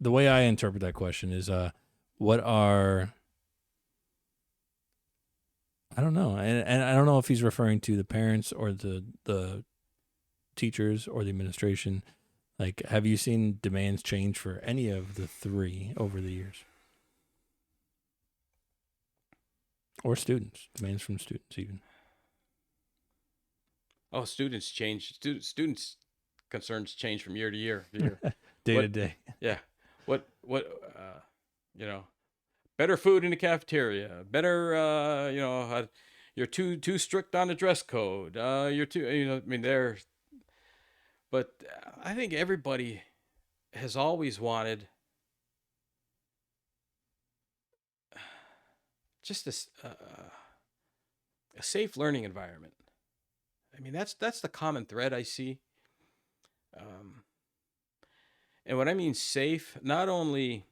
the way I interpret that question is, what are, I don't know. And I don't know if he's referring to the parents or the teachers or the administration. Like, have you seen demands change for any of the three over the years? Or students, demands from students even. Oh, students change. Students' concerns change from year to year. Day What- to day. Yeah. What? Better food in the cafeteria. Better. You're too strict on the dress code. You're too. I mean, they're. But I think everybody has always wanted just a safe learning environment. I mean, that's the common thread I see. Um, and when I mean safe, not only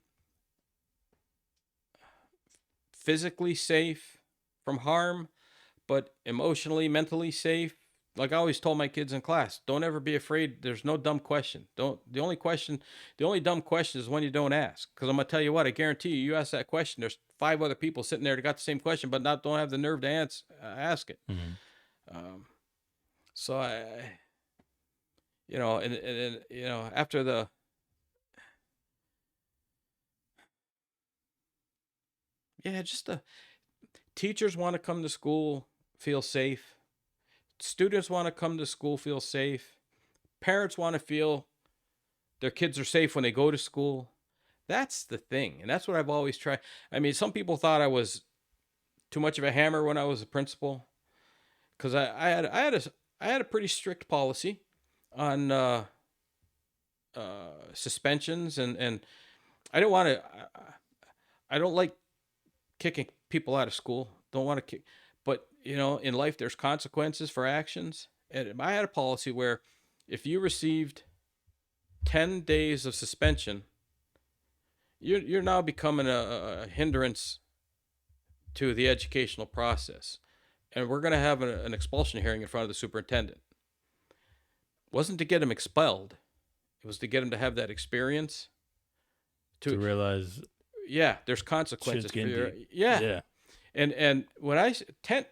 physically safe from harm, but emotionally, mentally safe. Like I always told my kids in class, don't ever be afraid. There's no dumb question. The only dumb question is when you don't ask. Because I'm gonna tell you what, I guarantee you, you ask that question, there's 5 other people sitting there that got the same question, but don't have the nerve to ask it. Mm-hmm. So after the just the teachers want to come to school, feel safe. Students want to come to school, feel safe. Parents want to feel their kids are safe when they go to school. That's the thing. And that's what I've always tried. I mean, some people thought I was too much of a hammer when I was a principal because I had a pretty strict policy on suspensions and I don't want to. I don't like kicking people out of school. Don't want to kick, but in life there's consequences for actions. And I had a policy where if you received 10 days of suspension, you're now becoming a hindrance to the educational process. And we're going to have an expulsion hearing in front of the superintendent. It wasn't to get him expelled. It was to get him to have that experience. To realize, yeah, there's consequences for your, deep. yeah. Yeah. And when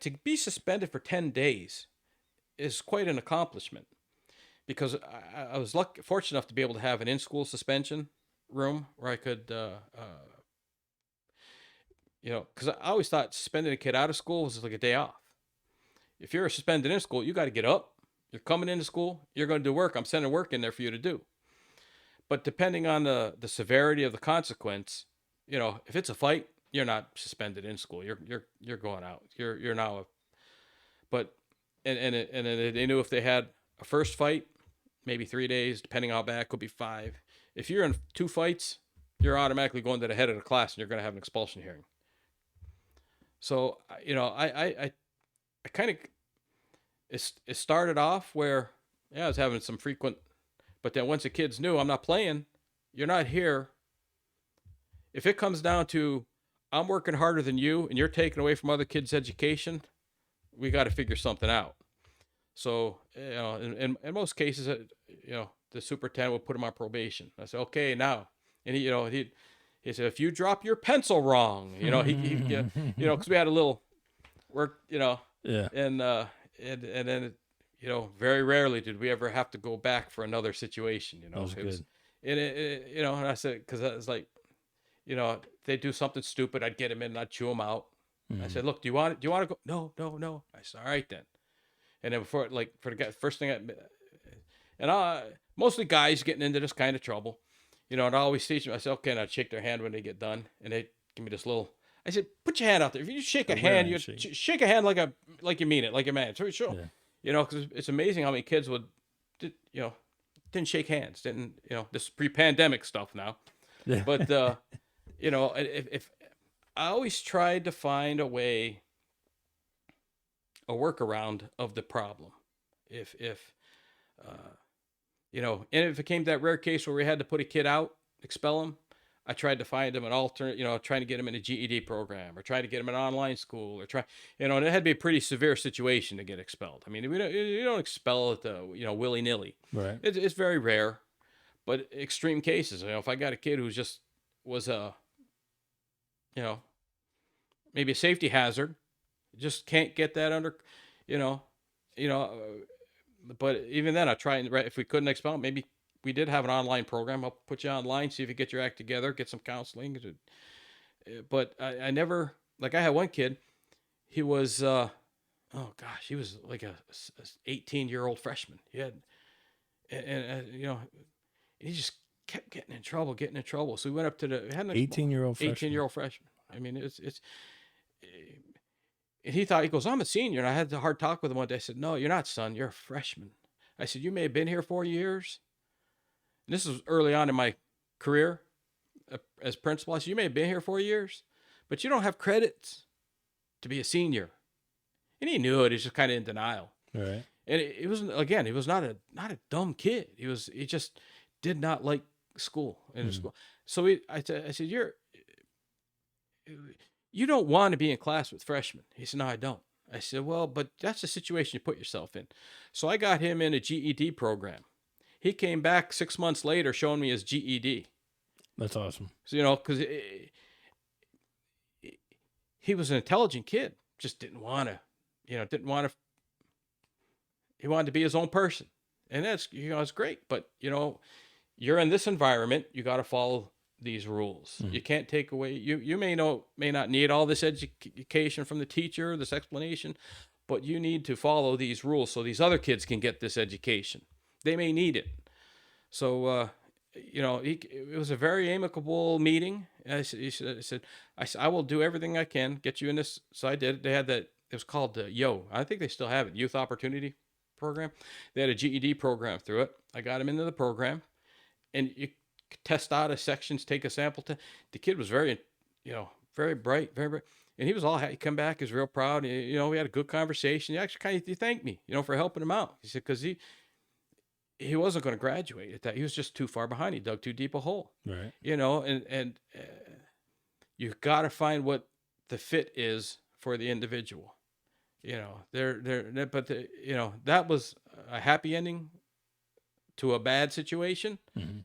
to be suspended for 10 days is quite an accomplishment because I was fortunate enough to be able to have an in-school suspension room where I could, because I always thought suspending a kid out of school was like a day off. If you're suspended in school, you got to get up. You're coming into school. You're going to do work. I'm sending work in there for you to do. But depending on the severity of the consequence, if it's a fight, you're not suspended in school. You're going out. You're now. But and they knew if they had a first fight, maybe 3 days, depending how bad, could be 5. If you're in 2 fights, you're automatically going to the head of the class, and you're going to have an expulsion hearing. So I kind of it started off where I was having some frequent, but then once the kids knew I'm not playing, you're not here. If it comes down to I'm working harder than you and you're taking away from other kids' education, we got to figure something out. So, in most cases, the superintendent would put him on probation. I said, okay, now, and he he said, if you drop your pencil wrong, because we had a little work, Yeah. and then, very rarely did we ever have to go back for another situation, That was It was, good. and I said, because I was like, they do something stupid, I'd get them in and I'd chew them out. I said, look, do you want to go? No, no, no. I said, all right then. And then for the guy, first thing mostly guys getting into this kind of trouble, and I always teach them. I said, okay, and I'd shake their hand when they get done, and they give me this little. I said, put your hand out there. If you shake a hand, you shake a hand like you mean it, like a man. So sure, because it's amazing how many kids didn't shake hands, didn't this pre-pandemic stuff now, Yeah. but if I always tried to find a workaround of the problem. If and if it came to that rare case where we had to put a kid out, expel him, I tried to find him an alternate, trying to get him in a GED program or try to get him an online school and it had to be a pretty severe situation to get expelled. I mean, you don't expel it, willy nilly. Right. It's very rare, but extreme cases, if I got a kid who just was maybe a safety hazard, just can't get that under, you know, you know, but even then I try and, if we couldn't expel him, maybe we did have an online program. I'll put you online, see if you get your act together, get some counseling. But I never, like I had one kid, he was, oh gosh, he was like a 18-year-old freshman. He had, and he just kept getting in trouble. So we went up to the 18-year-old freshman. 18-year-old freshman. I mean, and he thought, he goes, I'm a senior. And I had a hard talk with him one day. I said, no, you're not, son. You're a freshman. I said, you may have been here 4 years. And this was early on in my career as principal. I said, you may have been here 4 years, but you don't have credits to be a senior. And he knew it. He's just kind of in denial. All right. And it was, again, he was not a dumb kid. He just did not like school school. So I said, you don't want to be in class with freshmen. He said, no, I don't. I said, well, but that's the situation you put yourself in. So I got him in a GED program. He came back 6 months later showing me his GED. That's awesome. So, because he was an intelligent kid, just didn't want to, he wanted to be his own person. And that's, it's great. But, you're in this environment, you got to follow these rules. You can't take away, you may not need all this education from the teacher, this explanation, but you need to follow these rules so these other kids can get this education. They may need it. So, it was a very amicable meeting. I said, I will do everything I can, get you in this. So I did. They had that, it was called YO. I think they still have it, Youth Opportunity Program. They had a GED program through it. I got him into the program, and you test out of sections, take a sample test. The kid was very, very bright, very bright. And he was he come back, he was real proud. We had a good conversation. He actually he thanked me, for helping him out. He said, because he wasn't going to graduate at that. He was just too far behind. He dug too deep a hole. Right. And you've got to find what the fit is for the individual. That was a happy ending to a bad situation. And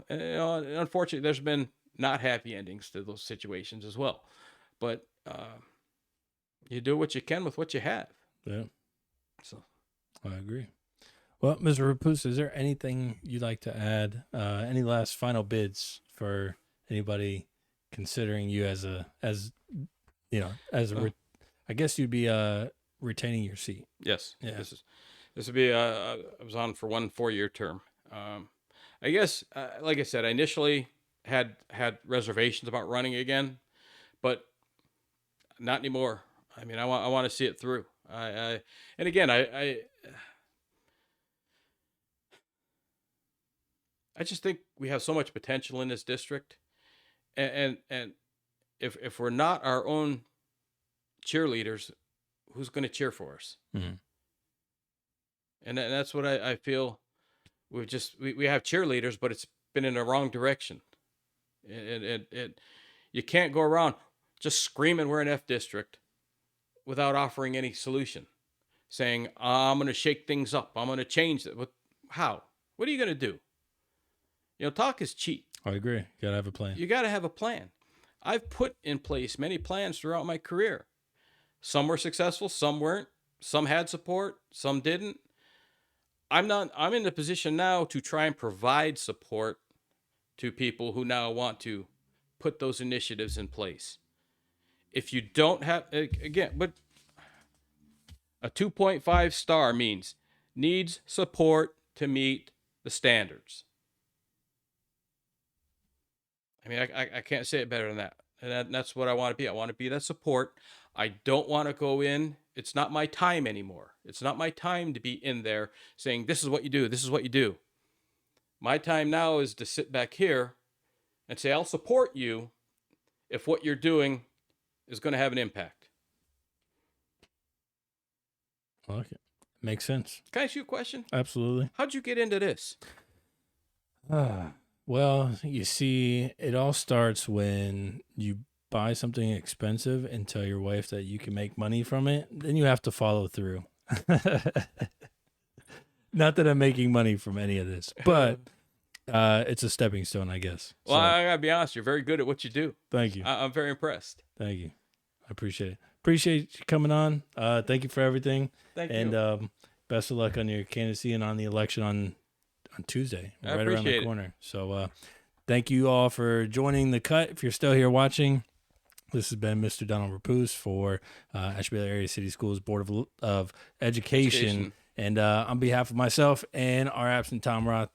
unfortunately, there's been not happy endings to those situations as well. But you do what you can with what you have. Yeah. So I agree. Well, Mr. Rapose, is there anything you'd like to add? Any last final bids for anybody considering you I guess you'd be retaining your seat. Yes. Yeah. This would be I was on for 1 4-year term. I guess like I said, I initially had reservations about running again, but not anymore. I mean, I want to see it through. I just think we have so much potential in this district, and if we're not our own cheerleaders, who's going to cheer for us? And that's what I feel. We have cheerleaders, but it's been in the wrong direction. And you can't go around just screaming we're an F district without offering any solution, saying I'm going to shake things up, I'm going to change it. How? What are you going to do? Talk is cheap. I agree. Gotta have a plan. You got to have a plan. I've put in place many plans throughout my career. Some were successful, some weren't. Some had support, some didn't. I'm in the position now to try and provide support to people who now want to put those initiatives in place. If you don't have, again, but a 2.5 star means needs support to meet the standards. I mean, I can't say it better than that. And that's what I want to be. I want to be that support. I don't want to go in. It's not my time anymore. It's not my time to be in there saying, this is what you do. This is what you do. My time now is to sit back here and say, I'll support you if what you're doing is going to have an impact. I like it. Makes sense. Can I ask you a question? Absolutely. How'd you get into this? Well, you see, it all starts when you buy something expensive and tell your wife that you can make money from it. Then you have to follow through. Not that I'm making money from any of this, but it's a stepping stone, I guess. Well, I gotta be honest. You're very good at what you do. Thank you. I'm very impressed. Thank you. I appreciate it. Appreciate you coming on. Thank you for everything. Thank you. And best of luck on your candidacy and on the election on Tuesday, right around the corner. So thank you all for joining the cut. If you're still here watching, this has been Mr. Donald Rapose for Ashtabula Area City Schools Board of Education. And on behalf of myself and our absent Tom Roth,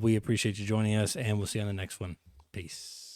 we appreciate you joining us, and we'll see you on the next one. Peace.